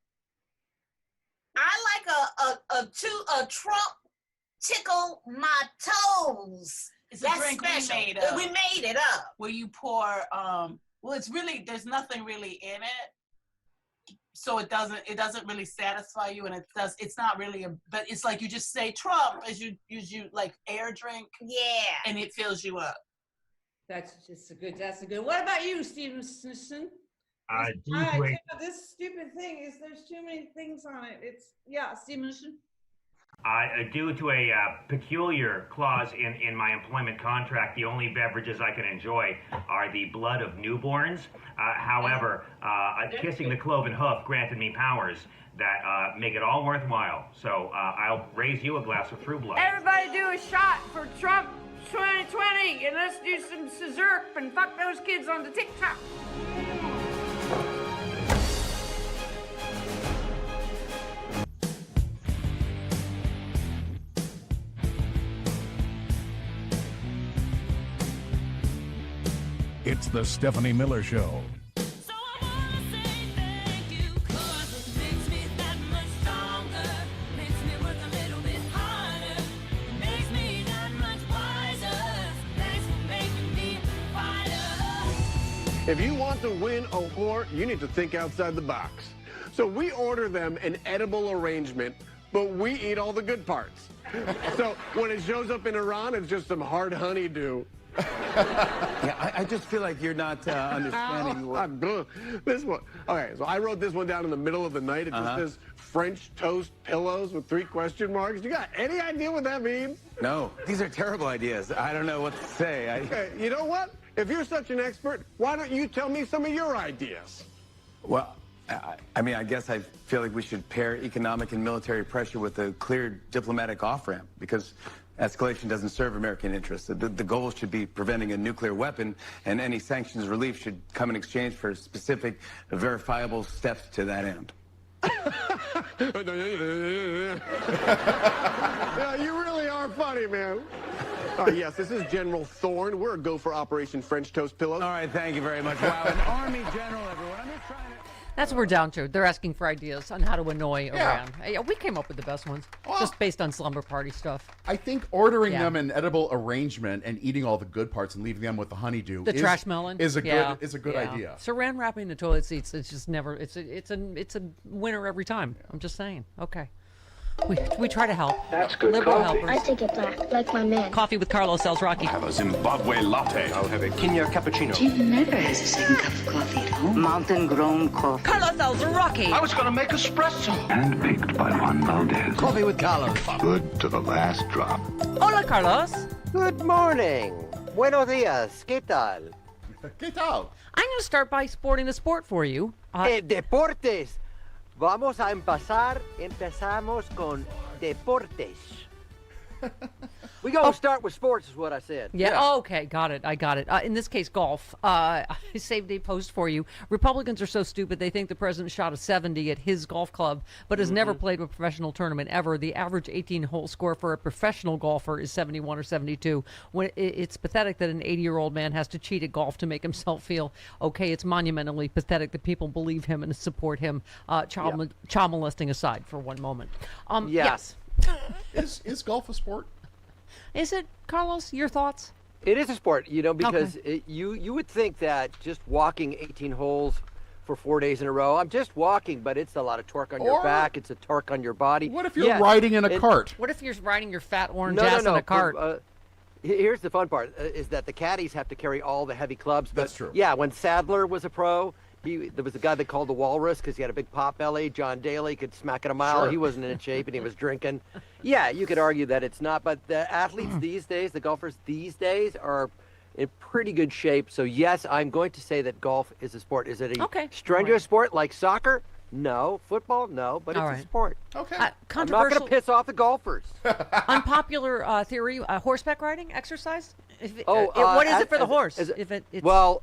I like a Trump tickle my toes. It's That's a drink special. we made up. We made it up. Where you pour, well, it's really, there's nothing really in it. So it doesn't really satisfy you, and it's not really but it's like you just say Trump as you like air drink. Yeah. And it fills you up. That's a good. What about you, Stevenson? due to a- This stupid thing is there's too many things on it. Stevenson. Due to a peculiar clause in my employment contract, the only beverages I can enjoy are the blood of newborns. However, kissing the cloven hoof granted me powers that make it all worthwhile. So I'll raise you a glass of fruit blood. Everybody do a shot for Trump 2020, and let's do some scissor and fuck those kids on the TikTok. It's the Stephanie Miller Show. If you want to win a war, you need to think outside the box. So we order them an edible arrangement, but we eat all the good parts. So when it shows up in Iran, it's just some hard honeydew. Yeah, I just feel like you're not understanding what... This one. Okay, so I wrote this one down in the middle of the night. It just says French toast pillows with 3 question marks. You got any idea what that means? No, these are terrible ideas. I don't know what to say. Okay, you know what? If you're such an expert, why don't you tell me some of your ideas? Well, I mean, I guess I feel like we should pair economic and military pressure with a clear diplomatic off-ramp, because escalation doesn't serve American interests. The goal should be preventing a nuclear weapon, and any sanctions relief should come in exchange for specific, verifiable steps to that end. Yeah, you really are funny, man. Yes, this is General Thorne. We're a go for Operation French Toast Pillows. All right, thank you very much. Wow, an Army general, everyone. I'm just trying to... That's what we're down to. They're asking for ideas on how to annoy Iran. Yeah, we came up with the best ones, just based on slumber party stuff. I think ordering them an edible arrangement and eating all the good parts and leaving them with the honeydew, The trash melon is a good Yeah. idea. Saran wrapping the toilet seats. It's just never. It's a winner every time. I'm just saying. Okay. We try to help. That's good Liberal coffee. helpers. I take it black, like my man. Coffee with Carlos sells Rocky. Have a Zimbabwe latte. I'll have a Kenya cappuccino. Jim never has a second cup of coffee at home. Mountain grown coffee. Carlos sells Rocky. I was going to make espresso. Handpicked by Juan Valdez. Coffee with Carlos. Good to the last drop. Hola, Carlos. Good morning. Buenos dias. ¿Qué tal? ¿Qué tal? I'm going to start by sporting the sport for you. Deportes. Vamos a empezamos con deportes. We gonna start with sports is what I said. Yeah. Oh, okay. Got it. I got it. In this case, golf. I saved a post for you. Republicans are so stupid they think the president shot a 70 at his golf club, but has never played a professional tournament ever. The average 18-hole score for a professional golfer is 71 or 72. When it's pathetic that an 80-year-old man has to cheat at golf to make himself feel okay. It's monumentally pathetic that people believe him and support him. Child molesting aside for one moment. Yes. Is golf a sport? Is it, Carlos? Your thoughts? It is a sport, because you would think that just walking 18 holes for 4 days in a row, I'm just walking, but it's a lot of torque on your back, it's a torque on your body. What if you're riding in a cart? What if you're riding your fat orange ass in a cart? Here's the fun part, is that the caddies have to carry all the heavy clubs. But That's true. Yeah, when Sadler was a pro, there was a guy they called the Walrus because he had a big pot belly. John Daly could smack it a mile. Sure. He wasn't in shape and he was drinking. Yeah, you could argue that it's not. But the athletes these days, the golfers these days are in pretty good shape. So, yes, I'm going to say that golf is a sport. Is it a strenuous sport like soccer? No. Football? No. But it's a sport. Okay. I'm not going to piss off the golfers. Unpopular theory, horseback riding, exercise? What is it for the horse? It's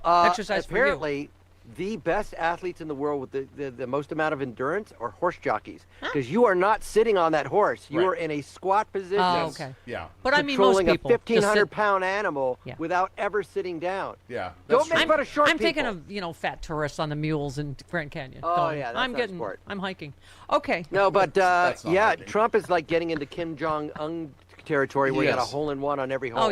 exercise apparently, for you. The best athletes in the world with the most amount of endurance are horse jockeys, because you are not sitting on that horse. You are in a squat position. Oh, okay. Yeah. But I mean, most controlling people a 1,500-pound animal without ever sitting down. Yeah. Don't make fun of short I'm people. thinking of fat tourists on the mules in Grand Canyon. Oh, yeah, that's I'm not a sport. I'm hiking. Okay. No, but That's not hiking. Trump is like getting into Kim Jong-un territory where you got a Yes. hole-in-one on every hole. Oh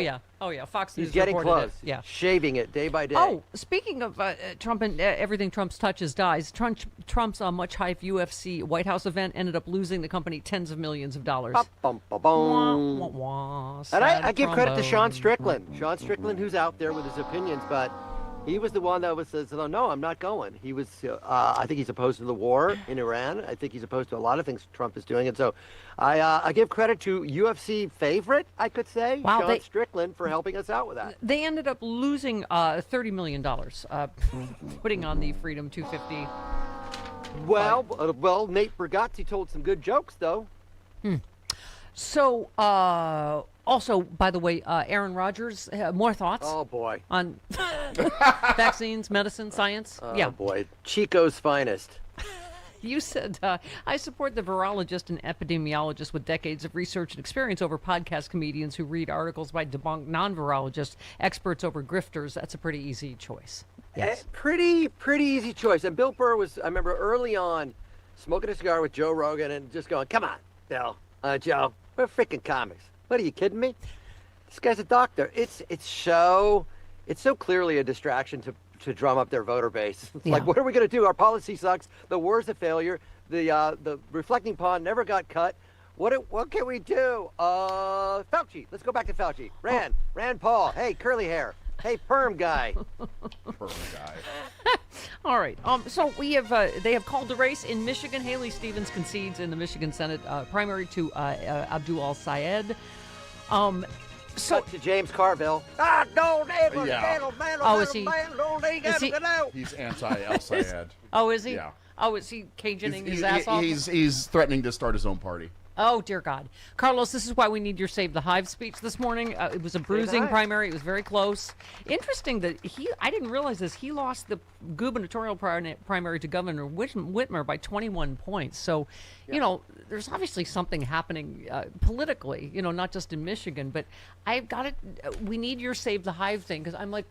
yeah. Fox News He's getting reported close. it. Yeah. Shaving it day by day. Oh, speaking of Trump and everything Trump touches dies, Trump's much hyped UFC White House event ended up losing the company tens of millions of dollars. Bum, bum, bum. Wah, wah, wah. And Sad I give credit to Sean trombone. Strickland. Sean Strickland, who's out there with his opinions, but he was the one that says, no, I'm not going. He was, I think he's opposed to the war in Iran. I think he's opposed to a lot of things Trump is doing. And so I give credit to UFC favorite, I could say, Wow, Sean Strickland, for helping us out with that. They ended up losing $30 million, putting on the Freedom 250. Well, Nate Bargatze told some good jokes, though. So, also, by the way, Aaron Rodgers, more thoughts? Oh, boy. On vaccines, medicine, science? Oh, yeah. boy. Chico's finest. You said, I support the virologist and epidemiologist with decades of research and experience over podcast comedians who read articles by debunked non-virologists, experts over grifters. That's a pretty easy choice. Yes. Pretty easy choice. And Bill Burr was, I remember early on, smoking a cigar with Joe Rogan and just going, come on, Bill, Joe, we're freaking comics. What, are you kidding me? This guy's a doctor. It's so clearly a distraction to drum up their voter base. It's like, what are we going to do? Our policy sucks. The war's a failure. The reflecting pond never got cut. What can we do? Fauci. Let's go back to Fauci. Rand Paul. Hey, curly hair. Hey, perm guy. Perm guy. All right. So we have they have called the race in Michigan. Haley Stevens concedes in the Michigan Senate primary to Abdul Al-Sayed. So to James Carville. Don't ever is he? He's anti-El-Sayed. Oh, is he? Yeah. Oh, is he Cajuning his ass off? He's threatening to start his own party. Oh, dear God. Carlos, this is why we need your Save the Hive speech this morning. It was a bruising primary. It was very close. Interesting that I didn't realize this, he lost the gubernatorial primary to Governor Whitmer by 21 points. So, you know, there's obviously something happening politically, you know, not just in Michigan. But I've got we need your Save the Hive thing, because I'm like,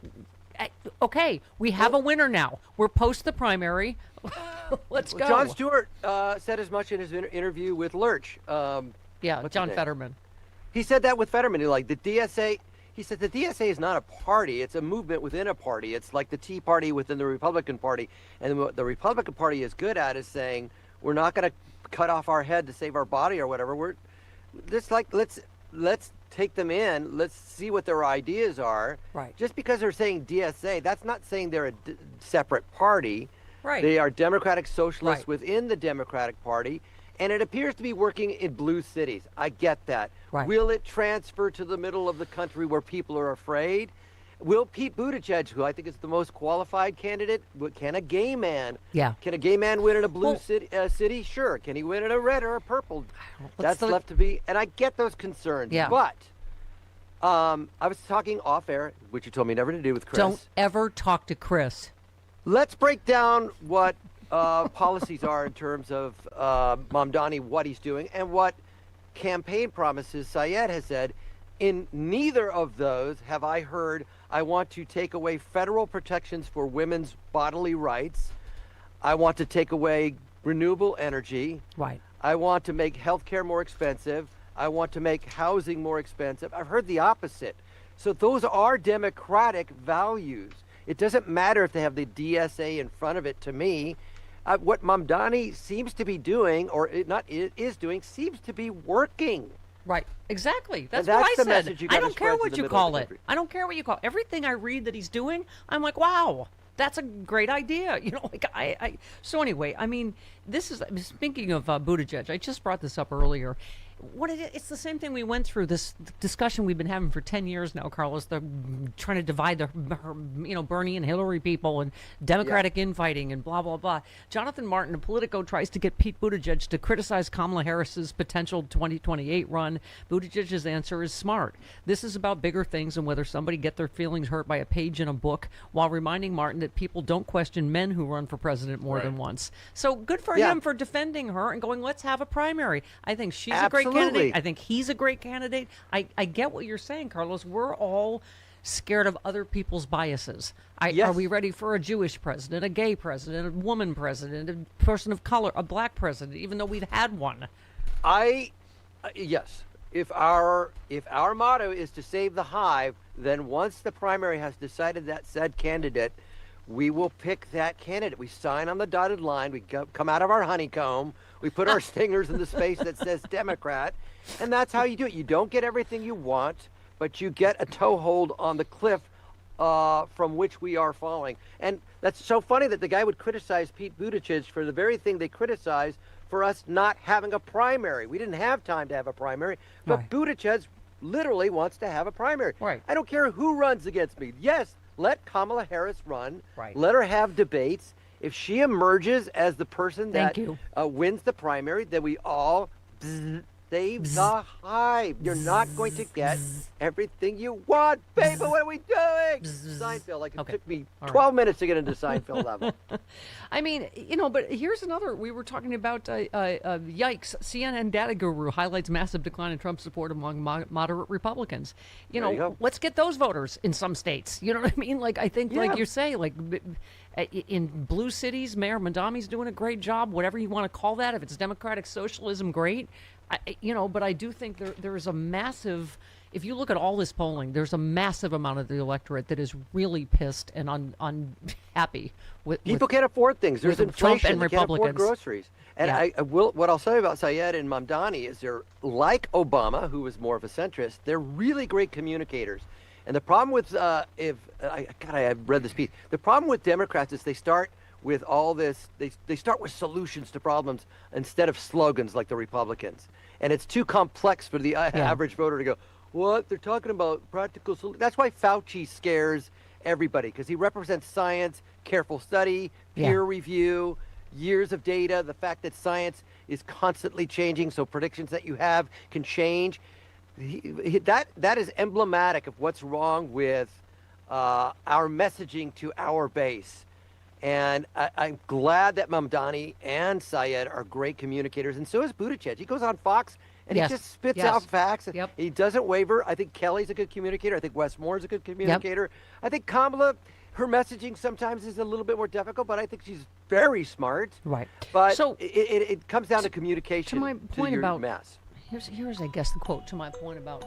okay, we have a winner now. We're post the primary. Let's go. Jon Stewart said as much in his interview with Lurch. John Fetterman. He said that with Fetterman. Like the DSA, he said the DSA is not a party. It's a movement within a party. It's like the Tea Party within the Republican Party. And what the Republican Party is good at is saying, we're not going to cut off our head to save our body or whatever. We're just like, let's take them in. Let's see what their ideas are. Right. Just because they're saying DSA, that's not saying they're a separate party. Right. They are democratic socialists within the Democratic Party, and it appears to be working in blue cities. I get that. Right. Will it transfer to the middle of the country where people are afraid? Will Pete Buttigieg, who I think is the most qualified candidate, can a gay man? Yeah. Can a gay man win in a blue city? Sure. Can he win in a red or a purple? That's the- left to be. And I get those concerns. Yeah. But I was talking off air, which you told me never to do with Chris. Don't ever talk to Chris. Let's break down what policies are in terms of Mamdani, what he's doing, and what campaign promises Syed has said. In neither of those have I heard, I want to take away federal protections for women's bodily rights. I want to take away renewable energy. Right. I want to make healthcare more expensive. I want to make housing more expensive. I've heard the opposite. So those are democratic values. It doesn't matter if they have the DSA in front of it to me. What Mamdani seems to be doing, or is doing, seems to be working. Right. Exactly. That's And what that's I the said. message you I gotta don't care spread to what the you middle of call the it. country. I don't care what you call it. Everything I read that he's doing, I'm like, wow, that's a great idea. You know, like So anyway, I mean, this is, speaking of Buttigieg, I just brought this up earlier. It's the same thing we went through, this discussion we've been having for 10 years now, Carlos. They're trying to divide Bernie and Hillary people and Democratic infighting and blah, blah, blah. Jonathan Martin of Politico tries to get Pete Buttigieg to criticize Kamala Harris's potential 2028 run. Buttigieg's answer is smart. This is about bigger things than whether somebody get their feelings hurt by a page in a book, while reminding Martin that people don't question men who run for president more than once. So good for him for defending her and going, let's have a primary. I think she's a great candidate. I think he's a great candidate. I get what you're saying, Carlos. We're all scared of other people's biases. Are we ready for a Jewish president, a gay president, a woman president, a person of color, a black president, even though we've had one? Yes. if our motto is to save the hive, then once the primary has decided that said candidate, we will pick that candidate. We sign on the dotted line. We come out of our honeycomb. We put our stingers in the space that says Democrat, and that's how you do it. You don't get everything you want, but you get a toehold on the cliff from which we are falling. And that's so funny that the guy would criticize Pete Buttigieg for the very thing they criticize for us not having a primary. We didn't have time to have a primary, but Right. Buttigieg literally wants to have a primary. Right. I don't care who runs against me. Yes, let Kamala Harris run. Right. Let her have debates. If she emerges as the person Thank that you. Wins the primary, then we all save the hive. You're not going to get everything you want, baby. What are we doing? Seinfeld. Like it took me 12 minutes to get into Seinfeld level. I mean, but here's another. We were talking about yikes. CNN data guru highlights massive decline in Trump support among moderate Republicans. There you go. Let's get those voters in some states. You know what I mean? Like I think, like you say, like in blue cities, Mayor Mondami's doing a great job. Whatever you want to call that, if it's democratic socialism, great. But I do think there is a massive. If you look at all this polling, there's a massive amount of the electorate that is really pissed and unhappy with People can't afford things. There's with Trump inflation. and They can't afford Republicans. groceries. And Yeah. what I'll say about Syed and Mamdani is they're like Obama, who was more of a centrist. They're really great communicators. And the problem with I read this piece. The problem with Democrats is they start with all this. They start with solutions to problems instead of slogans like the Republicans. And it's too complex for the average voter to go, what? They're talking about practical solutions. That's why Fauci scares everybody, because he represents science, careful study, peer review, years of data, the fact that science is constantly changing, so predictions that you have can change. That is emblematic of what's wrong with our messaging to our base. And I'm glad that Mamdani and Syed are great communicators, and so is Buttigieg. He goes on Fox and Yes. he just spits Yes. out facts. Yep. He doesn't waver. I think Kelly's a good communicator. I think Wes Moore's a good communicator. I think Kamala, her messaging sometimes is a little bit more difficult, but I think she's very smart. Right. But So- it comes down to communication. To my point your about mass. Here's I guess the quote to my point about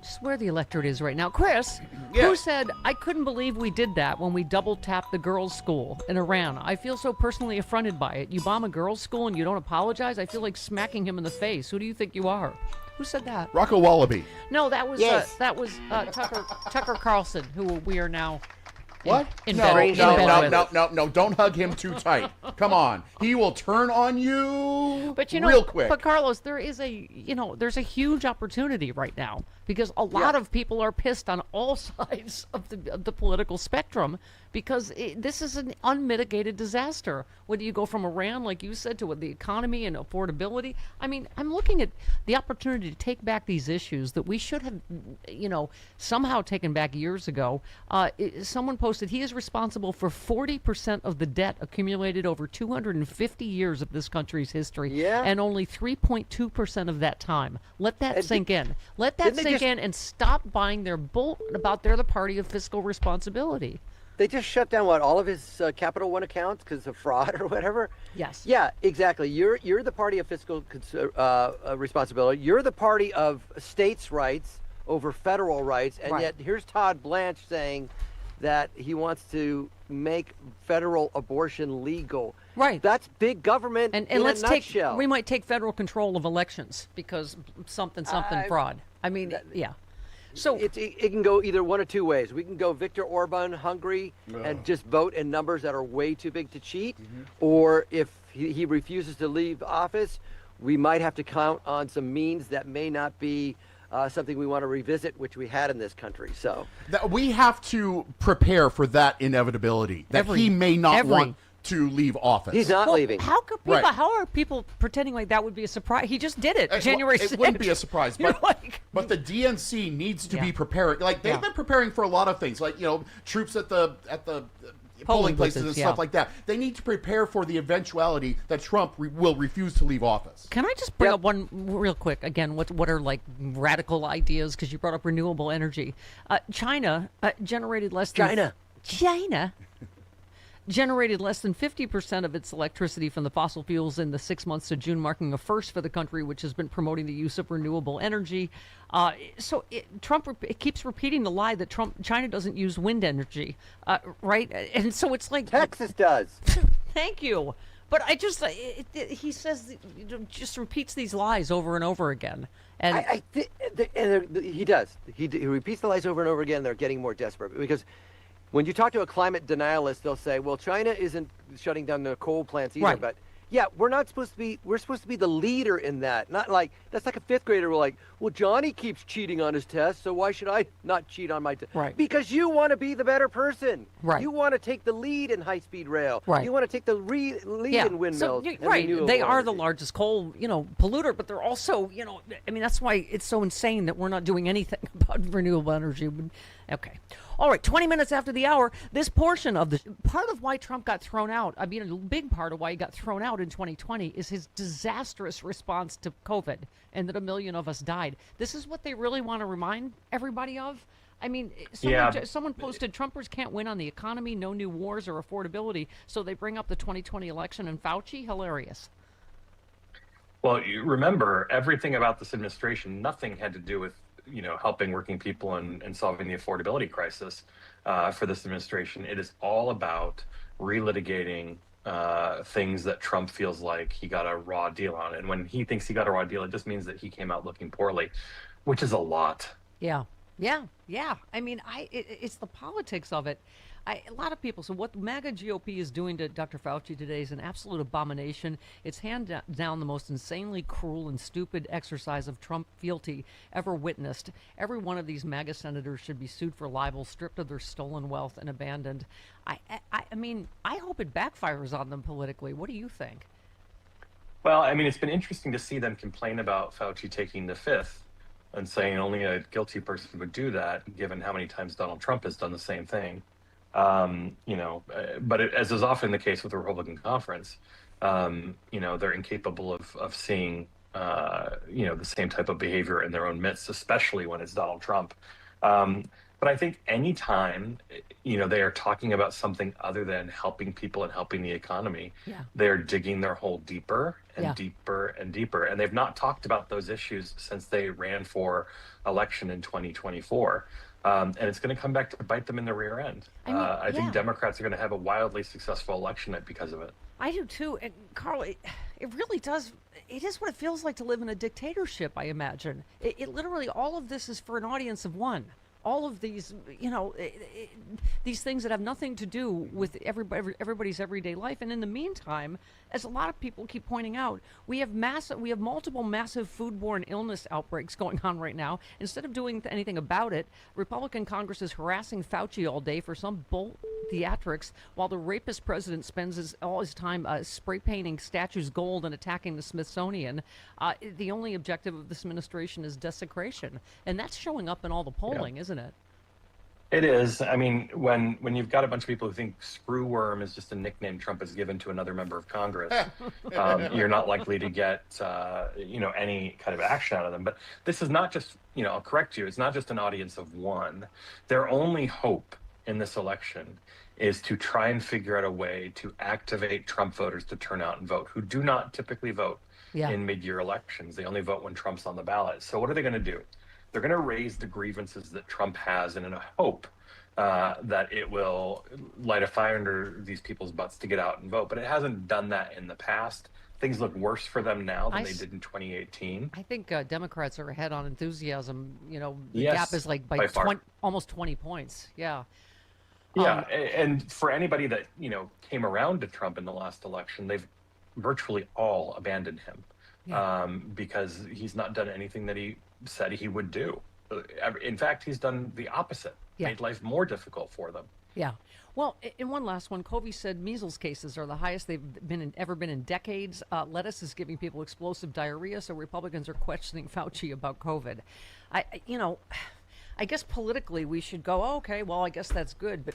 just where the electorate is right now. Chris, Yeah. who said, I couldn't believe we did that when we double tapped the girls' school in Iran. I feel so personally affronted by it. You bomb a girls' school and you don't apologize? I feel like smacking him in the face. Who do you think you are? Who said that? Rocco Wallaby. No, that was Yes. Tucker Carlson, who we are now What? in No, bed with. Don't hug him too tight. Come on. He will turn on you But real quick. But Carlos, there is there's a huge opportunity right now because a lot of people are pissed on all sides of the political spectrum because this is an unmitigated disaster. Whether you go from Iran, like you said, to the economy and affordability. I mean, I'm looking at the opportunity to take back these issues that we should have, somehow taken back years ago. Someone posted he is responsible for 40% of the debt accumulated over 250 years of this country's history, and only 3.2% of that time. Let that sink in. Let that didn't they sink just- in and stop buying their bull about they're the party of fiscal responsibility. They just shut down all of his Capital One accounts because of fraud or whatever. Yes. Yeah, exactly. You're the party of fiscal responsibility. You're the party of states' rights over federal rights, and Right. yet here's Todd Blanche saying that he wants to make federal abortion legal. Right. That's big government And in let's a nutshell. we might take federal control of elections because something fraud. I mean, yeah. So it can go either one of two ways. We can go Viktor Orban hungry and just vote in numbers that are way too big to cheat, or if he refuses to leave office, we might have to count on some means that may not be something we want to revisit, which we had in this country. So We have to prepare for that inevitability, that he may not want to leave office. He's not leaving. How could people? Right. How are people pretending like that would be a surprise? He just did it, January 6th. It wouldn't be a surprise, but the DNC needs to be preparing. Like they've been preparing for a lot of things, like troops at the polling places and stuff like that. They need to prepare for the eventuality that Trump will refuse to leave office. Can I just bring up one real quick? Again, what are like radical ideas? Because you brought up renewable energy. China generated less than China generated less than 50% of its electricity from the fossil fuels in the 6 months to June, marking a first for the country, which has been promoting the use of renewable energy. Trump keeps repeating the lie that China doesn't use wind energy, right? And so it's like Texas does. Thank you. But he says, just repeats these lies over and over again. And he does. He repeats the lies over and over again. They're getting more desperate because when you talk to a climate denialist, they'll say, well, China isn't shutting down the coal plants either. Right. But yeah, we're supposed to be the leader in that. Not like, that's like a fifth grader. We're like, well, Johnny keeps cheating on his tests, so why should I not cheat on my test? Right. Because you want to be the better person. Right. You want to take the lead in high-speed rail. Right. You want to take the lead in windmills. So, and right. renewable They are energy. the largest coal, polluter, but they're also, I mean, that's why it's so insane that we're not doing anything about renewable energy. Okay. All right, 20 minutes after the hour, this portion of the part of why Trump got thrown out, I mean, a big part of why he got thrown out in 2020 is his disastrous response to COVID and that 1 million of us died. This is what they really want to remind everybody of. I mean, someone posted Trumpers can't win on the economy, no new wars or affordability, so they bring up the 2020 election and Fauci. Hilarious. Well, you remember everything about this administration, nothing had to do with helping working people and solving the affordability crisis for this administration. It is all about relitigating things that Trump feels like he got a raw deal on. And when he thinks he got a raw deal, it just means that he came out looking poorly, which is a lot. Yeah. I mean, it's the politics of it. A lot of people, so what the MAGA GOP is doing to Dr. Fauci today is an absolute abomination. It's hands down the most insanely cruel and stupid exercise of Trump fealty ever witnessed. Every one of these MAGA senators should be sued for libel, stripped of their stolen wealth, and abandoned. I mean, I hope it backfires on them politically. What do you think? Well, I mean, it's been interesting to see them complain about Fauci taking the fifth and saying only a guilty person would do that, given how many times Donald Trump has done the same thing. But as is often the case with the Republican conference, they're incapable of seeing, the same type of behavior in their own midst, especially when it's Donald Trump. But I think anytime, they are talking about something other than helping people and helping the economy, they're digging their hole deeper and deeper and deeper. And they've not talked about those issues since they ran for election in 2024. And it's going to come back to bite them in the rear end. I think Democrats are going to have a wildly successful election because of it. I do too. And Carl, it really does. It is what it feels like to live in a dictatorship, I imagine. It literally, all of this is for an audience of one. All of these, these things that have nothing to do with everybody's everyday life. And in the meantime, as a lot of people keep pointing out, we have multiple massive foodborne illness outbreaks going on right now. Instead of doing anything about it, Republican Congress is harassing Fauci all day for some bull theatrics, while the rapist president spends all his time spray painting statues gold and attacking the Smithsonian. The only objective of this administration is desecration, and that's showing up in all the polling, isn't it? It is. I mean, when you've got a bunch of people who think screwworm is just a nickname Trump has given to another member of Congress, you're not likely to get, any kind of action out of them. But this is not just, I'll correct you, it's not just an audience of one. Their only hope in this election is to try and figure out a way to activate Trump voters to turn out and vote, who do not typically vote in mid-year elections. They only vote when Trump's on the ballot. So what are they going to do? They're going to raise the grievances that Trump has in a hope that it will light a fire under these people's butts to get out and vote. But it hasn't done that in the past. Things look worse for them now than they did in 2018. I think Democrats are ahead on enthusiasm. The Yes, gap is like by far. almost 20 points. Yeah. Yeah, and for anybody that, came around to Trump in the last election, they've virtually all abandoned him because he's not done anything that he said he would do. In fact, he's done the opposite, made life more difficult for them. Yeah. Well, in one last one, Covey said measles cases are the highest they've ever been in decades. Lettuce is giving people explosive diarrhea, so Republicans are questioning Fauci about COVID. I guess politically we should go, oh, okay, well, I guess that's good. But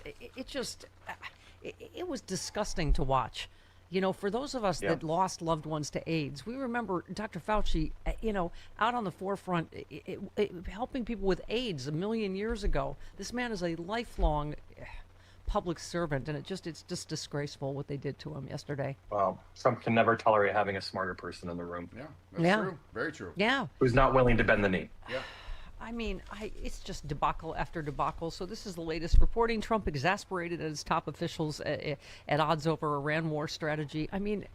it was disgusting to watch. For those of us that lost loved ones to AIDS, we remember Dr. Fauci, out on the forefront, helping people with AIDS 1 million years ago. This man is a lifelong public servant, and it's just disgraceful what they did to him yesterday. Well, Trump can never tolerate having a smarter person in the room. Yeah, that's Yeah. true. Very true. Yeah. Who's not willing to bend the knee. Yeah. I mean, it's just debacle after debacle. So this is the latest reporting. Trump exasperated at his top officials at odds over Iran war strategy. I mean,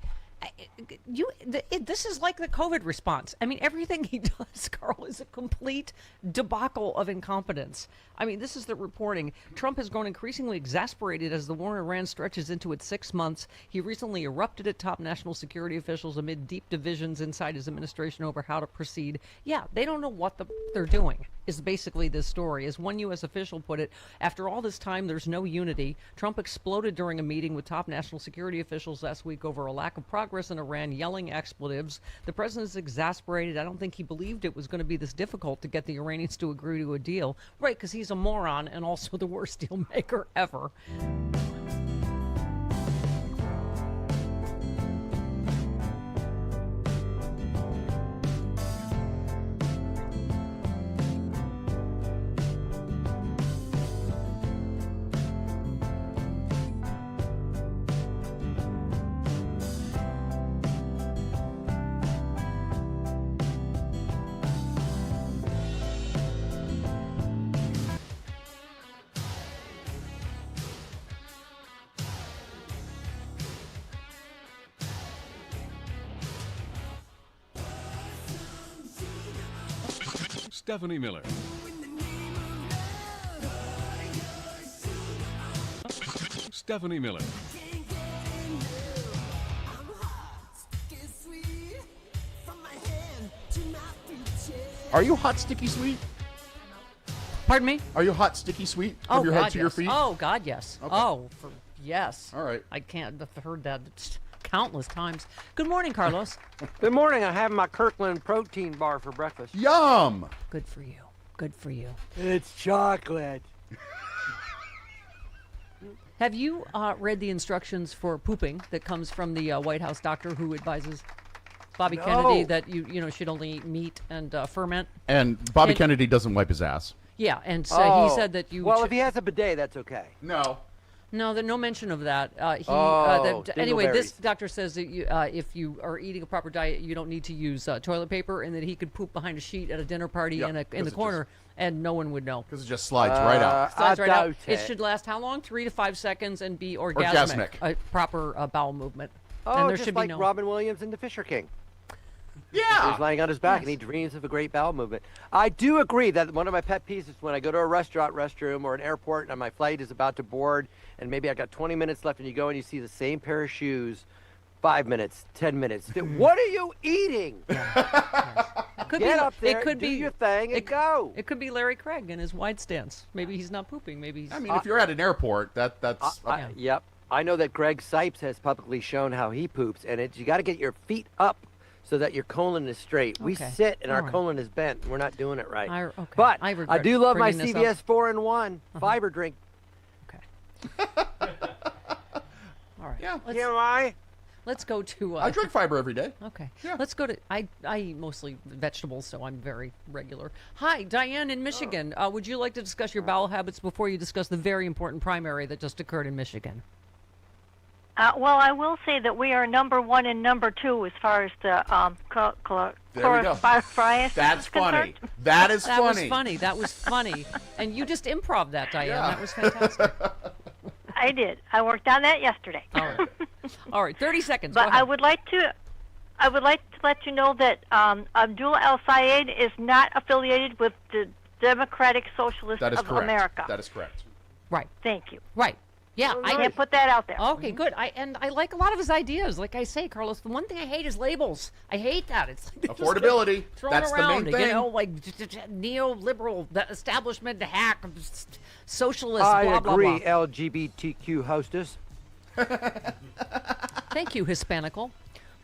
this is like the COVID response. I mean, everything he does, Carl, is a complete debacle of incompetence. I mean, this is the reporting. Trump has grown increasingly exasperated as the war in Iran stretches into its 6 months. He recently erupted at top national security officials amid deep divisions inside his administration over how to proceed. Yeah, they don't know what they're doing, is basically this story. As one U.S. official put it, after all this time, there's no unity. Trump exploded during a meeting with top national security officials last week over a lack of progress in Iran, yelling expletives. The president's exasperated. I don't think he believed it was going to be this difficult to get the Iranians to agree to a deal. Right, because he's a moron and also the worst deal maker ever. Stephanie Miller. Stephanie Miller. Are you hot, sticky, sweet? Pardon me? Are you hot, sticky, sweet? Oh, From your God, head to your yes. feet? Oh, God, yes. Okay. Oh, yes. All right. I can't have heard that countless times. Good morning, Carlos. Good morning. I'm having my Kirkland protein bar for breakfast. Yum! Good for you. Good for you. It's chocolate. Have you read the instructions for pooping that comes from the White House doctor who advises Bobby No. Kennedy that you should only eat meat and ferment? And Bobby Kennedy doesn't wipe his ass. Yeah, and so Oh. he said that you. Well, if he has a bidet, that's okay. No. No, there's no mention of that. Anyway, this doctor says that if you are eating a proper diet, you don't need to use toilet paper, and that he could poop behind a sheet at a dinner party in the corner, and no one would know. Because it just slides right out. Slides right out. doubt It it. should last how long? 3 to 5 seconds and be orgasmic. A proper bowel movement. Oh, and there just should like be no. Robin Williams in The Fisher King. Yeah. He's lying on his back and he dreams of a great bowel movement. I do agree that one of my pet peeves is when I go to a restaurant restroom or an airport and my flight is about to board and maybe I got 20 minutes left and you go and you see the same pair of shoes 5 minutes, 10 minutes. What are you eating? Could Get be, up there, it could do be your thing, and go. It could be Larry Craig in his wide stance. Maybe he's not pooping. Maybe he's. I mean, if you're at an airport, that's. Yep. I know that Greg Sipes has publicly shown how he poops, and you got to get your feet up so that your colon is straight. We Okay. sit and All our right. colon is bent. We're not doing it right. Okay. But I I regret do love my bringing this up. CVS 4-in-1 fiber drink. All right. Yeah. Let's go to. I drink fiber every day. Okay. Let's go to. I eat mostly vegetables, so I'm very regular. Hi, Diane in Michigan. Would you like to discuss your bowel habits before you discuss the very important primary that just occurred in Michigan? Well, I will say that we are number 1 and number 2 as far as the There we go. chlorophyrus That's is funny. concerned. That is That funny. was funny. That was funny. And you just improv that, Diane. Yeah. That was fantastic. I did. I worked on that yesterday. All right, 30 seconds. But Go ahead. I would like to let you know that Abdul El Sayed is not affiliated with the Democratic Socialists That is of correct. America. That is correct. Right. Thank you. Right. Yeah, I can't put that out there. Okay, good. I like a lot of his ideas. Like I say, Carlos, the one thing I hate is labels. I hate that. It's like they just get Affordability. thrown That's the main around, thing. You know, like neoliberal, the establishment hack, socialist, I blah, blah, agree, blah. LGBTQ hostess. Thank you, Hispanical.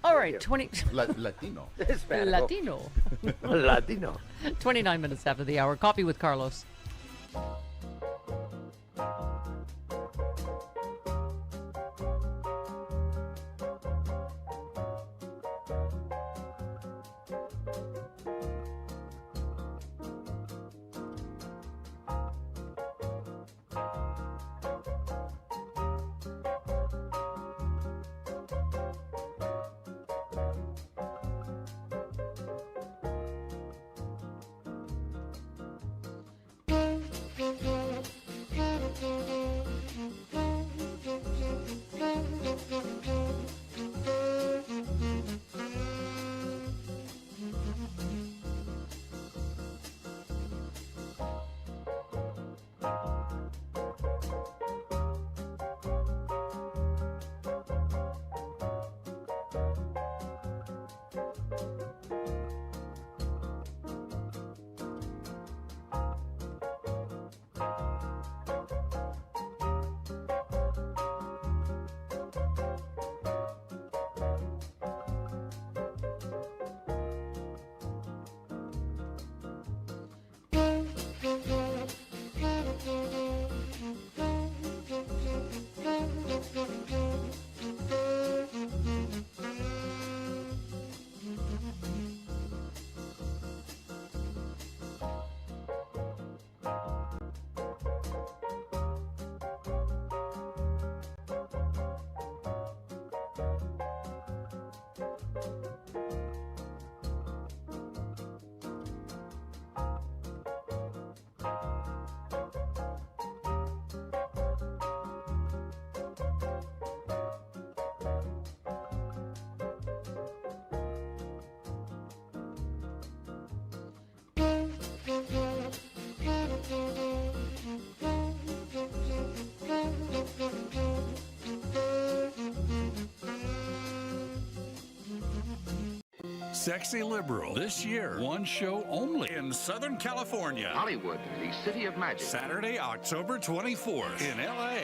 All right, 20. Latino. Latino. Latino. 29 minutes after the hour. Coffee with Carlos. Sexy Liberal. This year, one show only in Southern California. Hollywood, the city of magic. Saturday, October 24th in L.A.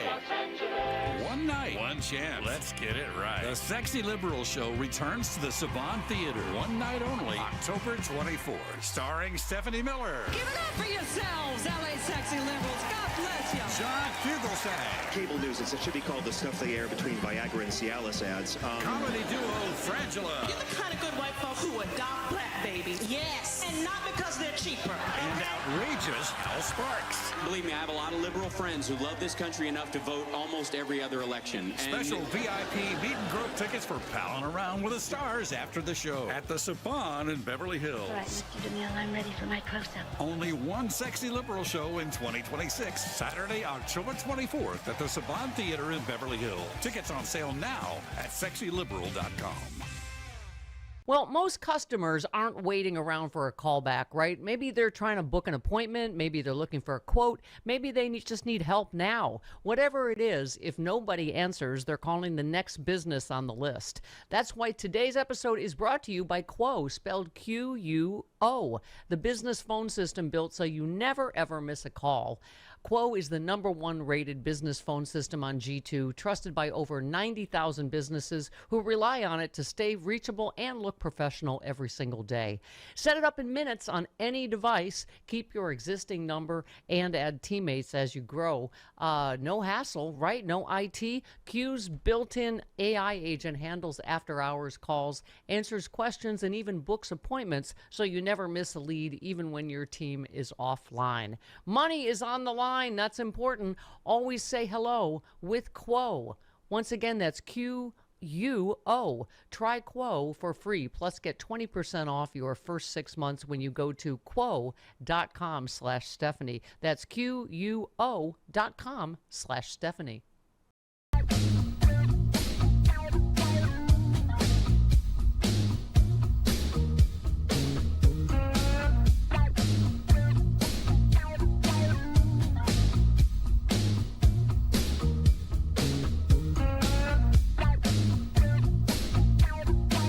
One night, one chance. Let's get it right. The Sexy Liberal Show returns to the Saban Theater. One night only, October 24th. Starring Stephanie Miller. Give it up for yourselves, LA Sexy Liberals. God bless you. John Fugelsang. Cable news, it should be called the stuff they air between Viagra and Cialis ads. Comedy duo Frangela. You're the kind of good white folks who adopt black babies. Yes. And not because they're cheaper. And outrageous Hal Sparks. Believe me, I have a lot of liberal friends who love this country enough to vote almost every other election. Special VIP meet and grope tickets for palling around with the stars after the show at the Saban in Beverly Hills. All right, Mr. DeMille, I'm ready for my close-up. Only one Sexy Liberal show in 2026. Saturday, October 24th at the Saban Theater in Beverly Hills. Tickets on sale now at sexyliberal.com. Well, most customers aren't waiting around for a callback, right? Maybe they're trying to book an appointment. Maybe they're looking for a quote. Maybe they just need help now. Whatever it is, if nobody answers, they're calling the next business on the list. That's why today's episode is brought to you by Quo, spelled Q-U-O, the business phone system built so you never, ever miss a call. Quo is the #1 rated business phone system on G2, trusted by over 90,000 businesses who rely on it to stay reachable and look professional every single day. Set it up in minutes on any device, keep your existing number, and add teammates as you grow. No hassle, right? No IT. Q's built-in AI agent handles after-hours calls, answers questions, and even books appointments so you never miss a lead even when your team is offline. Money is on the line. That's important. Always say hello with Quo. Once again, that's Q-U-O. Try Quo for free, plus get 20% off your first 6 months when you go to quo.com/Stephanie. That's QUO.com/Stephanie.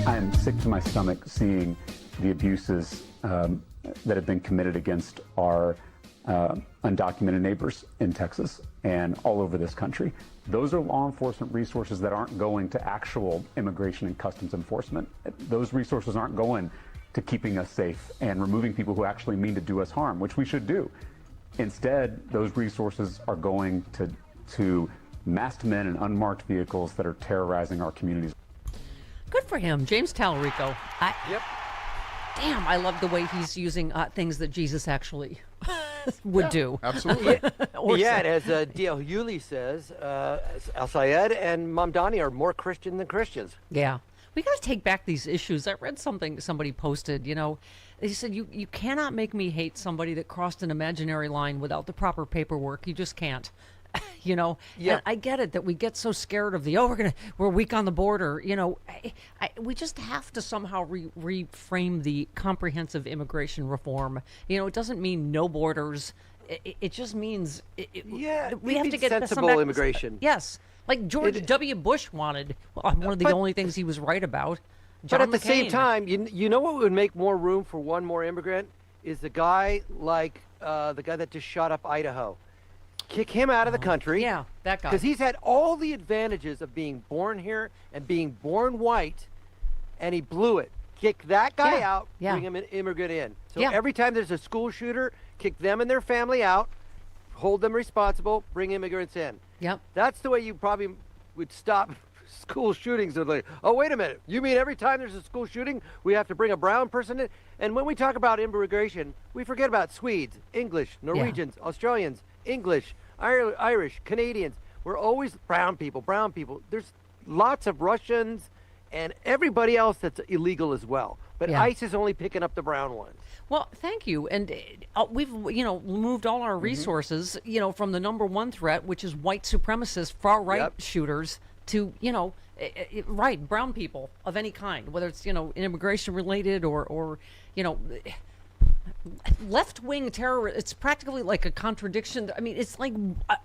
I am sick to my stomach seeing the abuses that have been committed against our undocumented neighbors in Texas and all over this country. Those are law enforcement resources that aren't going to actual immigration and customs enforcement. Those resources aren't going to keeping us safe and removing people who actually mean to do us harm, which we should do. Instead, those resources are going to masked men in unmarked vehicles that are terrorizing our communities. Good for him, James Talarico. Yep. Damn, I love the way he's using things that Jesus actually would do. Absolutely. Yeah, and as D.L. Hewley says, Al Sayed and Mamdani are more Christian than Christians. Yeah. We got to take back these issues. I read something somebody posted, they said, you cannot make me hate somebody that crossed an imaginary line without the proper paperwork. You just can't. Yeah. And I get it that we get so scared of we're weak on the border. We just have to somehow reframe the comprehensive immigration reform. It doesn't mean no borders. It just means we have to get sensible immigration. Yes, like George W. Bush wanted. One of the only things he was right about. John but at the McCain. same time, you know what would make more room for one more immigrant is the guy like the guy that just shot up Idaho. Kick him out of the country. Yeah, that guy. Because he's had all the advantages of being born here and being born white, and he blew it. Kick that guy out, bring him an immigrant in. So every time there's a school shooter, kick them and their family out, hold them responsible, bring immigrants in. Yep. That's the way you probably would stop school shootings. Like, oh, wait a minute. You mean every time there's a school shooting, we have to bring a brown person in? And when we talk about immigration, we forget about Swedes, English, Norwegians, Australians, English, Irish, Canadians. We're always brown people. There's lots of Russians and everybody else that's illegal as well. But ICE is only picking up the brown ones. Well, thank you. And we've, moved all our resources, from the #1 threat, which is white supremacist, far-right shooters, to, brown people of any kind, whether it's, immigration related or left-wing terror. It's practically like a contradiction. I mean, it's like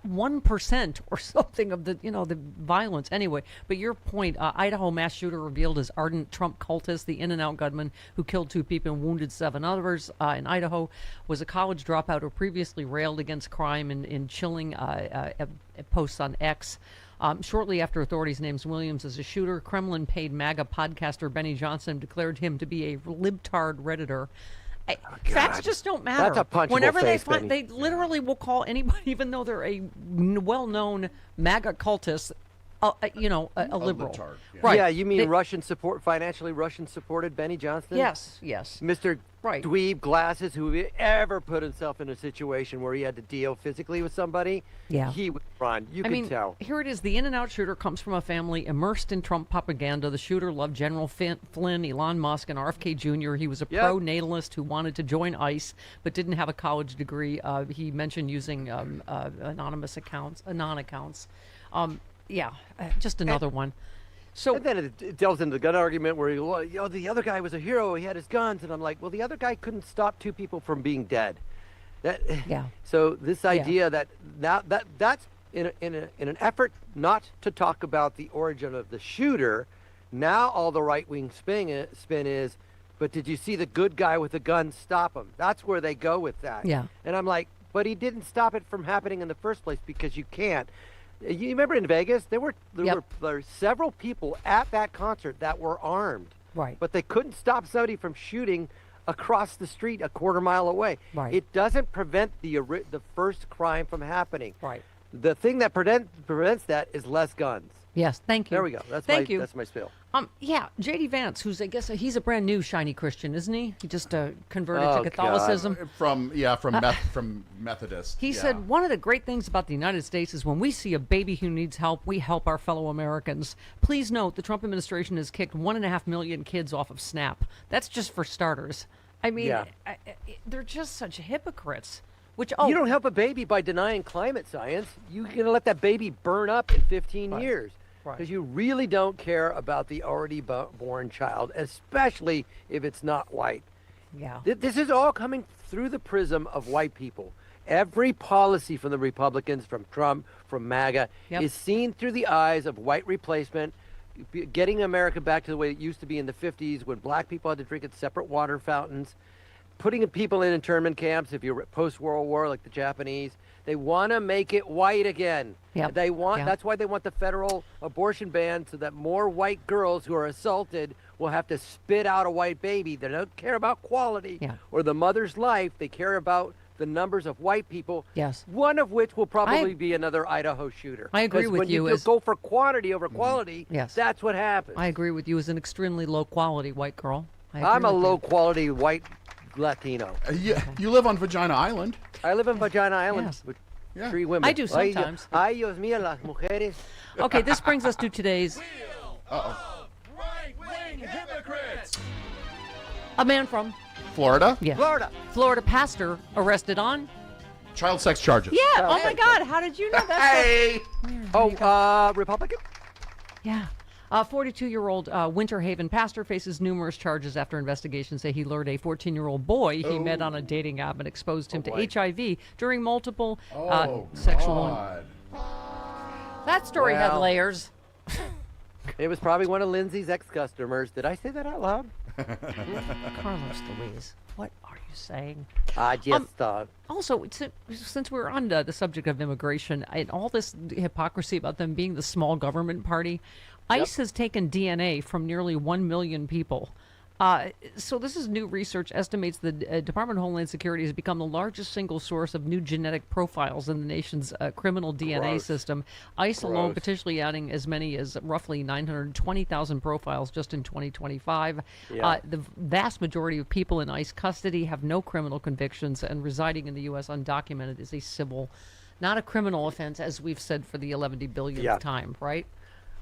1% or something of the the violence. Anyway, but your point, Idaho mass shooter revealed as ardent Trump cultist. The in-and-out gunman who killed 2 people and wounded 7 others in Idaho was a college dropout who previously railed against crime in chilling posts on X. Shortly after authorities named Williams as a shooter, Kremlin paid MAGA podcaster Benny Johnson, declared him to be a libtard Redditor. Facts just don't matter. That's a punchable Whenever face, they find, Benny. they literally will call anybody, even though they're a well-known MAGA cultist, a liberal. libtard, yeah. Right? Yeah, you mean They- financially Russian-supported Benny Johnston? Yes. Mr. Right. Dweeb Glasses, who ever put himself in a situation where he had to deal physically with somebody, Yeah. he would run. You I can mean, tell. here it is. The in-and-out shooter comes from a family immersed in Trump propaganda. The shooter loved General Flynn, Elon Musk, and RFK Jr. He was a Yep. pro-natalist who wanted to join ICE but didn't have a college degree. He mentioned using anonymous accounts, anon accounts. Just another one. So And then it delves into the gun argument where the other guy was a hero. He had his guns, and I'm like, well, the other guy couldn't stop 2 people from being dead. Yeah. So this idea that now that's in an effort not to talk about the origin of the shooter, now all the right wing spin is, but did you see the good guy with the gun stop him? That's where they go with that. Yeah. And I'm like, but he didn't stop it from happening in the first place because you can't. You remember in Vegas, there were several people at that concert that were armed. Right. But they couldn't stop somebody from shooting across the street a quarter mile away. Right. It doesn't prevent the first crime from happening. Right. The thing that prevents that is less guns. Yes, thank you. There we go. Thank you. That's my spiel. JD Vance, who's I guess he's a brand new shiny Christian, isn't he? He just converted Oh, to Catholicism. From Methodist. He said one of the great things about the United States is when we see a baby who needs help, we help our fellow Americans. Please note the Trump administration has kicked 1.5 million kids off of SNAP. That's just for starters. I mean, Yeah. they're just such hypocrites. Which You don't help a baby by denying climate science. You're going to let that baby burn up in 15 years. Because you really don't care about the already born child, especially if it's not white. Yeah. This is all coming through the prism of white people. Every policy from the Republicans, from Trump, from MAGA, is seen through the eyes of white replacement, getting America back to the way it used to be in the 50s when black people had to drink at separate water fountains, putting people in internment camps if you're post-World War like the Japanese. They want to make it white again. Yep. That's why they want the federal abortion ban, so that more white girls who are assaulted will have to spit out a white baby. They don't care about quality or the mother's life. They care about the numbers of white people. Yes. One of which will probably be another Idaho shooter. I agree 'Cause with when you. you go for quantity over quality, Yes. that's what happens. I agree with you as an extremely low quality white girl. I'm a low quality white Latino. You live on Vagina Island. I live in Vagina Island Yes. with 3 women. I do sometimes. Ay, Dios mío, las mujeres. Okay, this brings us to today's. A man from Florida. Yeah. Florida pastor arrested on Child sex charges. Yeah. Oh my God. How did you know that? Hey. Republican? Yeah. A 42-year-old Winter Haven pastor faces numerous charges after investigations say he lured a 14-year-old boy he met on a dating app and exposed him to HIV during multiple sexual. That story had Well. layers. It was probably one of Lindsay's ex-customers. Did I say that out loud? Carlos Louise, what are you saying? I just thought. Also, since we're on the subject of immigration and all this hypocrisy about them being the small government party, ICE has taken DNA from nearly 1 million people. So this is new research estimates the Department of Homeland Security has become the largest single source of new genetic profiles in the nation's criminal DNA system. ICE alone potentially adding as many as roughly 920,000 profiles just in 2025. Yeah. The vast majority of people in ICE custody have no criminal convictions, and residing in the U.S. undocumented is a civil, not a criminal offense, as we've said for the 11 billionth time, right?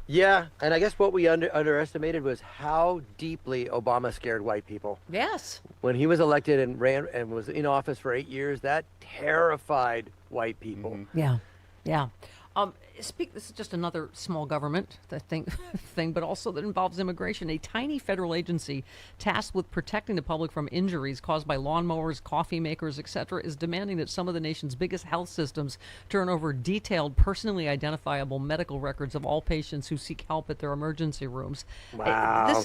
Yeah, and I guess what we underestimated was how deeply Obama scared white people. Yes. When he was elected and ran and was in office for 8 years, that terrified white people. Yeah, yeah. This is just another small government thing, but also that involves immigration. A tiny federal agency tasked with protecting the public from injuries caused by lawnmowers, coffee makers, etc., is demanding that some of the nation's biggest health systems turn over detailed, personally identifiable medical records of all patients who seek help at their emergency rooms. Wow.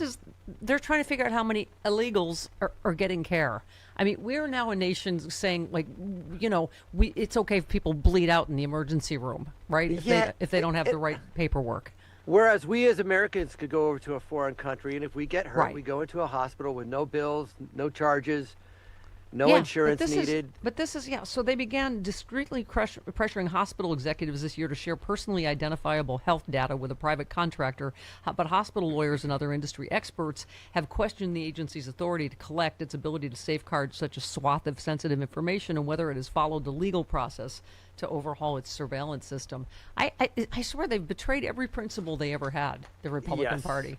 They're trying to figure out how many illegals are getting care. I mean, we're now a nation saying, like, it's okay if people bleed out in the emergency room, right? If they don't have the right paperwork. Whereas we as Americans could go over to a foreign country, and if we get hurt, Right. we go into a hospital with no bills, no charges, no insurance needed. So they began discreetly pressuring hospital executives this year to share personally identifiable health data with a private contractor. But hospital lawyers and other industry experts have questioned the agency's authority to collect, its ability to safeguard such a swath of sensitive information, and whether it has followed the legal process to overhaul its surveillance system. I swear they've betrayed every principle they ever had, the Republican Yes. Party.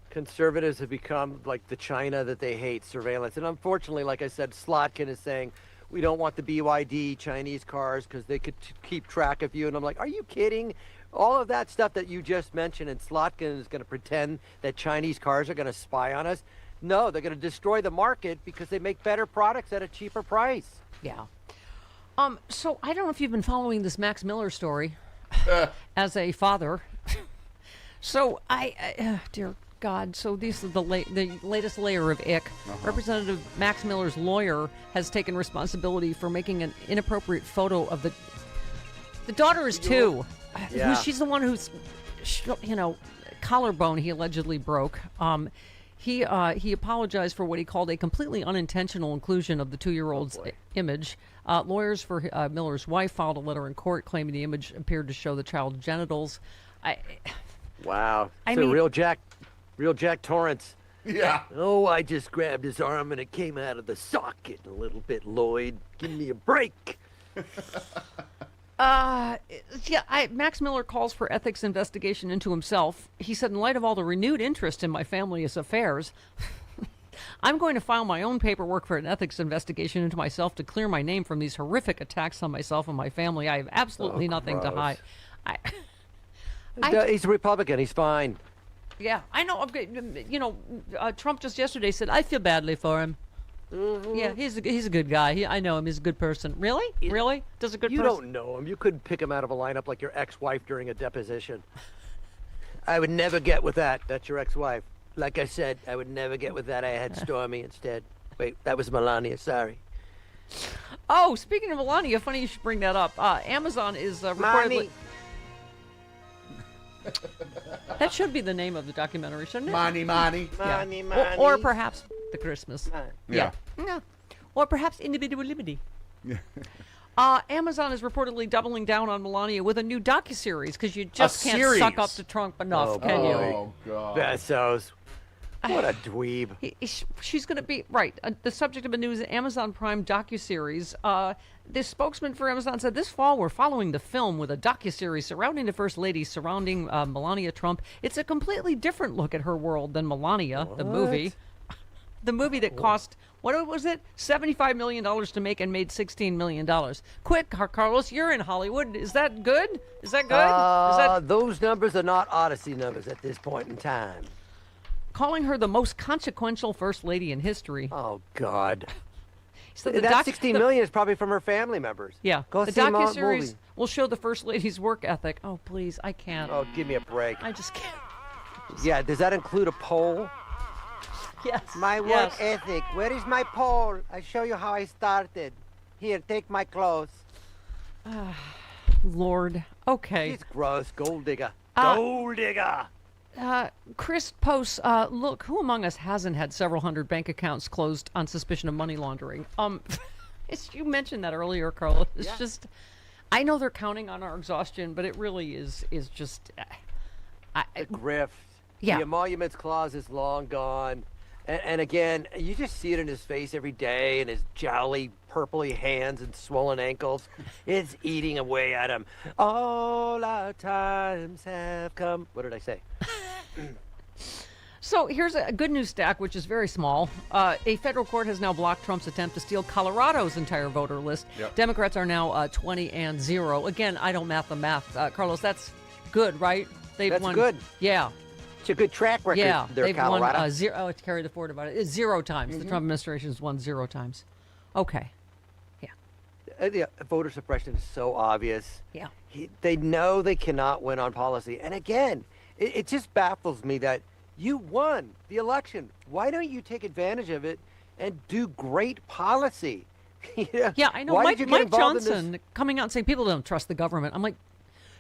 Conservatives have become like the China that they hate, surveillance. And unfortunately, like I said, Slotkin is saying, we don't want the BYD Chinese cars because they could keep track of you. And I'm like, are you kidding? All of that stuff that you just mentioned, and Slotkin is going to pretend that Chinese cars are going to spy on us. No, they're going to destroy the market because they make better products at a cheaper price. Yeah. So I don't know if you've been following this Max Miller story as a father. So dear God, so this is the latest layer of ick. Representative Max Miller's lawyer has taken responsibility for making an inappropriate photo of the daughter is 2. Yeah. She's the one who's, collarbone he allegedly broke. He apologized for what he called a completely unintentional inclusion of the 2-year-old's image. Lawyers for Miller's wife filed a letter in court claiming the image appeared to show the child's genitals. Wow. I So mean- real Jack Torrance. Yeah. Oh, I just grabbed his arm and it came out of the socket a little bit, Lloyd. Give me a break. Max Miller calls for ethics investigation into himself. He said, in light of all the renewed interest in my family's affairs, I'm going to file my own paperwork for an ethics investigation into myself to clear my name from these horrific attacks on myself and my family. I have absolutely nothing to hide. He's a Republican. He's fine. Yeah, I know. Okay, Trump just yesterday said, I feel badly for him. Mm-hmm. Yeah, he's a good guy. I know him. He's a good person. Really? Really? Does a good You person? don't know him. You couldn't pick him out of a lineup like your ex-wife during a deposition. I would never get with that. That's your ex-wife. Like I said, I would never get with that. I had Stormy instead. Wait, that was Melania. Sorry. Oh, speaking of Melania, funny you should bring that up. Amazon is reportedly... Mommy. That should be the name of the documentary, shouldn't it? Money. Yeah. Or perhaps the Christmas. Yeah. Yeah. Or perhaps individual liberty. Amazon is reportedly doubling down on Melania with a new docuseries because you just can't suck up to Trump enough, can you? Oh, God. Bezos. What a dweeb. She's going to be, right, the subject of a new Amazon Prime docuseries. The spokesman for Amazon said this fall we're following the film with a docuseries surrounding the First Lady, surrounding Melania Trump. It's a completely different look at her world than Melania, the movie. The movie that cost, what was it? $75 million to make and made $16 million. Quick, Carlos, you're in Hollywood. Is that good? Is that good? Those numbers are not Odyssey numbers at this point in time. Calling her the most consequential First Lady in history. Oh, God. So that $16 million is probably from her family members. Yeah. Go the see them on docuseries movie. will show the First Lady's work ethic. Oh, please, I can't. Oh, give me a break. I just can't. Yeah, does that include a poll? Yes. My work ethic. Where is my poll? I show you how I started. Here, take my clothes. Lord. Okay. She's gross. Gold digger. Gold digger. Chris posts, look, who among us hasn't had several hundred bank accounts closed on suspicion of money laundering? You mentioned that earlier, Carl. It's just, I know they're counting on our exhaustion, but it really is just... The grift. Yeah. The emoluments clause is long gone. And again, you just see it in his face every day, and his jowly, purpley hands and swollen ankles. It's eating away at him. All our times have come. What did I say? So here's a good news stack, which is very small. A federal court has now blocked Trump's attempt to steal Colorado's entire voter list. Yep. Democrats are now 20-0. Again, I don't math the math. Carlos, that's good, right? That's won. good. Yeah. It's a good track record. Yeah, there, they've Colorado. won zero. Oh, to carry the forward about it. 0 times. The Trump administration has won 0 times. Okay. Yeah, voter suppression is so obvious. Yeah. They know they cannot win on policy. And again, it just baffles me that you won the election. Why don't you take advantage of it and do great policy? Yeah, I know. Why Mike, did you get Mike involved in this? Johnson coming out and saying people don't trust the government. I'm like,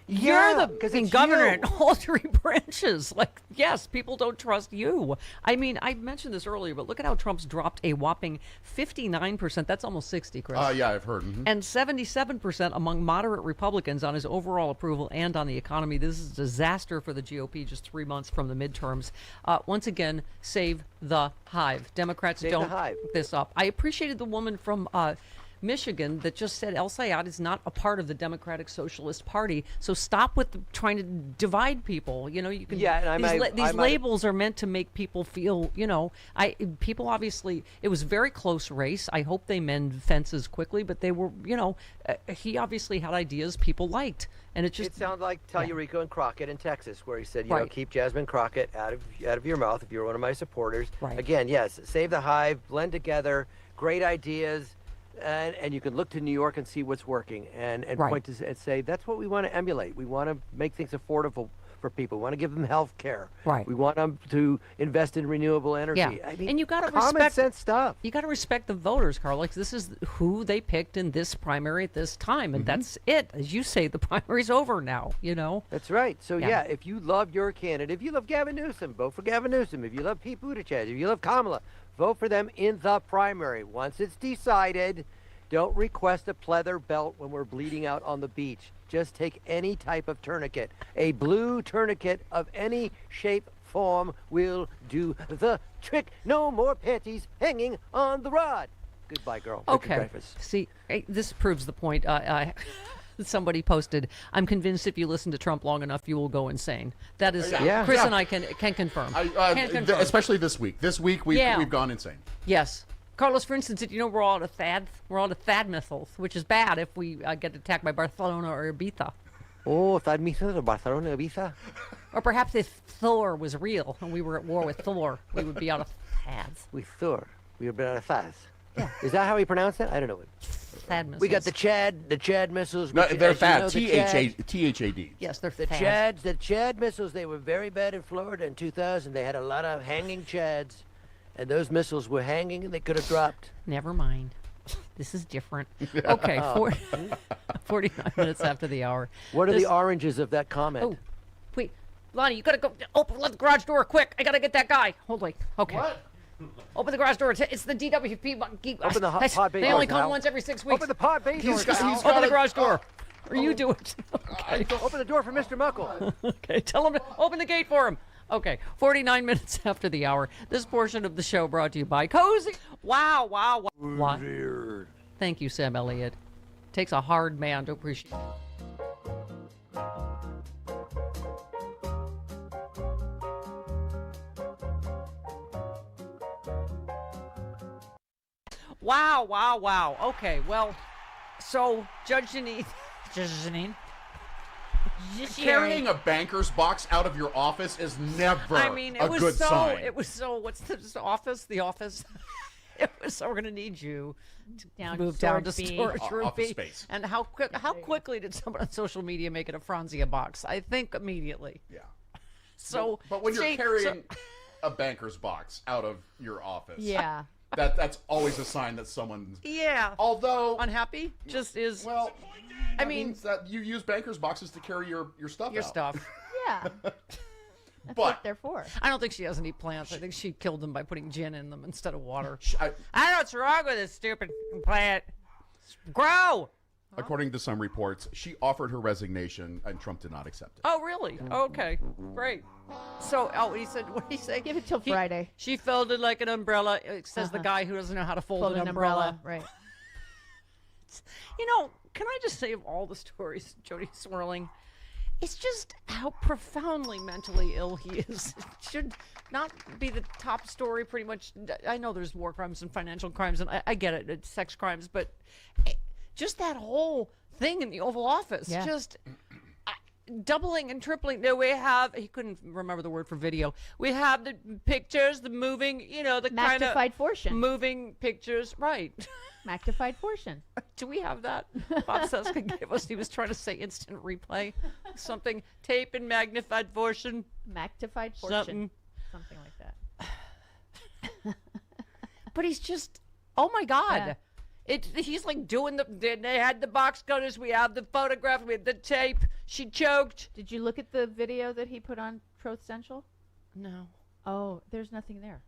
Yeah, you're 'cause the it's governor you. in all 3 branches. Like, yes, people don't trust you. I mean, I mentioned this earlier, but look at how Trump's dropped a whopping 59%. That's almost 60, Chris. Yeah, I've heard. And 77% among moderate Republicans on his overall approval and on the economy. This is a disaster for the GOP just 3 months from the midterms. Once again, save the hive. Democrats Save the don't hive. pick this up. I appreciated the woman from Michigan that just said El Sayad is not a part of the Democratic Socialist Party. So stop with trying to divide people. You know, you can. Yeah, and these labels are meant to make people feel. You know, people obviously. It was a very close race. I hope they mend fences quickly, but they were. You know, he obviously had ideas people liked, and it just. It sounds like Tellurico and Crockett in Texas, where he said, you know, Right. keep Jasmine Crockett out of your mouth if you're one of my supporters. Right. Again, yes, save the hive, blend together, great ideas. And you can look to New York and see what's working and Right. point to and say that's what we want to emulate. We want to make things affordable for people. We want to give them health care. Right. We want them to invest in renewable energy. Yeah, I mean, and you got to common respect sense stuff. You got to respect the voters, Carl. Like this is who they picked in this primary at this time, and that's it. As you say, the primary's over now. You know. That's right. So Yeah. yeah, if you love your candidate, if you love Gavin Newsom, vote for Gavin Newsom. If you love Pete Buttigieg, if you love Kamala, vote for them in the primary. Once it's decided, don't request a pleather belt when we're bleeding out on the beach. Just take any type of tourniquet. A blue tourniquet of any shape, form will do the trick. No more panties hanging on the rod. Goodbye, girl. Richard Okay. Dreyfuss. See, this proves the point. Somebody posted, I'm convinced if you listen to Trump long enough, you will go insane. That is, Yeah. Chris Yeah. and I can confirm. Can confirm. Especially this week. This week we've gone insane. Yes. Carlos, for instance, did you know we're all out of THAAD? We're all out of THAAD missiles, which is bad if we get attacked by Barcelona or Ibiza. Oh, THAAD missiles of Barcelona, Ibiza? Or perhaps if Thor was real and we were at war with Thor, we would be out of THAADs. With Thor. We have been out of THAADs. Yeah. Is that how he pronounced it? I don't know. THAAD missiles. We got the Chad missiles. No, which, they're as you know, THAAD. the Chads- THAD. Yes, they're The THAAD. the Chad missiles, they were very bad in Florida in 2000. They had a lot of hanging Chads, and those missiles were hanging and they could have dropped. Never mind. This is different. Okay, 49 minutes after the hour. What are This- the oranges of that comment? Oh, wait. Lonnie, you gotta go let the garage door quick. I gotta get that guy. Hold on. Okay. What? Open the garage door. It's the DWP. Open the pod bay They only doors come now. once every 6 weeks. Open the pod bay doors. Open the garage door. Or you do it. Okay. Open the door for Mr. Muckle. Okay, tell him to open the gate for him. Okay, 49 minutes after the hour. This portion of the show brought to you by Cozy. Wow. What? Thank you, Sam Elliott. Takes a hard man to appreciate. Wow. Okay, well, so Judge Janine. Carrying a banker's box out of your office is never I mean, it a was good so. sign. It was so. What's this office? The office. It was so. We're gonna need you to move down to storage room Office B. space. And how quickly did someone on social media make it a Franzia box? I think immediately. Yeah. So, but when you're see, carrying a banker's box out of your office, Yeah. that's always a sign that someone's. Yeah. Although unhappy, just is. Well, I mean, means that you use banker's boxes to carry your stuff. your out. stuff. Yeah. That's But- what they're for. I don't think she has any plants. I think she killed them by putting gin in them instead of water. I don't know what's wrong with this stupid plant. Grow. According to some reports, she offered her resignation and Trump did not accept it. Oh, really? Okay, great. So, he said, what did he say? Give it till Friday. She folded like an umbrella. It says the guy who doesn't know how to fold an umbrella. Right. You know, can I just say of all the stories Jody swirling, It's just how profoundly mentally ill he is. It should not be the top story, pretty much. I know there's war crimes and financial crimes, and I get it, it's sex crimes, but just that whole thing in the Oval Office, just doubling and tripling. No, we have, he couldn't remember the word for video. We have the pictures, the moving, the kind of Magnified fortune. moving pictures, right. Magnified fortune. Do we have that? Bob Seska gave us, he was trying to say instant replay. Something, tape and magnified fortune. Magnified fortune. Something like that. But he's just, oh my God. Yeah. He's like doing they had the box cutters, we have the photograph, we had the tape. She choked. Did you look at the video that he put on Truth Central? No. Oh, there's nothing there.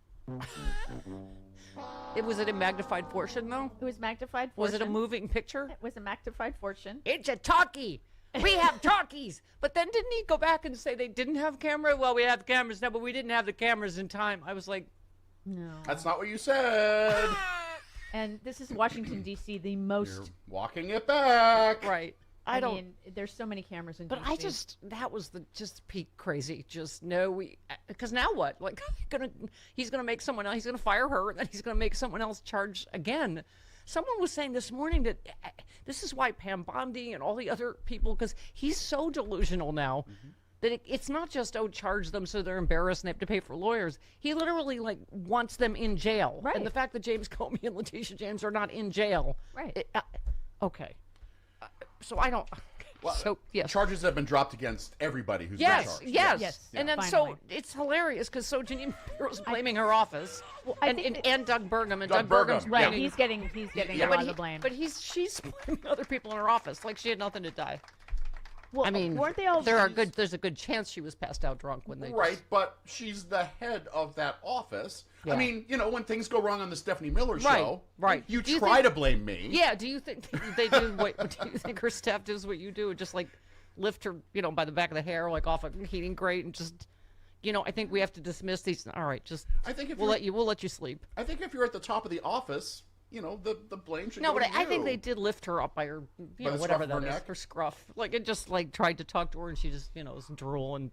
Was it a magnified fortune, though? It was magnified fortune. Was it a moving picture? It was a magnified fortune. It's a talkie. We have talkies. But then didn't he go back and say they didn't have camera? Well, we have cameras now, but we didn't have the cameras in time. I was like, no. That's not what you said. And this is Washington, D.C., the most... You're walking it back. Right. I mean, there's so many cameras in But D.C. that was just peak crazy. Just no, because now what? Like, he's gonna make someone else. He's gonna fire her, and then he's gonna make someone else charge again. Someone was saying this morning that this is why Pam Bondi and all the other people, because he's so delusional now that it's not just charge them so they're embarrassed and they have to pay for lawyers. He literally wants them in jail. Right. And the fact that James Comey and Letitia James are not in jail. Right. Okay. So I don't. Well, so yes, charges have been dropped against everybody who's been charged. Yes. And then finally. so it's hilarious because Janine Pirro's blaming her office, and Doug Burgum, and Doug Doug Burgum's Burgum, Right, blaming, he's getting a lot of the blame. But she's blaming other people in her office like she had nothing to die. Well, I mean, weren't they all? there's a good chance she was passed out drunk when they Right, but she's the head of that office. Yeah. I mean, when things go wrong on the Stephanie Miller Right, show, right. you Do you try think- to blame me. Yeah. Do you think they do? Do you think her staff does what you do? Just lift her, by the back of the hair, off a heating grate, and just, I think we have to dismiss these. All right, just. I think if we'll let you sleep. I think if you're at the top of the office, the blame should No, go but to I think you. they did lift her up by her, By the whatever scruff of that her is, neck? her scruff. It just tried to talk to her, and she just, was drool and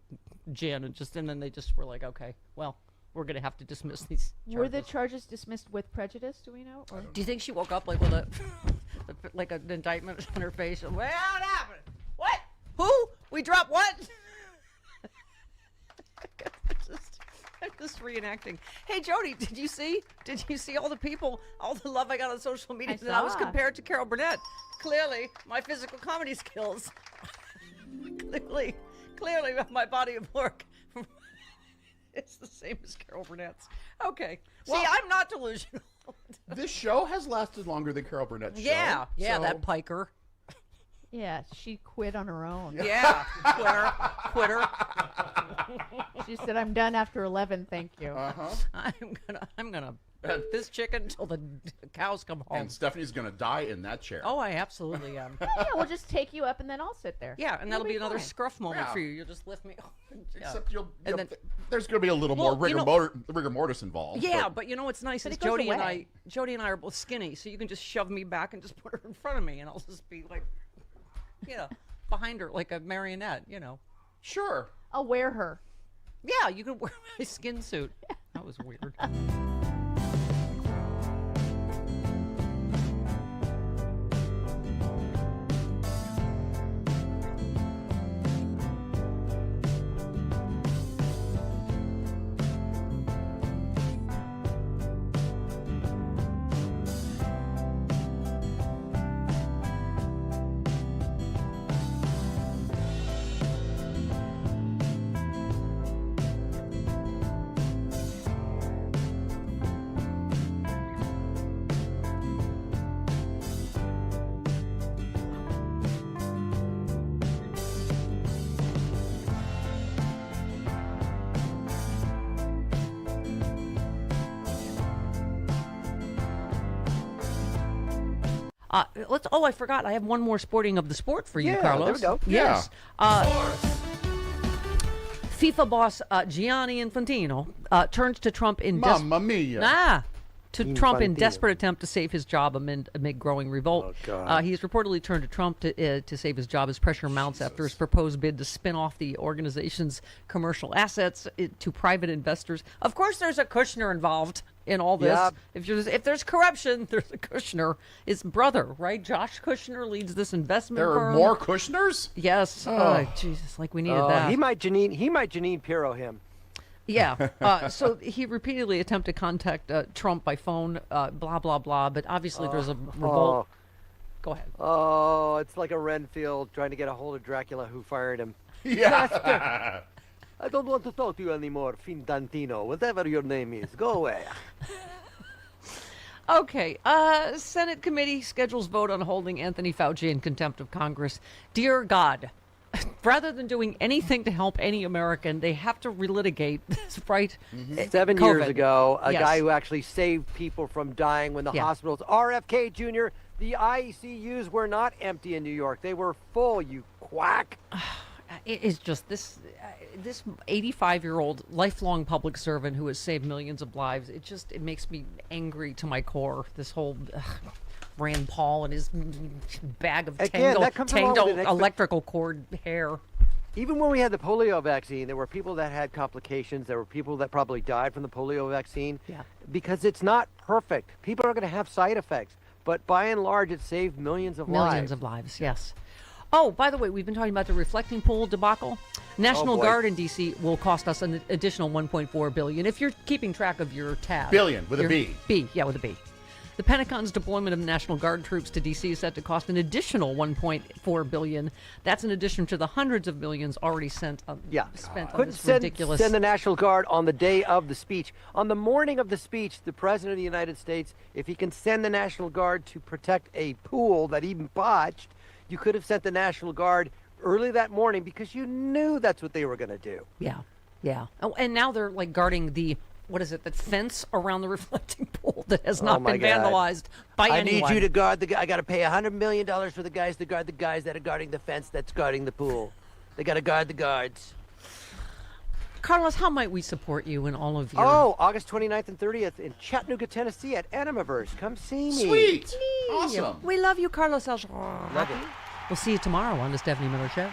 gin, and then they just were like, okay, well, we're gonna have to dismiss these. Were the charges dismissed with prejudice? Do we know? Or? Do you think she woke up with a an indictment on her face? Well, what happened? What? Who? We dropped what? I'm just reenacting. Hey, Jody, did you see all the people, all the love I got on social media? I That I was saw. compared to Carol Burnett. Clearly, my physical comedy skills. clearly, my body of work. It's the same as Carol Burnett's. Okay. Well- See, I'm not delusional. This show has lasted longer than Carol Burnett's show. Yeah, so- that piker. Yeah, she quit on her own. Yeah, quitter. She said, "I'm done after 11. Thank you." I'm gonna eat this chicken until the cows come home. And Stephanie's gonna die in that chair. Oh, I absolutely am. Yeah, we'll just take you up and then I'll sit there. Yeah, and that'll be another fine. scruff moment Yeah. for you. You'll just lift me. Yeah. Except And then- there's gonna be a little more Well, rigor mortis involved. Yeah, but what's nice But is it goes Jody away. and I are both skinny, so you can just shove me back and just put her in front of me, and I'll just be behind her like a marionette. Sure. I'll wear her. Yeah, you can wear my skin suit. That was weird. I forgot. I have one more sporting of the sport for you, Yeah, Carlos. there we go. Yes. FIFA boss Gianni Infantino turns to Trump in Mamma mia. to Trump in Infantino. desperate attempt to save his job amid growing revolt. Oh, God. He's reportedly turned to Trump to save his job as pressure mounts after his proposed bid to spin off the organization's commercial assets to private investors. Of course, there's a Kushner involved in all this. Yep. If there's corruption, there's a Kushner. His brother, right? Josh Kushner leads this investment There firm. are more Kushners? Yes. Oh. Jesus, like we needed that. He might Janine Pirro him. Yeah. So he repeatedly attempted to contact Trump by phone, blah, blah, blah. But obviously there's a revolt. Go ahead. Oh, it's like a Renfield trying to get a hold of Dracula who fired him. Yeah. I don't want to talk to you anymore, Fintantino, whatever your name is. Go away. Okay. Senate committee schedules vote on holding Anthony Fauci in contempt of Congress. Dear God, rather than doing anything to help any American, they have to relitigate this, right? 7 years ago, a Yes. guy who actually saved people from dying when the hospitals, RFK Jr., the ICUs were not empty in New York. They were full, you quack. It is just this 85-year-old lifelong public servant who has saved millions of lives. It makes me angry to my core. This whole Rand Paul and his bag of tangled electrical cord hair. Even when we had the polio vaccine, there were people that had complications. There were people that probably died from the polio vaccine. Yeah. Because it's not perfect. People are going to have side effects. But by and large, it saved millions of lives. Millions of lives, yes. Oh, by the way, we've been talking about the reflecting pool debacle. National boy. Guard in D.C. will cost us an additional $1.4 billion if you're keeping track of your tab. Billion, with a B. B, yeah, with a B. The Pentagon's deployment of National Guard troops to D.C. is set to cost an additional $1.4 billion. That's in addition to the hundreds of millions already spent on this ridiculous. Send the National Guard on the day of the speech. On the morning of the speech, the President of the United States, if he can send the National Guard to protect a pool that he botched, you could have sent the National Guard early that morning because you knew that's what they were going to do. Yeah. Oh, and now they're like guarding the fence around the reflecting pool that has not been vandalized by anyone. I need you to guard the guy. I got to pay $100 million for the guys to guard the guys that are guarding the fence that's guarding the pool. They got to guard the guards. Carlos, how might we support you in all of your... Oh, August 29th and 30th in Chattanooga, Tennessee at Animaverse. Come see me. Sweet. Awesome. We love you, Carlos. Love it. We'll see you tomorrow on the Stephanie Miller Show.